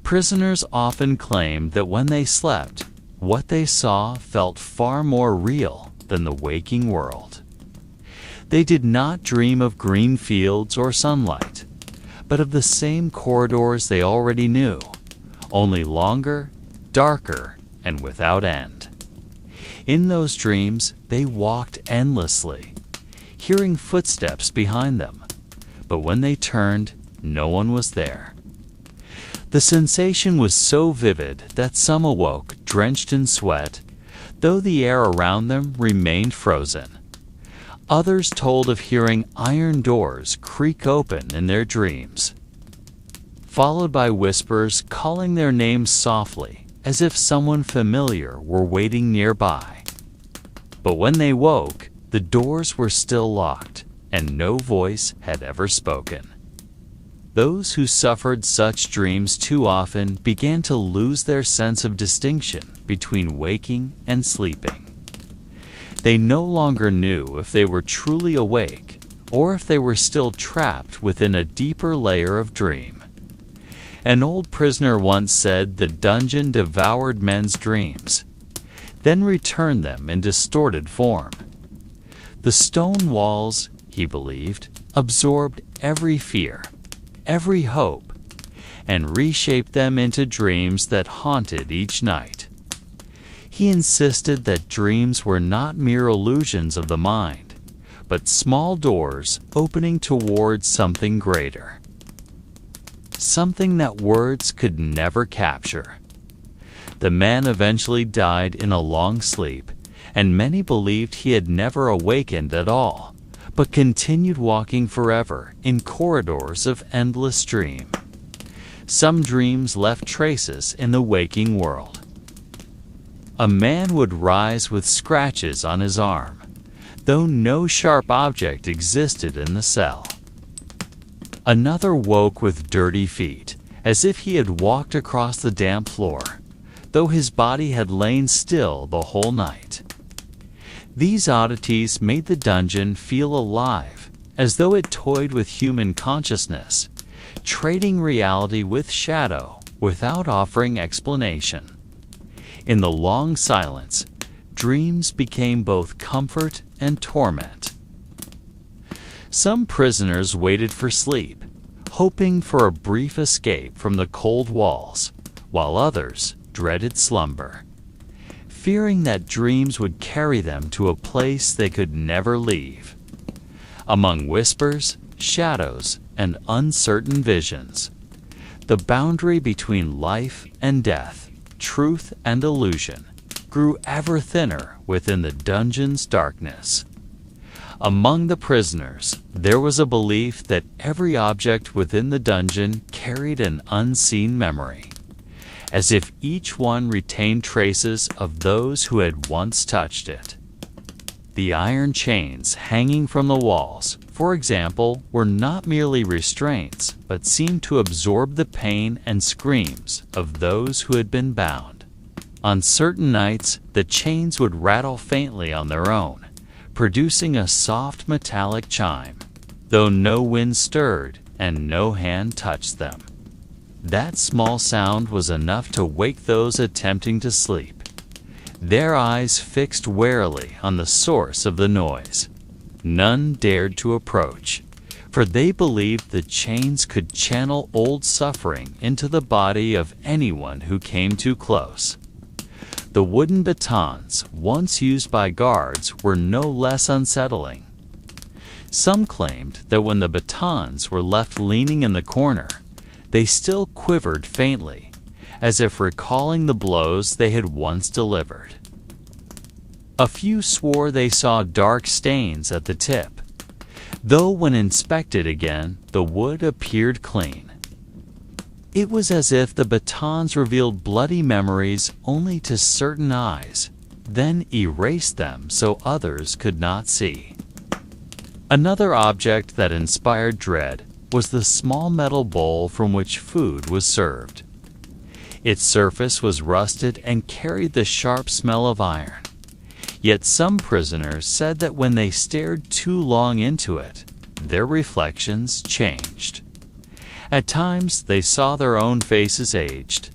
Prisoners often claimed that when they slept, what they saw felt far more real than the waking world. They did not dream of green fields or sunlight, but of the same corridors they already knew, only longer, darker, and without end. In those dreams, they walked endlessly, hearing footsteps behind them, but when they turned, no one was there. The sensation was so vivid that some awoke drenched in sweat, though the air around them remained frozen. Others told of hearing iron doors creak open in their dreams, followed by whispers calling their names softly, as if someone familiar were waiting nearby. But when they woke, the doors were still locked, and no voice had ever spoken. Those who suffered such dreams too often began to lose their sense of distinction between waking and sleeping. They no longer knew if they were truly awake or if they were still trapped within a deeper layer of dream. An old prisoner once said the dungeon devoured men's dreams, then returned them in distorted form. The stone walls, he believed, absorbed every fear, every hope, and reshaped them into dreams that haunted each night. He insisted that dreams were not mere illusions of the mind, but small doors opening towards something greater, something that words could never capture. The man eventually died in a long sleep, and many believed he had never awakened at all, but continued walking forever in corridors of endless dream. Some dreams left traces in the waking world. A man would rise with scratches on his arm, though no sharp object existed in the cell. Another woke with dirty feet, as if he had walked across the damp floor, though his body had lain still the whole night. These oddities made the dungeon feel alive, as though it toyed with human consciousness, trading reality with shadow without offering explanation. In the long silence, dreams became both comfort and torment. Some prisoners waited for sleep, hoping for a brief escape from the cold walls, while others dreaded slumber, fearing that dreams would carry them to a place they could never leave. Among whispers, shadows, and uncertain visions, the boundary between life and death, truth and illusion, grew ever thinner within the dungeon's darkness. Among the prisoners, there was a belief that every object within the dungeon carried an unseen memory, as if each one retained traces of those who had once touched it. The iron chains hanging from the walls, for example, were not merely restraints, but seemed to absorb the pain and screams of those who had been bound. On certain nights, the chains would rattle faintly on their own, producing a soft metallic chime, though no wind stirred and no hand touched them. That small sound was enough to wake those attempting to sleep, their eyes fixed warily on the source of the noise. None dared to approach, for they believed the chains could channel old suffering into the body of anyone who came too close. The wooden batons, once used by guards, were no less unsettling. Some claimed that when the batons were left leaning in the corner, they still quivered faintly, as if recalling the blows they had once delivered. A few swore they saw dark stains at the tip, though when inspected again, the wood appeared clean. It was as if the batons revealed bloody memories only to certain eyes, then erased them so others could not see. Another object that inspired dread was the small metal bowl from which food was served. Its surface was rusted and carried the sharp smell of iron. Yet some prisoners said that when they stared too long into it, their reflections changed. At times they saw their own faces aged,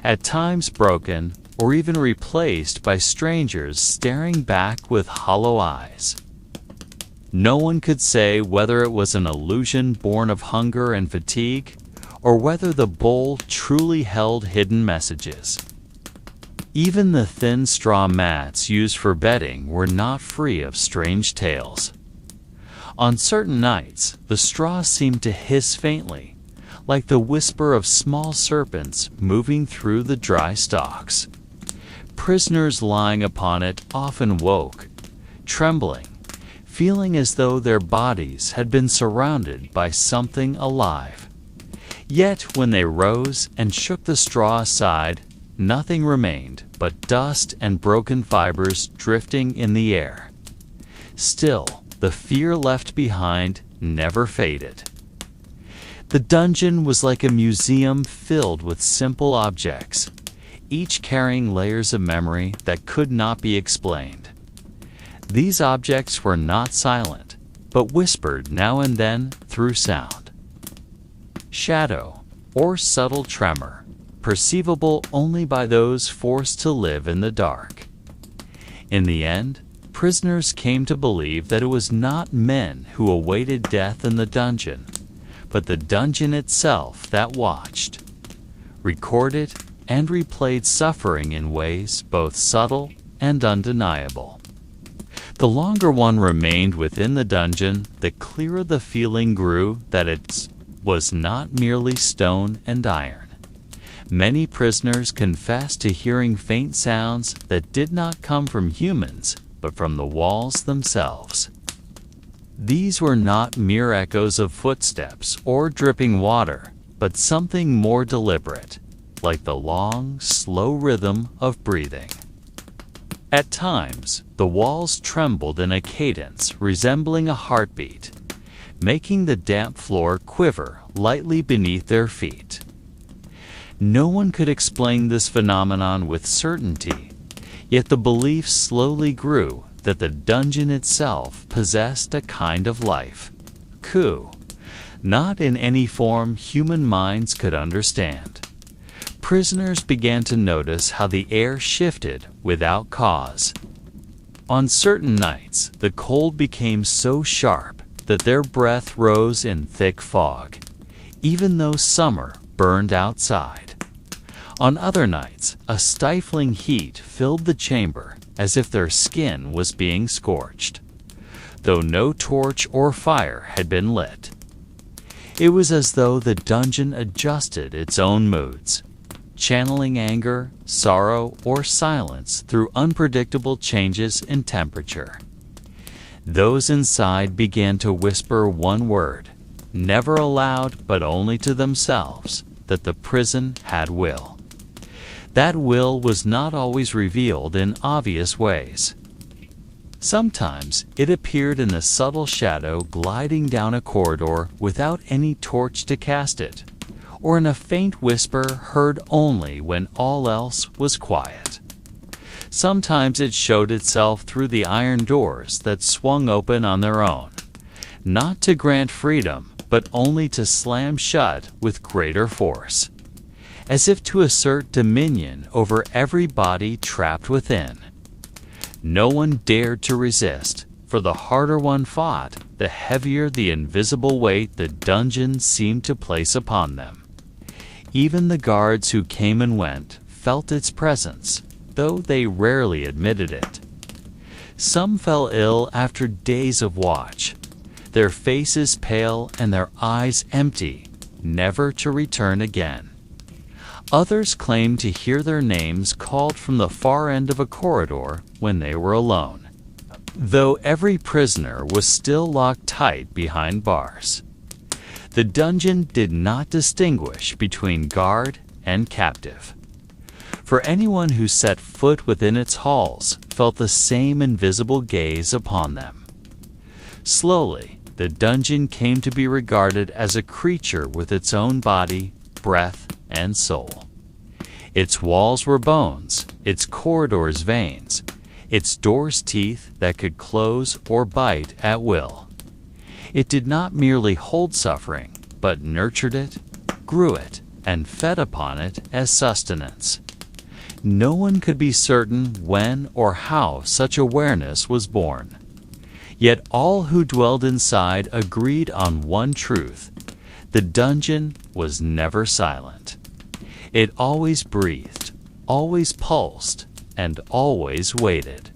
at times broken or even replaced by strangers staring back with hollow eyes. No one could say whether it was an illusion born of hunger and fatigue, or whether the bowl truly held hidden messages. Even the thin straw mats used for bedding were not free of strange tales. On certain nights, the straw seemed to hiss faintly, like the whisper of small serpents moving through the dry stalks. Prisoners lying upon it often woke, trembling, feeling as though their bodies had been surrounded by something alive. Yet when they rose and shook the straw aside, nothing remained but dust and broken fibers drifting in the air. Still, the fear left behind never faded. The dungeon was like a museum filled with simple objects, each carrying layers of memory that could not be explained. These objects were not silent, but whispered now and then through sound. Shadow, or subtle tremor, perceivable only by those forced to live in the dark. In the end, prisoners came to believe that it was not men who awaited death in the dungeon, but the dungeon itself that watched, recorded, and replayed suffering in ways both subtle and undeniable. The longer one remained within the dungeon, the clearer the feeling grew that it was not merely stone and iron. Many prisoners confessed to hearing faint sounds that did not come from humans, but from the walls themselves. These were not mere echoes of footsteps or dripping water, but something more deliberate, like the long, slow rhythm of breathing. At times, the walls trembled in a cadence resembling a heartbeat, making the damp floor quiver lightly beneath their feet. No one could explain this phenomenon with certainty, yet the belief slowly grew that the dungeon itself possessed a kind of life, not in any form human minds could understand. Prisoners began to notice how the air shifted without cause. On certain nights, the cold became so sharp that their breath rose in thick fog, even though summer burned outside. On other nights, a stifling heat filled the chamber as if their skin was being scorched, though no torch or fire had been lit. It was as though the dungeon adjusted its own moods, channeling anger, sorrow, or silence through unpredictable changes in temperature. Those inside began to whisper one word, never aloud but only to themselves, that the prison had will. That will was not always revealed in obvious ways. Sometimes it appeared in the subtle shadow gliding down a corridor without any torch to cast it, or in a faint whisper heard only when all else was quiet. Sometimes it showed itself through the iron doors that swung open on their own, not to grant freedom, but only to slam shut with greater force, as if to assert dominion over every body trapped within. No one dared to resist, for the harder one fought, the heavier the invisible weight the dungeon seemed to place upon them. Even the guards who came and went felt its presence, though they rarely admitted it. Some fell ill after days of watch, their faces pale and their eyes empty, never to return again. Others claimed to hear their names called from the far end of a corridor when they were alone, though every prisoner was still locked tight behind bars. The dungeon did not distinguish between guard and captive, for anyone who set foot within its halls felt the same invisible gaze upon them. Slowly, the dungeon came to be regarded as a creature with its own body, breath, and soul. Its walls were bones, its corridors veins, its doors teeth that could close or bite at will. It did not merely hold suffering, but nurtured it, grew it, and fed upon it as sustenance. No one could be certain when or how such awareness was born. Yet all who dwelled inside agreed on one truth: the dungeon was never silent. It always breathed, always pulsed, and always waited.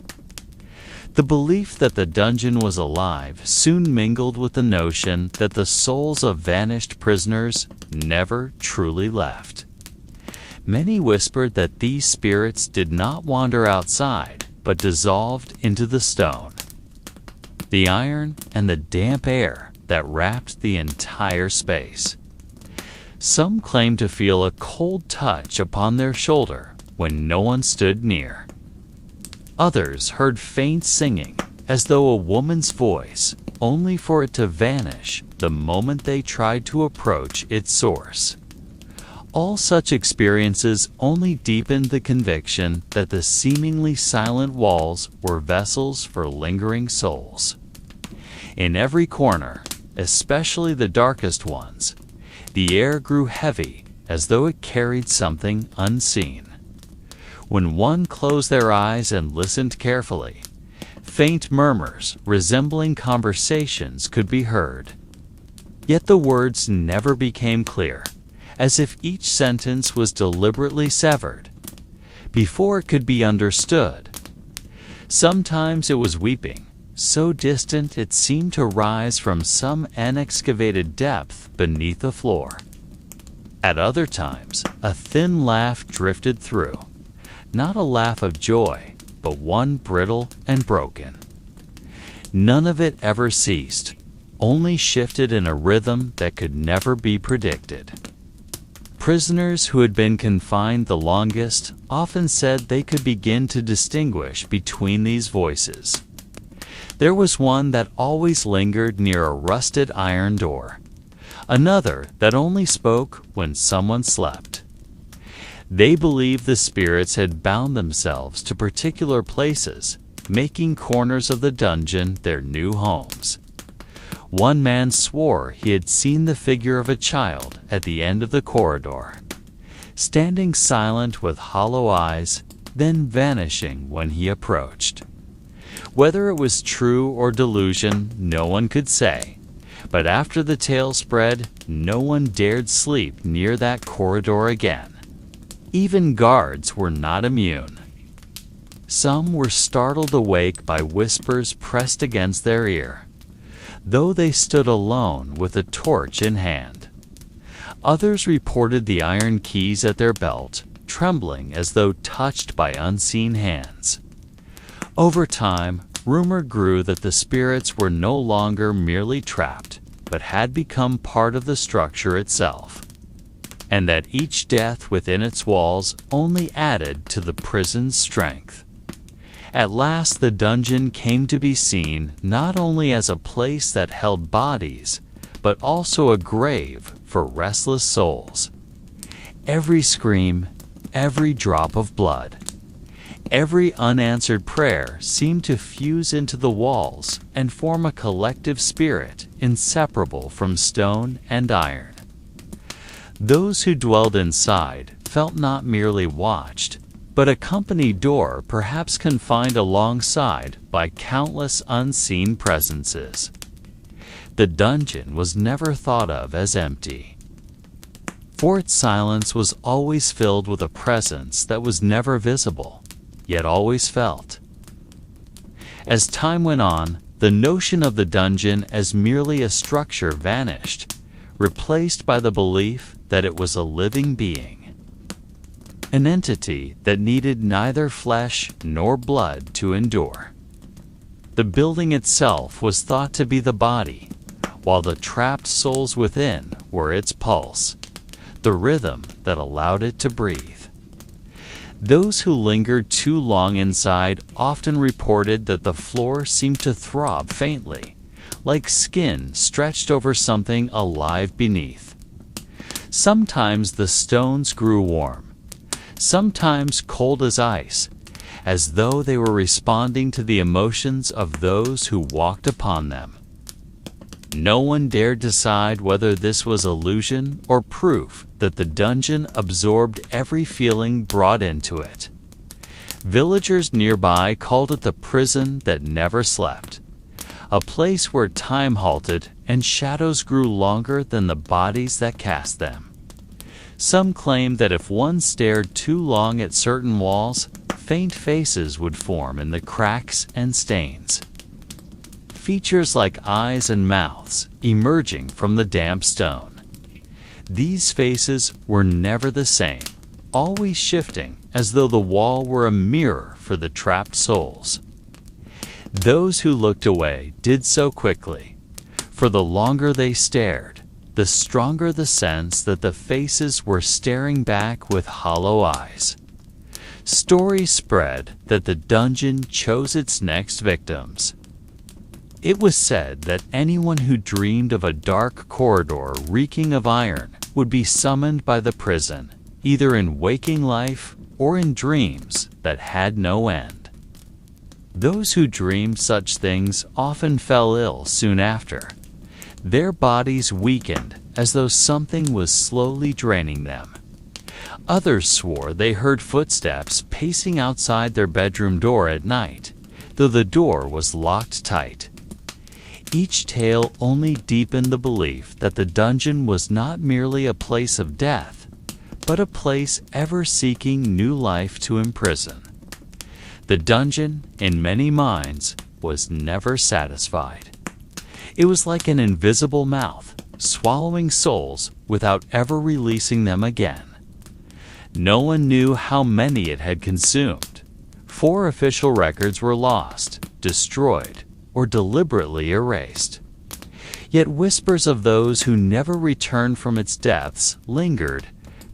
The belief that the dungeon was alive soon mingled with the notion that the souls of vanished prisoners never truly left. Many whispered that these spirits did not wander outside, but dissolved into the stone, the iron, and the damp air that wrapped the entire space. Some claimed to feel a cold touch upon their shoulder when no one stood near. Others heard faint singing, as though a woman's voice, only for it to vanish the moment they tried to approach its source. All such experiences only deepened the conviction that the seemingly silent walls were vessels for lingering souls. In every corner, especially the darkest ones, the air grew heavy as though it carried something unseen. When one closed their eyes and listened carefully, faint murmurs resembling conversations could be heard. Yet the words never became clear, as if each sentence was deliberately severed before it could be understood. Sometimes it was weeping, so distant it seemed to rise from some unexcavated depth beneath the floor. At other times, a thin laugh drifted through, not a laugh of joy, but one brittle and broken. None of it ever ceased, only shifted in a rhythm that could never be predicted. Prisoners who had been confined the longest often said they could begin to distinguish between these voices. There was one that always lingered near a rusted iron door, another that only spoke when someone slept. They believed the spirits had bound themselves to particular places, making corners of the dungeon their new homes. One man swore he had seen the figure of a child at the end of the corridor, standing silent with hollow eyes, then vanishing when he approached. Whether it was true or delusion, no one could say, but after the tale spread, no one dared sleep near that corridor again. Even guards were not immune. Some were startled awake by whispers pressed against their ear, though they stood alone with a torch in hand. Others reported the iron keys at their belt, trembling as though touched by unseen hands. Over time, rumor grew that the spirits were no longer merely trapped, but had become part of the structure itself, and that each death within its walls only added to the prison's strength. At last the dungeon came to be seen not only as a place that held bodies, but also a grave for restless souls. Every scream, every drop of blood, every unanswered prayer seemed to fuse into the walls and form a collective spirit inseparable from stone and iron. Those who dwelled inside felt not merely watched, but a company door perhaps confined alongside by countless unseen presences. The dungeon was never thought of as empty, for its silence was always filled with a presence that was never visible, yet always felt. As time went on, the notion of the dungeon as merely a structure vanished, replaced by the belief that it was a living being, an entity that needed neither flesh nor blood to endure. The building itself was thought to be the body, while the trapped souls within were its pulse, the rhythm that allowed it to breathe. Those who lingered too long inside often reported that the floor seemed to throb faintly, like skin stretched over something alive beneath. Sometimes the stones grew warm, sometimes cold as ice, as though they were responding to the emotions of those who walked upon them. No one dared decide whether this was illusion or proof that the dungeon absorbed every feeling brought into it. Villagers nearby called it the prison that never slept, a place where time halted and shadows grew longer than the bodies that cast them. Some claimed that if one stared too long at certain walls, faint faces would form in the cracks and stains. Features like eyes and mouths emerging from the damp stone. These faces were never the same, always shifting as though the wall were a mirror for the trapped souls. Those who looked away did so quickly, for the longer they stared, the stronger the sense that the faces were staring back with hollow eyes. Stories spread that the dungeon chose its next victims. It was said that anyone who dreamed of a dark corridor reeking of iron would be summoned by the prison, either in waking life or in dreams that had no end. Those who dreamed such things often fell ill soon after. Their bodies weakened as though something was slowly draining them. Others swore they heard footsteps pacing outside their bedroom door at night, though the door was locked tight. Each tale only deepened the belief that the dungeon was not merely a place of death, but a place ever seeking new life to imprison. The dungeon, in many minds, was never satisfied. It was like an invisible mouth, swallowing souls without ever releasing them again. No one knew how many it had consumed. 4 official records were lost, destroyed, or deliberately erased. Yet whispers of those who never returned from its depths lingered,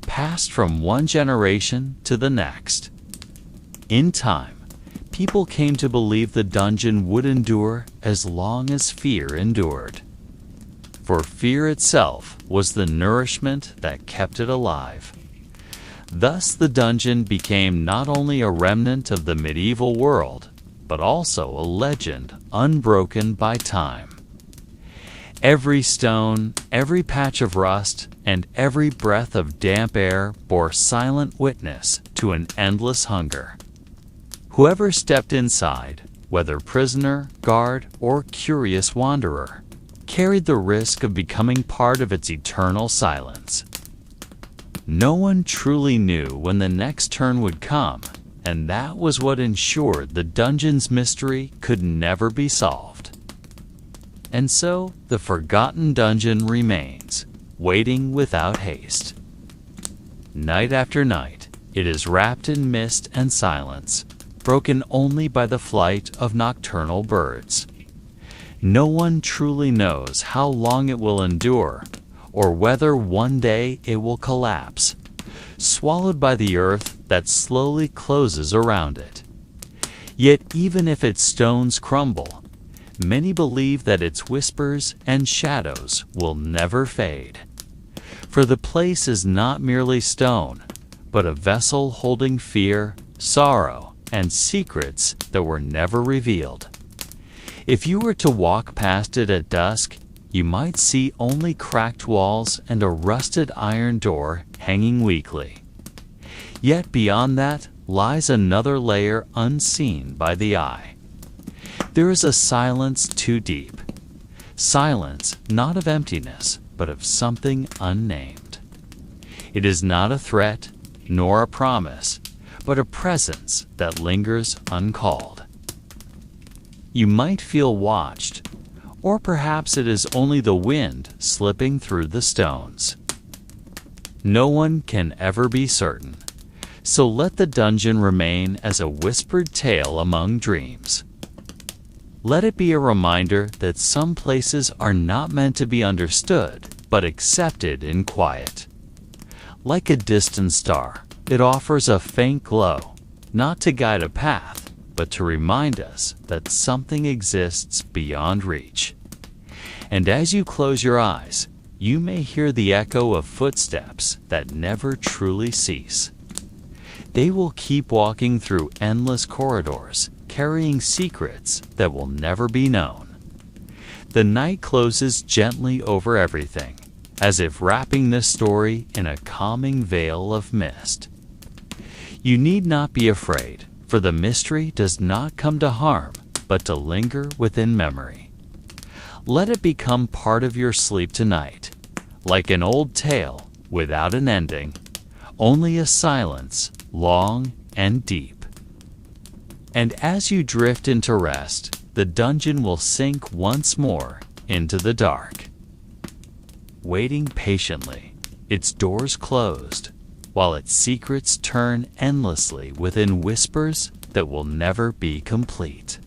passed from one generation to the next. In time, people came to believe the dungeon would endure as long as fear endured. For fear itself was the nourishment that kept it alive. Thus the dungeon became not only a remnant of the medieval world, but also a legend unbroken by time. Every stone, every patch of rust, and every breath of damp air bore silent witness to an endless hunger. Whoever stepped inside, whether prisoner, guard, or curious wanderer, carried the risk of becoming part of its eternal silence. No one truly knew when the next turn would come, and that was what ensured the dungeon's mystery could never be solved. And so, the forgotten dungeon remains, waiting without haste. Night after night, it is wrapped in mist and silence, broken only by the flight of nocturnal birds. No one truly knows how long it will endure, or whether one day it will collapse, swallowed by the earth that slowly closes around it. Yet even if its stones crumble, many believe that its whispers and shadows will never fade. For the place is not merely stone, but a vessel holding fear, sorrow, and secrets that were never revealed. If you were to walk past it at dusk, you might see only cracked walls and a rusted iron door hanging weakly. Yet beyond that lies another layer unseen by the eye. There is a silence too deep. Silence not of emptiness, but of something unnamed. It is not a threat, nor a promise, but a presence that lingers uncalled. You might feel watched, or perhaps it is only the wind slipping through the stones. No one can ever be certain, so let the dungeon remain as a whispered tale among dreams. Let it be a reminder that some places are not meant to be understood, but accepted in quiet. Like a distant star, it offers a faint glow, not to guide a path, but to remind us that something exists beyond reach. And as you close your eyes, you may hear the echo of footsteps that never truly cease. They will keep walking through endless corridors, carrying secrets that will never be known. The night closes gently over everything, as if wrapping this story in a calming veil of mist. You need not be afraid, for the mystery does not come to harm, but to linger within memory. Let it become part of your sleep tonight, like an old tale without an ending, only a silence long and deep. And as you drift into rest, the dungeon will sink once more into the dark. Waiting patiently, its doors closed, while its secrets turn endlessly within whispers that will never be complete.